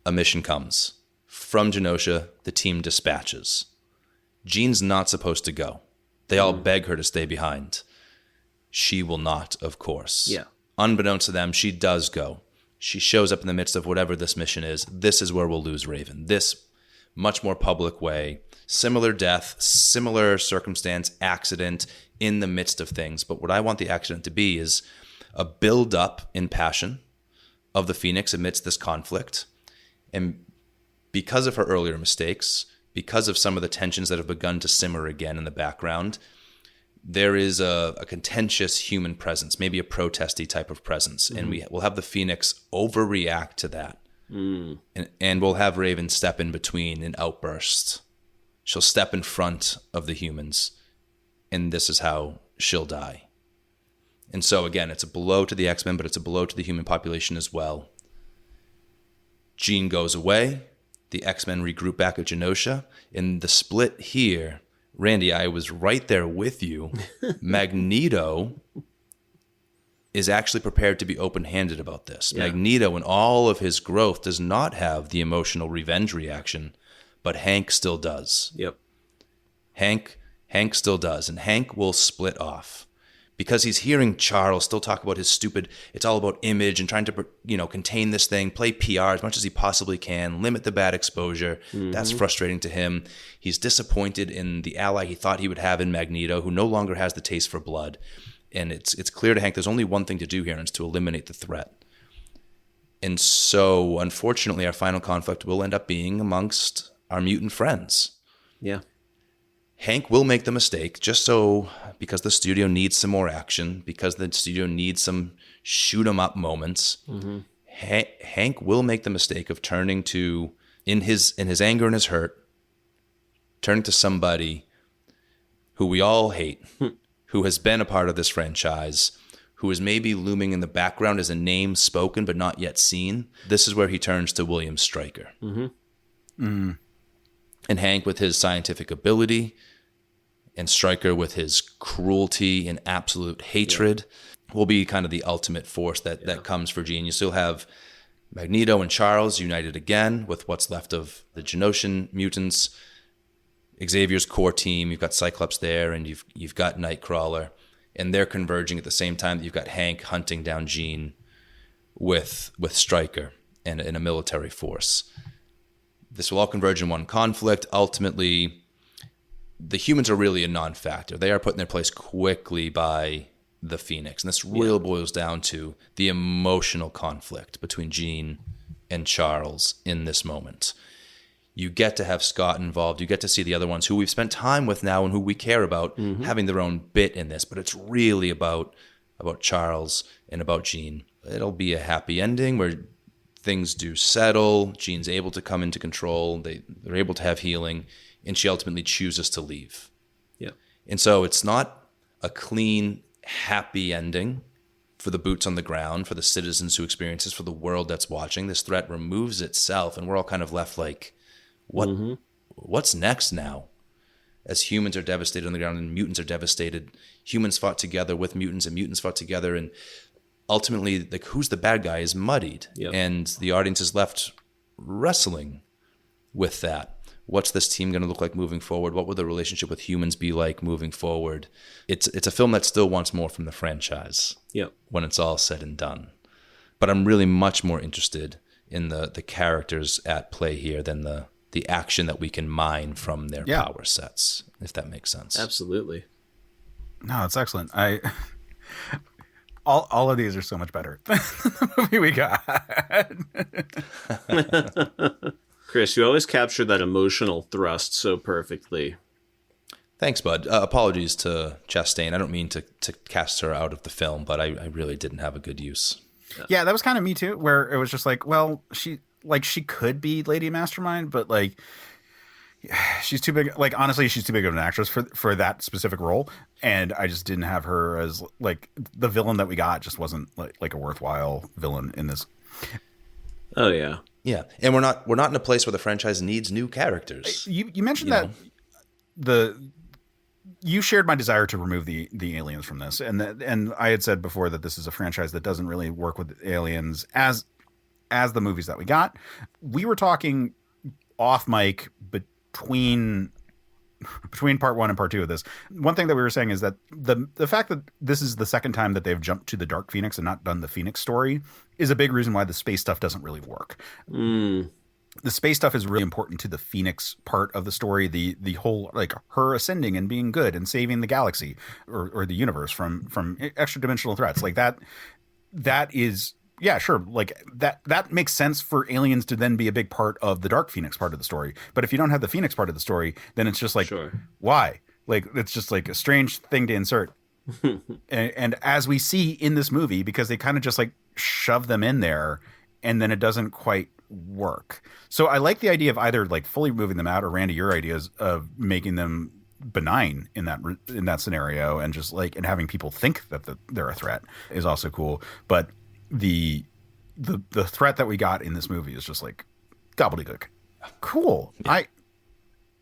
A mission comes. From Genosha, the team dispatches. Jean's not supposed to go. They all beg her to stay behind. She will not, of course. Yeah. Unbeknownst to them, she does go. She shows up in the midst of whatever this mission is. This is where we'll lose Raven. This much more public way. Similar death, similar circumstance, accident in the midst of things. But what I want the accident to be is a build-up in passion, of the Phoenix amidst this conflict. And because of her earlier mistakes, because of some of the tensions that have begun to simmer again in the background, there is a contentious human presence, maybe a protesty type of presence. And we'll have the Phoenix overreact to that. And we'll have Raven step in between and outburst. She'll step in front of the humans, and this is how she'll die. And so, again, it's a blow to the X-Men, but it's a blow to the human population as well. Jean goes away. The X-Men regroup back at Genosha. In the split here, Randy, I was right there with you. Magneto is actually prepared to be open-handed about this. Yeah. Magneto, in all of his growth, does not have the emotional revenge reaction, but Hank still does. Yep. Hank still does, and Hank will split off because he's hearing Charles still talk about his stupid, it's all about image and trying to, contain this thing, play PR as much as he possibly can, limit the bad exposure. That's frustrating to him. He's disappointed in the ally he thought he would have in Magneto, who no longer has the taste for blood. And it's clear to Hank there's only one thing to do here, and it's to eliminate the threat. And so, unfortunately, our final conflict will end up being amongst our mutant friends. Yeah. Hank will make the mistake because the studio needs some more action, because the studio needs some shoot 'em up moments. Hank will make the mistake of turning to, in his anger and his hurt, turning to somebody who we all hate, who has been a part of this franchise, who is maybe looming in the background as a name spoken but not yet seen. This is where he turns to William Stryker. And Hank with his scientific ability, and Stryker with his cruelty and absolute hatred will be kind of the ultimate force that comes for Jean. You still have Magneto and Charles united again with what's left of the Genosian mutants, Xavier's core team. You've got Cyclops there, and you've got Nightcrawler, and they're converging at the same time that you've got Hank hunting down Jean with Stryker and in a military force. This will all converge in one conflict. Ultimately, the humans are really a non-factor. They are put in their place quickly by the Phoenix, and this really boils down to the emotional conflict between Jean and Charles in this moment. You get to have Scott involved. You get to see the other ones who we've spent time with now and who we care about having their own bit in this. But it's really about Charles and about Jean. It'll be a happy ending where things do settle. Jean's able to come into control. They're able to have healing. And she ultimately chooses to leave. Yeah. And so it's not a clean, happy ending for the boots on the ground, for the citizens who experience this, for the world that's watching. This threat removes itself, and we're all kind of left like, what's next now? As humans are devastated on the ground and mutants are devastated, humans fought together with mutants and mutants fought together, and ultimately, like, who's the bad guy is muddied. Yep. And the audience is left wrestling with that. What's this team going to look like moving forward? What will the relationship with humans be like moving forward? It's a film that still wants more from the franchise when it's all said and done. But I'm really much more interested in the characters at play here than the action that we can mine from their power sets, if that makes sense. Absolutely. No, it's excellent. All of these are so much better than the movie we got. Kris, you always capture that emotional thrust so perfectly. Thanks, bud. Apologies to Chastain. I don't mean to cast her out of the film, but I really didn't have a good use. Yeah, that was kind of me too, where it was just like, well, she could be Lady Mastermind, but like she's too big. Like, honestly, she's too big of an actress for that specific role. And I just didn't have her as like the villain that we got just wasn't like a worthwhile villain in this. Oh yeah. Yeah. And we're not in a place where the franchise needs new characters. You mentioned that you shared my desire to remove the aliens from this. And I had said before that this is a franchise that doesn't really work with aliens as the movies that we got. We were talking off mic between part one and part two of this. One thing that we were saying is that the fact that this is the second time that they've jumped to the Dark Phoenix and not done the Phoenix story is a big reason why the space stuff doesn't really work. The space stuff is really important to the Phoenix part of the story. The whole, like, her ascending and being good and saving the galaxy or the universe from extra dimensional threats like that is, yeah, sure. Like that makes sense for aliens to then be a big part of the Dark Phoenix part of the story. But if you don't have the Phoenix part of the story, then it's just like, why? Like, it's just like a strange thing to insert. and as we see in this movie, because they kind of just like shove them in there and then it doesn't quite work. So I like the idea of either like fully moving them out, or Randy, your ideas of making them benign in that scenario, and just like, and having people think that they're a threat is also cool. But the threat that we got in this movie is just like gobbledygook. Cool. Yeah.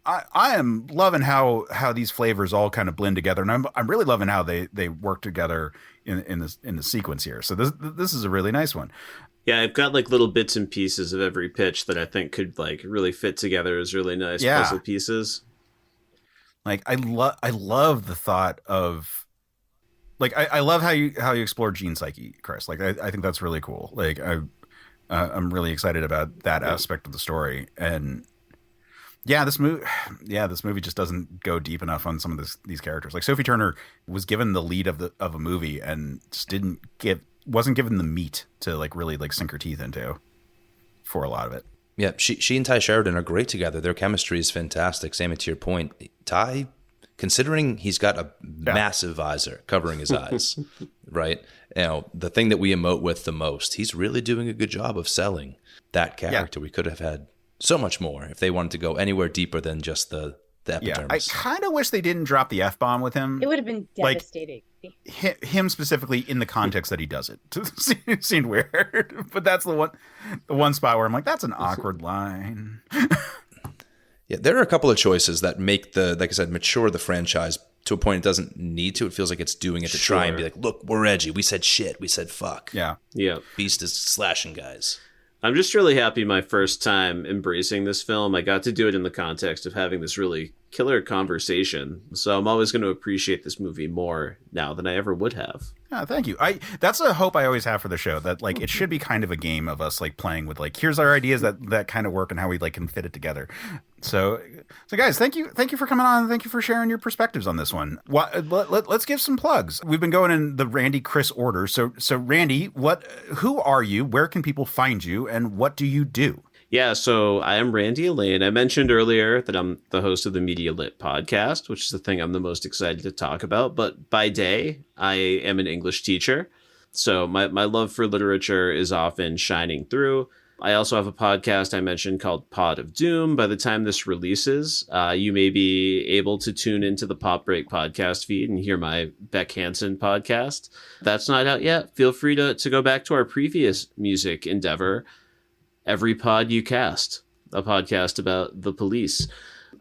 I am loving how these flavors all kind of blend together, and I'm really loving how they work together in the sequence here. So this is a really nice one. Yeah, I've got like little bits and pieces of every pitch that I think could like really fit together as really nice puzzle pieces. Like I love the thought of, like, I love how you explore Jean's psyche, Kris. Like I think that's really cool. Like I'm really excited about that aspect of the story. And this movie just doesn't go deep enough on some of these characters. Like Sophie Turner was given the lead of a movie and just wasn't given the meat to like really like sink her teeth into for a lot of it. Yeah, she and Ty Sheridan are great together. Their chemistry is fantastic. Sammy, to your point, Ty, considering he's got a massive visor covering his eyes, right? You know, the thing that we emote with the most, he's really doing a good job of selling that character. Yeah. We could have had so much more if they wanted to go anywhere deeper than just the epidermis. I kind of wish they didn't drop the F-bomb with him. It would have been devastating. Like, him specifically in the context that he does it. It seemed weird, but that's the one spot where I'm like, that's an awkward line. Yeah, there are a couple of choices that make like I said, mature the franchise to a point it doesn't need to. It feels like it's doing it to try and be like, look, we're edgy. We said shit. We said fuck. Yeah. Yeah. Beast is slashing guys. I'm just really happy my first time embracing this film. I got to do it in the context of having this really killer conversation. So I'm always going to appreciate this movie more now than I ever would have. Yeah, thank you. That's a hope I always have for the show, that like it should be kind of a game of us like playing with like, here's our ideas that kind of work and how we like can fit it together. So guys, thank you for coming on. Thank you for sharing your perspectives on this one. Let's give some plugs. We've been going in the Randy Kris order. So Randy, who are you? Where can people find you, and what do you do? Yeah, so I am Randy Allain. I mentioned earlier that I'm the host of the Media Lit podcast, which is the thing I'm the most excited to talk about. But by day, I am an English teacher. So my love for literature is often shining through. I also have a podcast I mentioned called Pod of Doom. By the time this releases, you may be able to tune into the Pop Break podcast feed and hear my Beck Hansen podcast. That's not out yet. Feel free to go back to our previous music endeavor, Every Pod You Cast, a podcast about the police.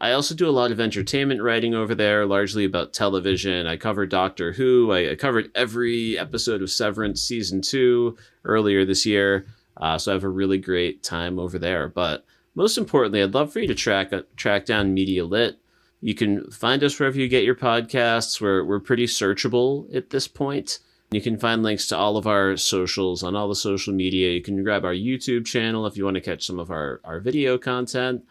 I also do a lot of entertainment writing over there, largely about television. I cover Doctor Who. I covered every episode of Severance Season 2 earlier this year. So I have a really great time over there. But most importantly, I'd love for you to track down Media Lit. You can find us wherever you get your podcasts. We're pretty searchable at this point. You can find links to all of our socials on all the social media. You can grab our YouTube channel if you want to catch some of our video content.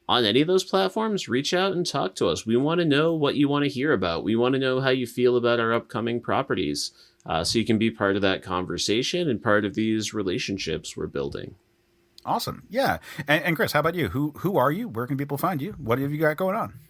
On any of those platforms, reach out and talk to us. We want to know what you want to hear about. We want to know how you feel about our upcoming properties. So you can be part of that conversation and part of these relationships we're building. Awesome. Yeah. And Kris, how about you? Who are you? Where can people find you? What have you got going on?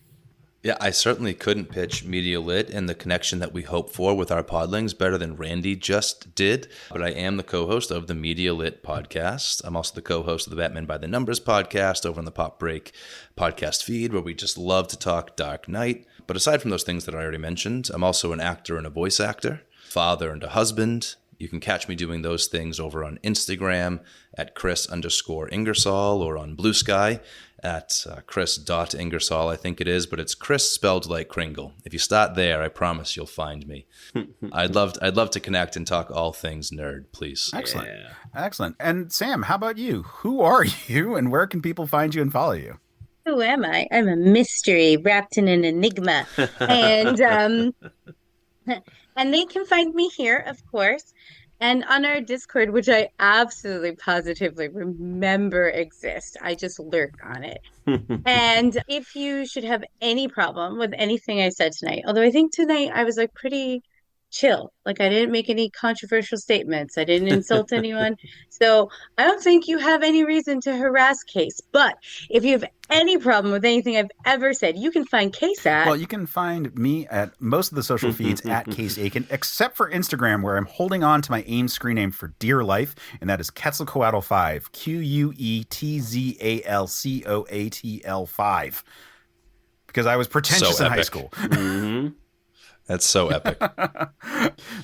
Yeah, I certainly couldn't pitch Media Lit and the connection that we hope for with our podlings better than Randy just did. But I am the co-host of the Media Lit podcast. I'm also the co-host of the Batman by the Numbers podcast over on the Pop Break podcast feed, where we just love to talk Dark Knight. But aside from those things that I already mentioned, I'm also an actor and a voice actor, father and a husband. You can catch me doing those things over on Instagram at Kris_Ingersoll, or on Blue Sky at Kris.Ingersoll, I think it is, but it's Kris spelled like Kringle. If you start there, I promise you'll find me. I'd love to connect and talk all things nerd, please. Excellent. Yeah. Excellent. And Sam, how about you? Who are you, and where can people find you and follow you? Who am I? I'm a mystery wrapped in an enigma. And and they can find me here, of course, and on our Discord, which I absolutely positively remember exists. I just lurk on it. And if you should have any problem with anything I said tonight, although I think tonight I was like pretty chill. Like, I didn't make any controversial statements. I didn't insult anyone. So I don't think you have any reason to harass Case. But if you have any problem with anything I've ever said, you can find Case at... Well, you can find me at most of the social feeds at Case Aiken, except for Instagram, where I'm holding on to my AIM screen name for dear life, and that is Quetzalcoatl5, Quetzalcoatl 5, because I was pretentious in high school. That's so epic.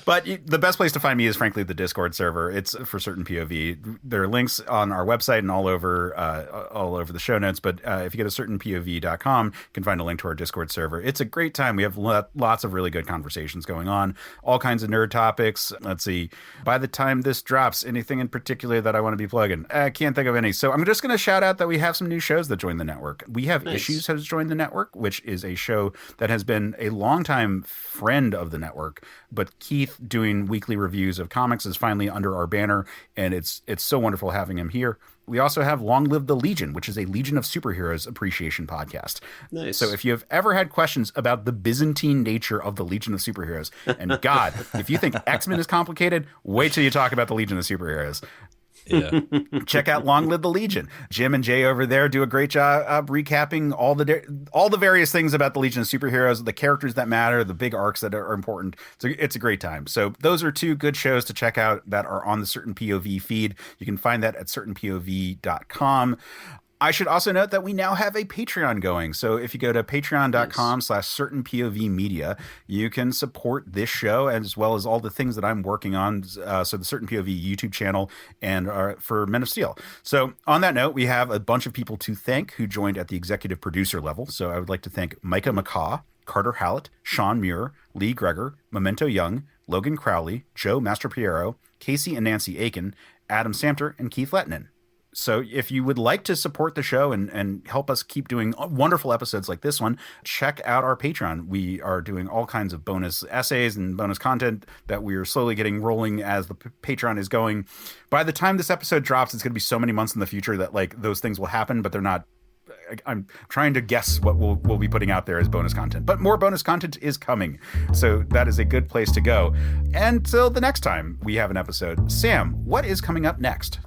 But the best place to find me is, frankly, the Discord server. It's for certain POV. There are links on our website and all over the show notes. But if you go to certainpov.com, you can find a link to our Discord server. It's a great time. We have lots of really good conversations going on, all kinds of nerd topics. Let's see. By the time this drops, anything in particular that I want to be plugging? I can't think of any. So I'm just going to shout out that we have some new shows that joined the network. We have Issues has joined the network, which is a show that has been a longtime friend of the network, but Keith doing weekly reviews of comics is finally under our banner, and it's so wonderful having him here. We also have Long Live the Legion, which is a Legion of Superheroes appreciation podcast. Nice. So if you have ever had questions about the Byzantine nature of the Legion of Superheroes, and God, if you think X-Men is complicated, wait till you talk about the Legion of Superheroes. Yeah. Check out Long Live the Legion. Jim and Jay over there do a great job recapping all the various things about the Legion of Superheroes, the characters that matter, the big arcs that are important. So it's a great time. So those are two good shows to check out that are on the Certain POV feed. You can find that at certainpov.com. I should also note that we now have a Patreon going. So if you go to patreon.com/certainpovmedia, you can support this show as well as all the things that I'm working on. So the Certain POV YouTube channel and for Men of Steel. So on that note, we have a bunch of people to thank who joined at the executive producer level. So I would like to thank Micah McCaw, Carter Hallett, Sean Muir, Lee Greger, Memento Young, Logan Crowley, Joe Mastropiero, Casey and Nancy Aiken, Adam Samter, and Keith Lettinen. So if you would like to support the show and help us keep doing wonderful episodes like this one, check out our Patreon. We are doing all kinds of bonus essays and bonus content that we are slowly getting rolling as the Patreon is going. By the time this episode drops, it's going to be so many months in the future that like those things will happen, but they're not. I'm trying to guess what we'll be putting out there as bonus content, but more bonus content is coming. So that is a good place to go. Until the next time we have an episode. Sam, what is coming up next?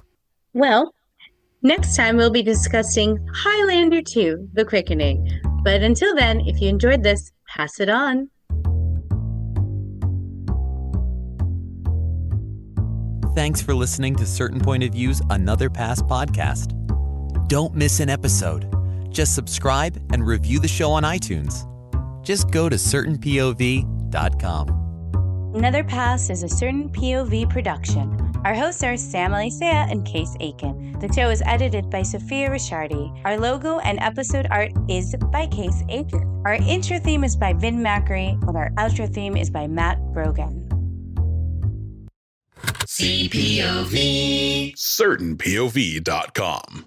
Well, next time we'll be discussing Highlander 2, The Quickening. But until then, if you enjoyed this, pass it on. Thanks for listening to Certain Point of View's Another Pass podcast. Don't miss an episode. Just subscribe and review the show on iTunes. Just go to certainpov.com. Another Pass is a Certain POV production. Our hosts are Sam Alicea and Case Aiken. The show is edited by Sophia Ricciardi. Our logo and episode art is by Case Aiken. Our intro theme is by Vin Macri, and our outro theme is by Matt Brogan. CPOV. CertainPOV.com.